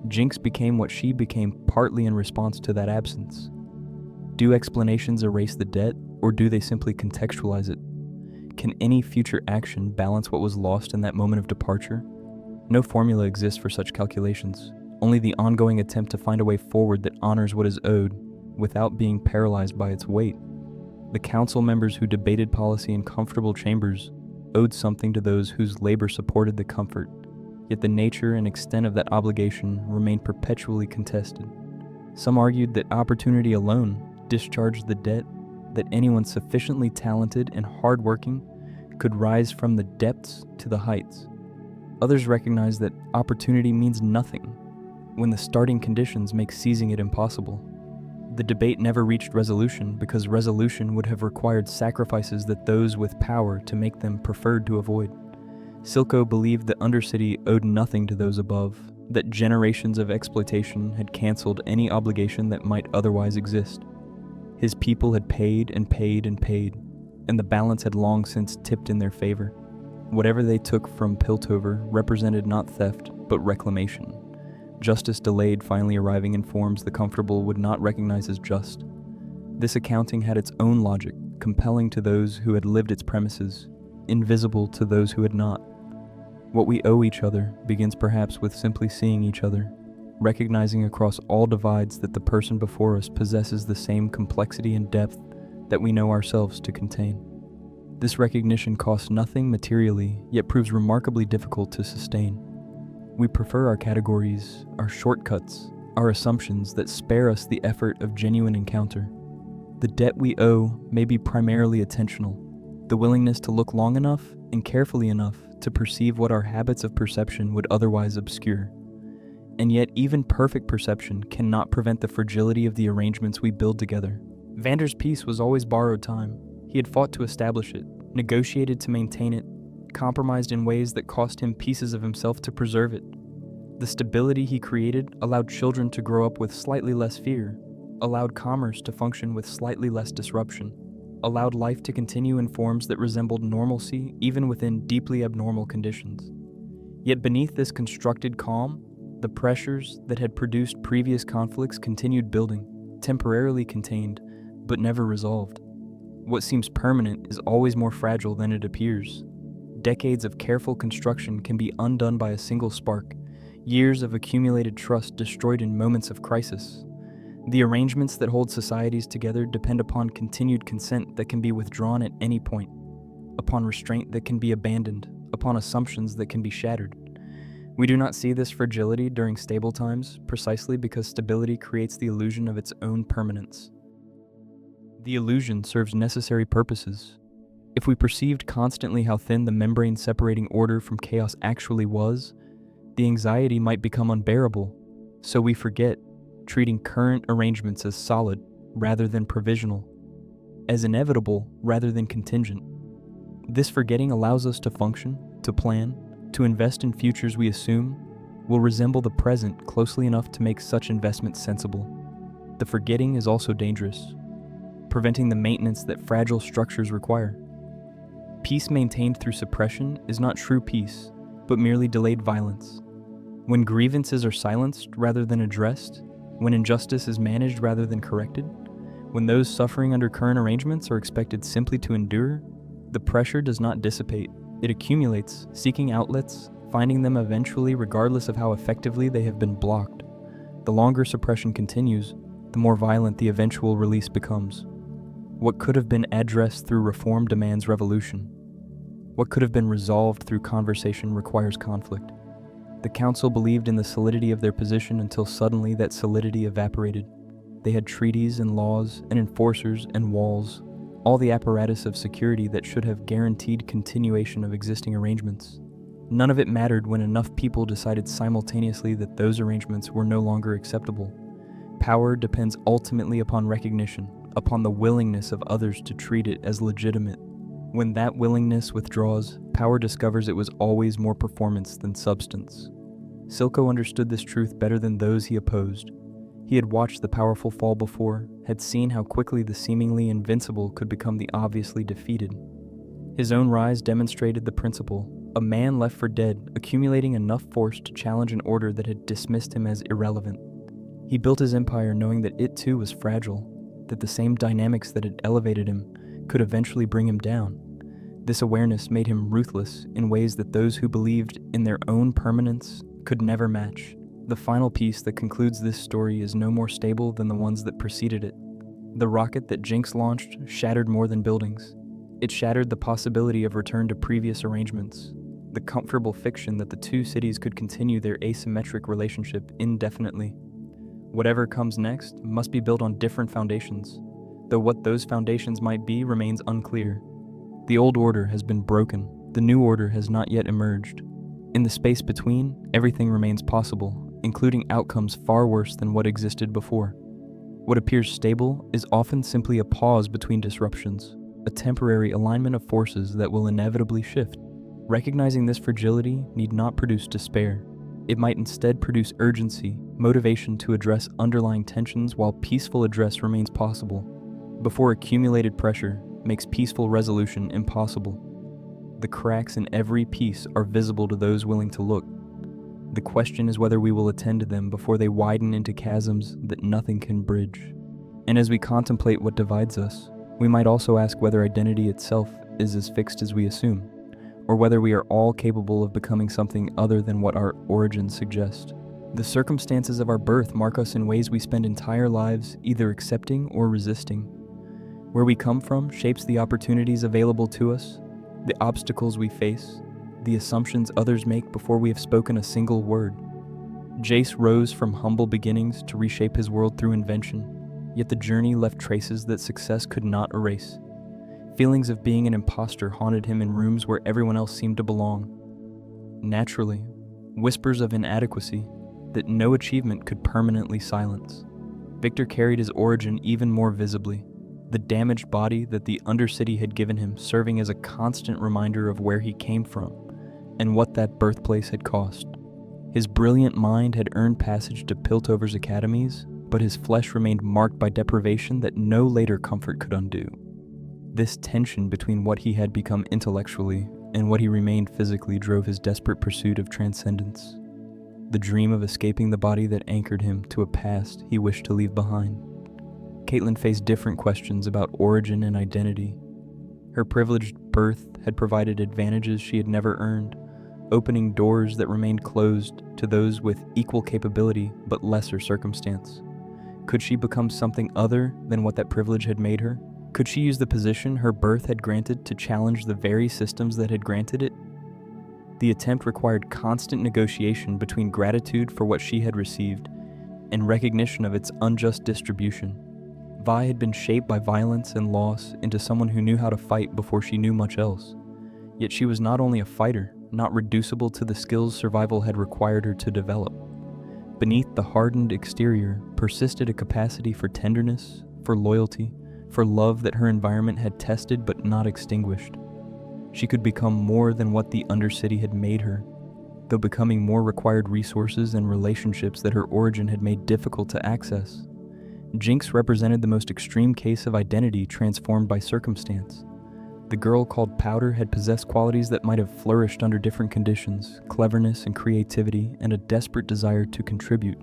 Jinx became what she became partly in response to that absence. Do explanations erase the debt, or do they simply contextualize it? Can any future action balance what was lost in that moment of departure? No formula exists for such calculations, only the ongoing attempt to find a way forward that honors what is owed without being paralyzed by its weight. The council members who debated policy in comfortable chambers owed something to those whose labor supported the comfort, yet the nature and extent of that obligation remained perpetually contested. Some argued that opportunity alone discharged the debt, that anyone sufficiently talented and hardworking could rise from the depths to the heights. Others recognize that opportunity means nothing when the starting conditions make seizing it impossible. The debate never reached resolution because resolution would have required sacrifices that those with power to make them preferred to avoid. Silco believed the undercity owed nothing to those above, that generations of exploitation had canceled any obligation that might otherwise exist. His people had paid and paid and paid, and the balance had long since tipped in their favor. Whatever they took from Piltover represented not theft, but reclamation. Justice delayed finally arriving in forms the comfortable would not recognize as just. This accounting had its own logic, compelling to those who had lived its premises, invisible to those who had not. What we owe each other begins perhaps with simply seeing each other, recognizing across all divides that the person before us possesses the same complexity and depth that we know ourselves to contain. This recognition costs nothing materially, yet proves remarkably difficult to sustain. We prefer our categories, our shortcuts, our assumptions that spare us the effort of genuine encounter. The debt we owe may be primarily attentional, the willingness to look long enough and carefully enough to perceive what our habits of perception would otherwise obscure. And yet even perfect perception cannot prevent the fragility of the arrangements we build together. Vander's peace was always borrowed time. He had fought to establish it, negotiated to maintain it, compromised in ways that cost him pieces of himself to preserve it. The stability he created allowed children to grow up with slightly less fear, allowed commerce to function with slightly less disruption, allowed life to continue in forms that resembled normalcy even within deeply abnormal conditions. Yet beneath this constructed calm, the pressures that had produced previous conflicts continued building, temporarily contained, but never resolved. What seems permanent is always more fragile than it appears. Decades of careful construction can be undone by a single spark, years of accumulated trust destroyed in moments of crisis. The arrangements that hold societies together depend upon continued consent that can be withdrawn at any point, upon restraint that can be abandoned, upon assumptions that can be shattered. We do not see this fragility during stable times precisely because stability creates the illusion of its own permanence. The illusion serves necessary purposes. If we perceived constantly how thin the membrane separating order from chaos actually was, the anxiety might become unbearable, so we forget, treating current arrangements as solid rather than provisional, as inevitable rather than contingent. This forgetting allows us to function, to plan, to invest in futures we assume will resemble the present closely enough to make such investments sensible. The forgetting is also dangerous, preventing the maintenance that fragile structures require. Peace maintained through suppression is not true peace, but merely delayed violence. When grievances are silenced rather than addressed, when injustice is managed rather than corrected, when those suffering under current arrangements are expected simply to endure, the pressure does not dissipate. It accumulates, seeking outlets, finding them eventually regardless of how effectively they have been blocked. The longer suppression continues, the more violent the eventual release becomes. What could have been addressed through reform demands revolution. What could have been resolved through conversation requires conflict. The council believed in the solidity of their position until suddenly that solidity evaporated. They had treaties and laws and enforcers and walls, all the apparatus of security that should have guaranteed continuation of existing arrangements. None of it mattered when enough people decided simultaneously that those arrangements were no longer acceptable. Power depends ultimately upon recognition, upon the willingness of others to treat it as legitimate. When that willingness withdraws, power discovers it was always more performance than substance. Silco understood this truth better than those he opposed. He had watched the powerful fall before, had seen how quickly the seemingly invincible could become the obviously defeated. His own rise demonstrated the principle: a man left for dead, accumulating enough force to challenge an order that had dismissed him as irrelevant. He built his empire knowing that it too was fragile, that the same dynamics that had elevated him could eventually bring him down. This awareness made him ruthless in ways that those who believed in their own permanence could never match. The final piece that concludes this story is no more stable than the ones that preceded it. The rocket that Jinx launched shattered more than buildings. It shattered the possibility of return to previous arrangements, the comfortable fiction that the two cities could continue their asymmetric relationship indefinitely. Whatever comes next must be built on different foundations, though what those foundations might be remains unclear. The old order has been broken, the new order has not yet emerged. In the space between, everything remains possible, including outcomes far worse than what existed before. What appears stable is often simply a pause between disruptions, a temporary alignment of forces that will inevitably shift. Recognizing this fragility need not produce despair. It might instead produce urgency, motivation to address underlying tensions while peaceful address remains possible, before accumulated pressure makes peaceful resolution impossible. The cracks in every piece are visible to those willing to look. The question is whether we will attend to them before they widen into chasms that nothing can bridge. And as we contemplate what divides us, we might also ask whether identity itself is as fixed as we assume, or whether we are all capable of becoming something other than what our origins suggest. The circumstances of our birth mark us in ways we spend entire lives either accepting or resisting. Where we come from shapes the opportunities available to us, the obstacles we face, the assumptions others make before we have spoken a single word. Jayce rose from humble beginnings to reshape his world through invention, yet the journey left traces that success could not erase. Feelings of being an imposter haunted him in rooms where everyone else seemed to belong. Naturally, whispers of inadequacy that no achievement could permanently silence. Viktor carried his origin even more visibly, the damaged body that the undercity had given him serving as a constant reminder of where he came from and what that birthplace had cost. His brilliant mind had earned passage to Piltover's academies, but his flesh remained marked by deprivation that no later comfort could undo. This tension between what he had become intellectually and what he remained physically drove his desperate pursuit of transcendence, the dream of escaping the body that anchored him to a past he wished to leave behind. Caitlyn faced different questions about origin and identity. Her privileged birth had provided advantages she had never earned, opening doors that remained closed to those with equal capability but lesser circumstance. Could she become something other than what that privilege had made her? Could she use the position her birth had granted to challenge the very systems that had granted it? The attempt required constant negotiation between gratitude for what she had received and recognition of its unjust distribution. Vi had been shaped by violence and loss into someone who knew how to fight before she knew much else. Yet she was not only a fighter, not reducible to the skills survival had required her to develop. Beneath the hardened exterior persisted a capacity for tenderness, for loyalty, for love that her environment had tested but not extinguished. She could become more than what the undercity had made her, though becoming more required resources and relationships that her origin had made difficult to access. Jinx represented the most extreme case of identity transformed by circumstance. The girl called Powder had possessed qualities that might have flourished under different conditions, cleverness and creativity, and a desperate desire to contribute.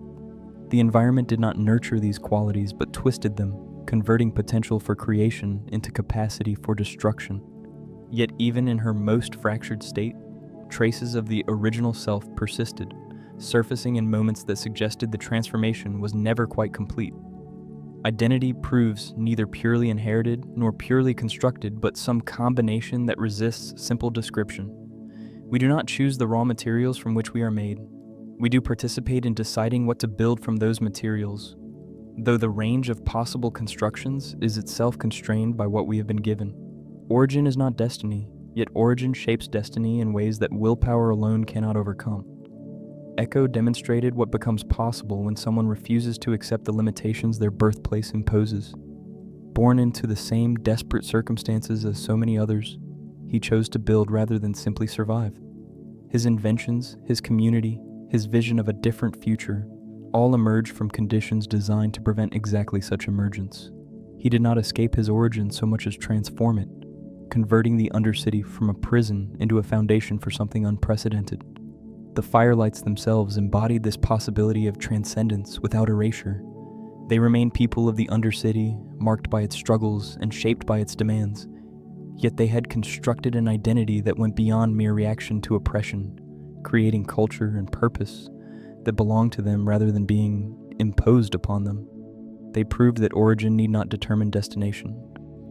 The environment did not nurture these qualities but twisted them, converting potential for creation into capacity for destruction. Yet even in her most fractured state, traces of the original self persisted, surfacing in moments that suggested the transformation was never quite complete. Identity proves neither purely inherited nor purely constructed, but some combination that resists simple description. We do not choose the raw materials from which we are made. We do participate in deciding what to build from those materials, though the range of possible constructions is itself constrained by what we have been given. Origin is not destiny, yet origin shapes destiny in ways that willpower alone cannot overcome. Ekko demonstrated what becomes possible when someone refuses to accept the limitations their birthplace imposes. Born into the same desperate circumstances as so many others, he chose to build rather than simply survive. His inventions, his community, his vision of a different future, all emerged from conditions designed to prevent exactly such emergence. He did not escape his origin so much as transform it, converting the undercity from a prison into a foundation for something unprecedented. The Firelights themselves embodied this possibility of transcendence without erasure. They remained people of the undercity, marked by its struggles and shaped by its demands. Yet they had constructed an identity that went beyond mere reaction to oppression, creating culture and purpose that belonged to them rather than being imposed upon them. They proved that origin need not determine destination,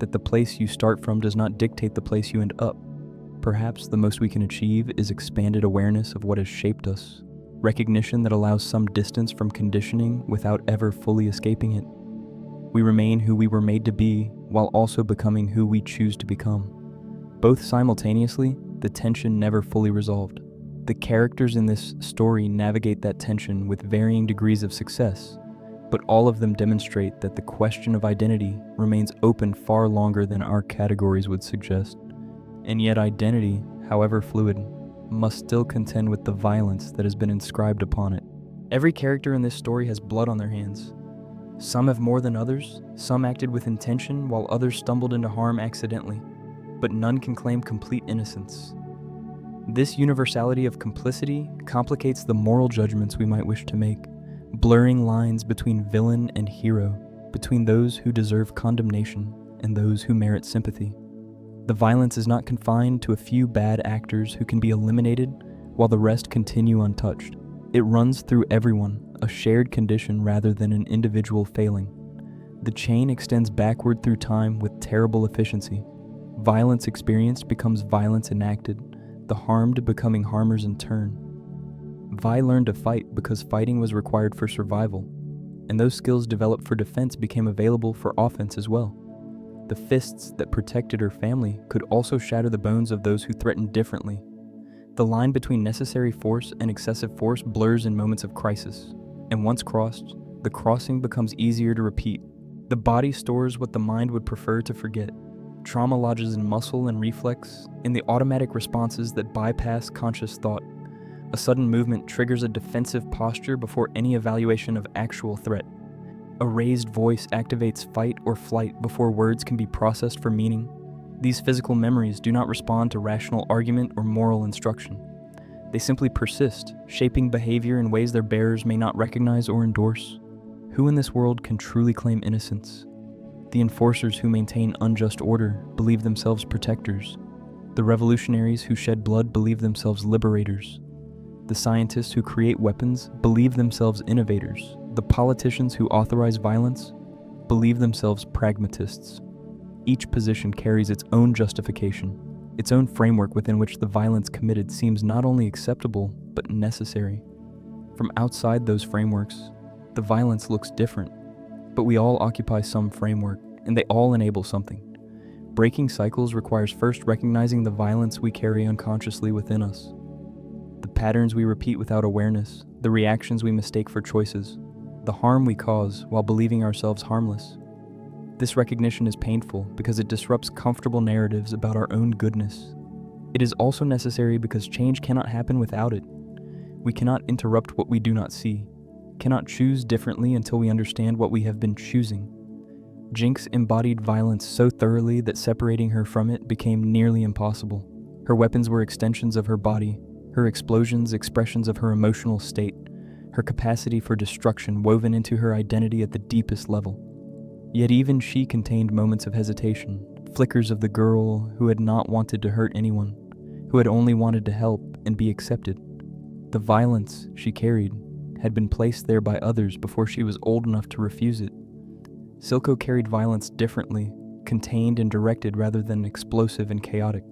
that the place you start from does not dictate the place you end up. Perhaps the most we can achieve is expanded awareness of what has shaped us, recognition that allows some distance from conditioning without ever fully escaping it. We remain who we were made to be while also becoming who we choose to become. Both simultaneously, the tension never fully resolved. The characters in this story navigate that tension with varying degrees of success, but all of them demonstrate that the question of identity remains open far longer than our categories would suggest. And yet identity, however fluid, must still contend with the violence that has been inscribed upon it. Every character in this story has blood on their hands. Some have more than others, some acted with intention while others stumbled into harm accidentally, but none can claim complete innocence. This universality of complicity complicates the moral judgments we might wish to make, blurring lines between villain and hero, between those who deserve condemnation and those who merit sympathy. The violence is not confined to a few bad actors who can be eliminated while the rest continue untouched. It runs through everyone, a shared condition rather than an individual failing. The chain extends backward through time with terrible efficiency. Violence experienced becomes violence enacted, the harmed becoming harmers in turn. Vi learned to fight because fighting was required for survival, and those skills developed for defense became available for offense as well. The fists that protected her family could also shatter the bones of those who threatened differently. The line between necessary force and excessive force blurs in moments of crisis, and once crossed, the crossing becomes easier to repeat. The body stores what the mind would prefer to forget. Trauma lodges in muscle and reflex, in the automatic responses that bypass conscious thought. A sudden movement triggers a defensive posture before any evaluation of actual threat. A raised voice activates fight or flight before words can be processed for meaning. These physical memories do not respond to rational argument or moral instruction. They simply persist, shaping behavior in ways their bearers may not recognize or endorse. Who in this world can truly claim innocence? The enforcers who maintain unjust order believe themselves protectors. The revolutionaries who shed blood believe themselves liberators. The scientists who create weapons believe themselves innovators. The politicians who authorize violence believe themselves pragmatists. Each position carries its own justification, its own framework within which the violence committed seems not only acceptable, but necessary. From outside those frameworks, the violence looks different, but we all occupy some framework, and they all enable something. Breaking cycles requires first recognizing the violence we carry unconsciously within us. The patterns we repeat without awareness, the reactions we mistake for choices, the harm we cause while believing ourselves harmless. This recognition is painful because it disrupts comfortable narratives about our own goodness. It is also necessary because change cannot happen without it. We cannot interrupt what we do not see, cannot choose differently until we understand what we have been choosing. Jinx embodied violence so thoroughly that separating her from it became nearly impossible. Her weapons were extensions of her body, her explosions expressions of her emotional state, her capacity for destruction woven into her identity at the deepest level. Yet even she contained moments of hesitation, flickers of the girl who had not wanted to hurt anyone, who had only wanted to help and be accepted. The violence she carried had been placed there by others before she was old enough to refuse it. Silco carried violence differently, contained and directed rather than explosive and chaotic.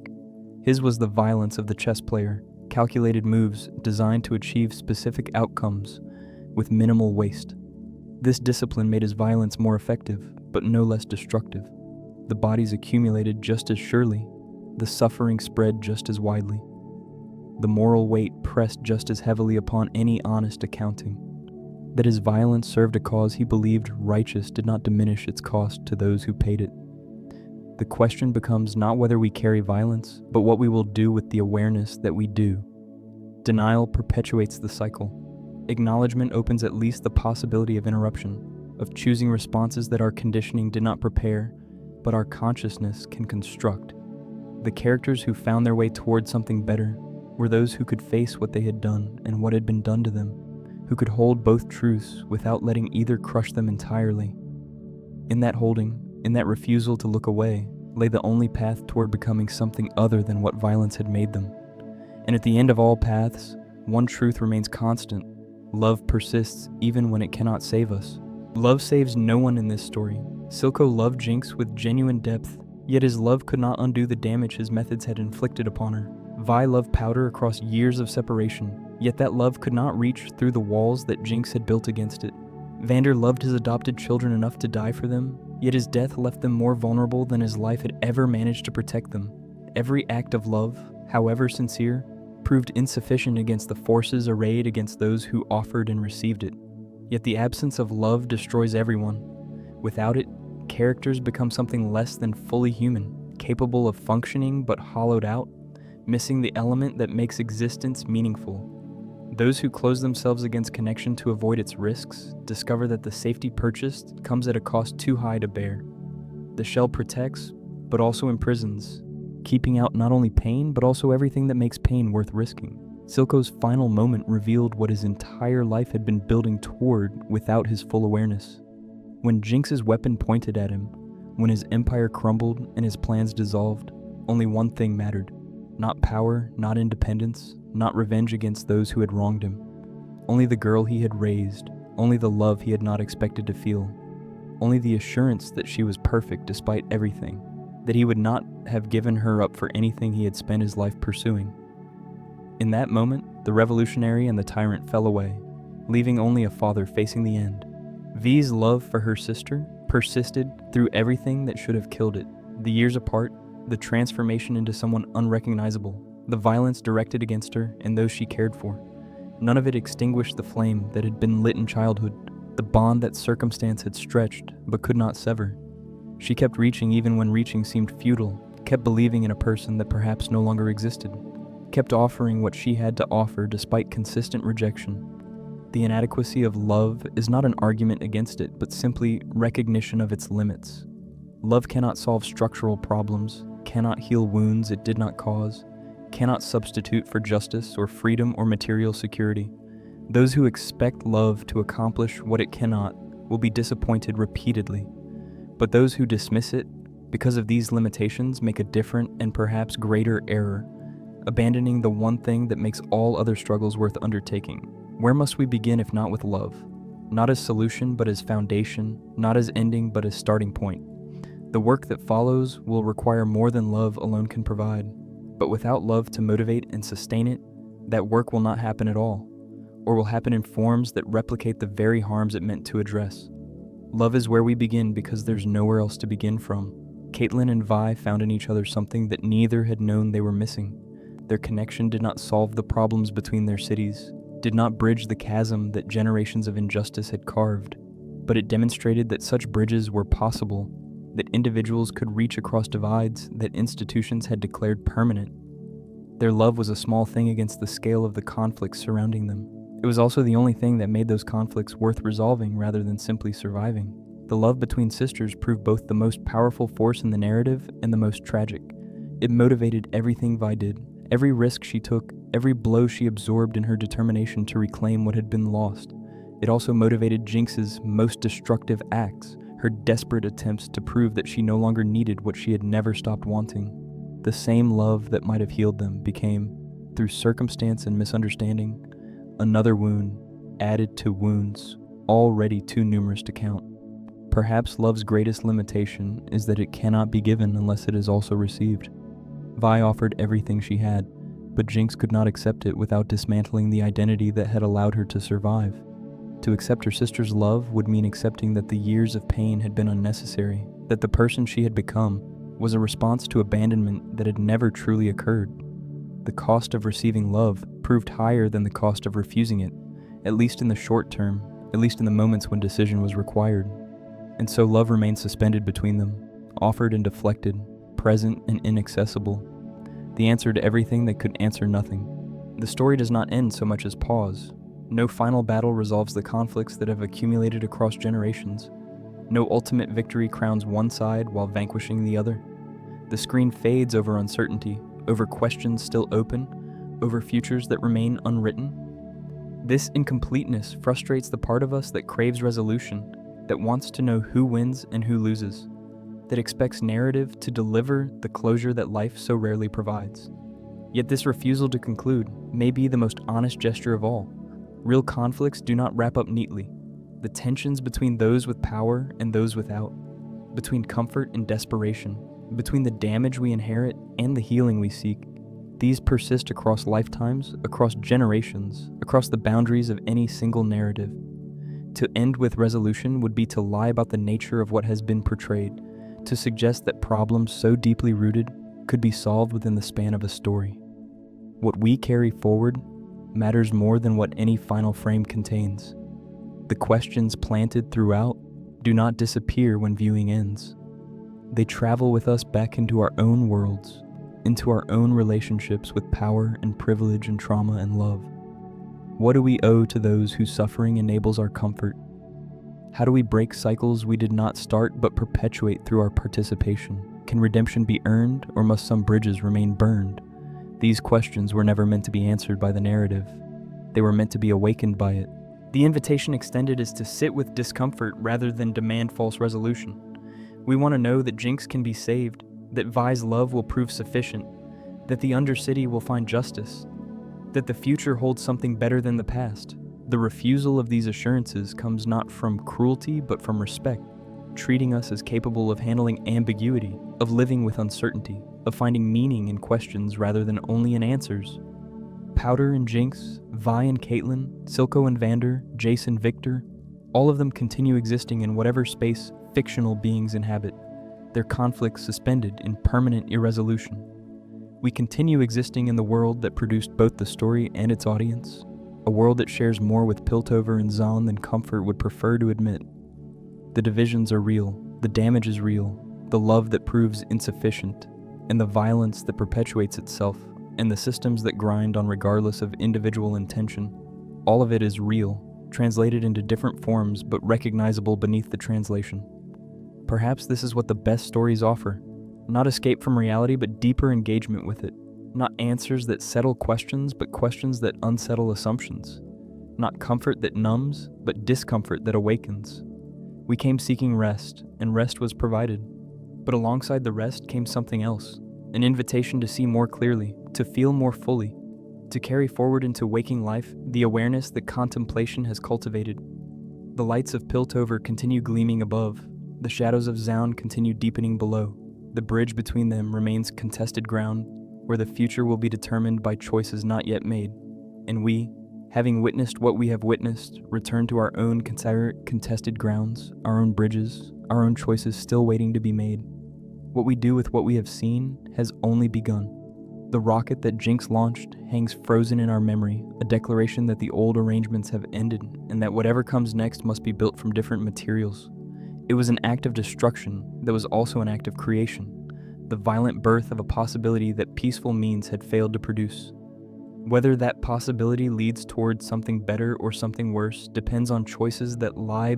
His was the violence of the chess player, calculated moves designed to achieve specific outcomes with minimal waste. This discipline made his violence more effective, but no less destructive. The bodies accumulated just as surely, the suffering spread just as widely. The moral weight pressed just as heavily upon any honest accounting. That his violence served a cause he believed righteous did not diminish its cost to those who paid it. The question becomes not whether we carry violence, but what we will do with the awareness that we do. Denial perpetuates the cycle. Acknowledgement opens at least the possibility of interruption, of choosing responses that our conditioning did not prepare, but our consciousness can construct. The characters who found their way toward something better were those who could face what they had done and what had been done to them, who could hold both truths without letting either crush them entirely. In that holding, in that refusal to look away, lay the only path toward becoming something other than what violence had made them. And at the end of all paths, one truth remains constant. Love persists even when it cannot save us. Love saves no one in this story. Silco loved Jinx with genuine depth, yet his love could not undo the damage his methods had inflicted upon her. Vi loved Powder across years of separation, yet that love could not reach through the walls that Jinx had built against it. Vander loved his adopted children enough to die for them, yet his death left them more vulnerable than his life had ever managed to protect them. Every act of love, however sincere, proved insufficient against the forces arrayed against those who offered and received it. Yet the absence of love destroys everyone. Without it, characters become something less than fully human, capable of functioning but hollowed out, missing the element that makes existence meaningful. Those who close themselves against connection to avoid its risks discover that the safety purchased comes at a cost too high to bear. The shell protects, but also imprisons, keeping out not only pain, but also everything that makes pain worth risking. Silco's final moment revealed what his entire life had been building toward without his full awareness. When Jinx's weapon pointed at him, when his empire crumbled and his plans dissolved, only one thing mattered. Not power, not independence, not revenge against those who had wronged him. Only the girl he had raised, only the love he had not expected to feel, only the assurance that she was perfect despite everything, that he would not have given her up for anything he had spent his life pursuing. In that moment, the revolutionary and the tyrant fell away, leaving only a father facing the end. V's love for her sister persisted through everything that should have killed it. The years apart, the transformation into someone unrecognizable, the violence directed against her and those she cared for. None of it extinguished the flame that had been lit in childhood, the bond that circumstance had stretched but could not sever. She kept reaching even when reaching seemed futile, kept believing in a person that perhaps no longer existed, kept offering what she had to offer despite consistent rejection. The inadequacy of love is not an argument against it, but simply recognition of its limits. Love cannot solve structural problems, cannot heal wounds it did not cause, cannot substitute for justice or freedom or material security. Those who expect love to accomplish what it cannot will be disappointed repeatedly. But those who dismiss it because of these limitations make a different and perhaps greater error, abandoning the one thing that makes all other struggles worth undertaking. Where must we begin if not with love? Not as solution, but as foundation, not as ending, but as starting point. The work that follows will require more than love alone can provide, but without love to motivate and sustain it, that work will not happen at all, or will happen in forms that replicate the very harms it meant to address. Love is where we begin because there's nowhere else to begin from. Caitlyn and Vi found in each other something that neither had known they were missing. Their connection did not solve the problems between their cities, did not bridge the chasm that generations of injustice had carved, but it demonstrated that such bridges were possible, that individuals could reach across divides that institutions had declared permanent. Their love was a small thing against the scale of the conflicts surrounding them. It was also the only thing that made those conflicts worth resolving rather than simply surviving. The love between sisters proved both the most powerful force in the narrative and the most tragic. It motivated everything Vi did, every risk she took, every blow she absorbed in her determination to reclaim what had been lost. It also motivated Jinx's most destructive acts, her desperate attempts to prove that she no longer needed what she had never stopped wanting. The same love that might have healed them became, through circumstance and misunderstanding, another wound added to wounds already too numerous to count. Perhaps love's greatest limitation is that it cannot be given unless it is also received. Vi offered everything she had, but Jinx could not accept it without dismantling the identity that had allowed her to survive. To accept her sister's love would mean accepting that the years of pain had been unnecessary, that the person she had become was a response to abandonment that had never truly occurred. The cost of receiving love proved higher than the cost of refusing it, at least in the short term, at least in the moments when decision was required. And so love remained suspended between them, offered and deflected, present and inaccessible, the answer to everything that could answer nothing. The story does not end so much as pause. No final battle resolves the conflicts that have accumulated across generations. No ultimate victory crowns one side while vanquishing the other. The screen fades over uncertainty, over questions still open, over futures that remain unwritten. This incompleteness frustrates the part of us that craves resolution, that wants to know who wins and who loses, that expects narrative to deliver the closure that life so rarely provides. Yet this refusal to conclude may be the most honest gesture of all. Real conflicts do not wrap up neatly. The tensions between those with power and those without, between comfort and desperation, between the damage we inherit and the healing we seek, these persist across lifetimes, across generations, across the boundaries of any single narrative. To end with resolution would be to lie about the nature of what has been portrayed, to suggest that problems so deeply rooted could be solved within the span of a story. What we carry forward matters more than what any final frame contains. The questions planted throughout do not disappear when viewing ends. They travel with us back into our own worlds, into our own relationships with power and privilege and trauma and love. What do we owe to those whose suffering enables our comfort? How do we break cycles we did not start but perpetuate through our participation? Can redemption be earned, or must some bridges remain burned? These questions were never meant to be answered by the narrative. They were meant to be awakened by it. The invitation extended is to sit with discomfort rather than demand false resolution. We want to know that Jinx can be saved, that Vi's love will prove sufficient, that the undercity will find justice, that the future holds something better than the past. The refusal of these assurances comes not from cruelty but from respect, treating us as capable of handling ambiguity, of living with uncertainty, of finding meaning in questions rather than only in answers. Powder and Jinx, Vi and Caitlyn, Silco and Vander, Jayce and Viktor, all of them continue existing in whatever space fictional beings inhabit, their conflicts suspended in permanent irresolution. We continue existing in the world that produced both the story and its audience, a world that shares more with Piltover and Zaun than comfort would prefer to admit. The divisions are real, the damage is real, the love that proves insufficient, and the violence that perpetuates itself, and the systems that grind on regardless of individual intention. All of it is real, translated into different forms but recognizable beneath the translation. Perhaps this is what the best stories offer. Not escape from reality, but deeper engagement with it. Not answers that settle questions, but questions that unsettle assumptions. Not comfort that numbs, but discomfort that awakens. We came seeking rest, and rest was provided. But alongside the rest came something else, an invitation to see more clearly, to feel more fully, to carry forward into waking life the awareness that contemplation has cultivated. The lights of Piltover continue gleaming above, the shadows of Zaun continue deepening below. The bridge between them remains contested ground, where the future will be determined by choices not yet made. And we, having witnessed what we have witnessed, return to our own contested grounds, our own bridges, our own choices still waiting to be made. What we do with what we have seen has only begun. The rocket that Jinx launched hangs frozen in our memory, a declaration that the old arrangements have ended and that whatever comes next must be built from different materials. It was an act of destruction that was also an act of creation, the violent birth of a possibility that peaceful means had failed to produce. Whether that possibility leads towards something better or something worse depends on choices that lie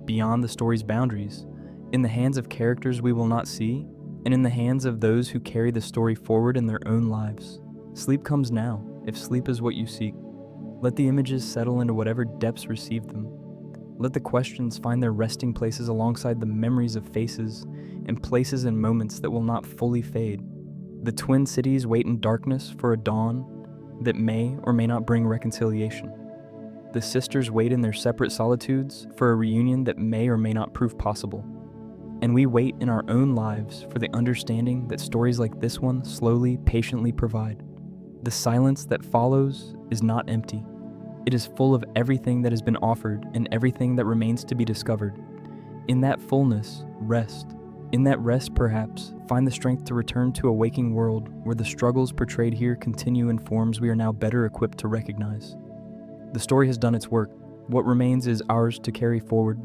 beyond the story's boundaries, in the hands of characters we will not see, and in the hands of those who carry the story forward in their own lives. Sleep comes now, if sleep is what you seek. Let the images settle into whatever depths receive them. Let the questions find their resting places alongside the memories of faces and places and moments that will not fully fade. The twin cities wait in darkness for a dawn that may or may not bring reconciliation. The sisters wait in their separate solitudes for a reunion that may or may not prove possible. And we wait in our own lives for the understanding that stories like this one slowly, patiently provide. The silence that follows is not empty. It is full of everything that has been offered and everything that remains to be discovered. In that fullness, rest. In that rest, perhaps, find the strength to return to a waking world where the struggles portrayed here continue in forms we are now better equipped to recognize. The story has done its work. What remains is ours to carry forward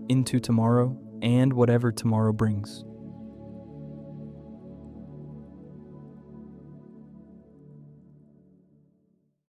into tomorrow and whatever tomorrow brings.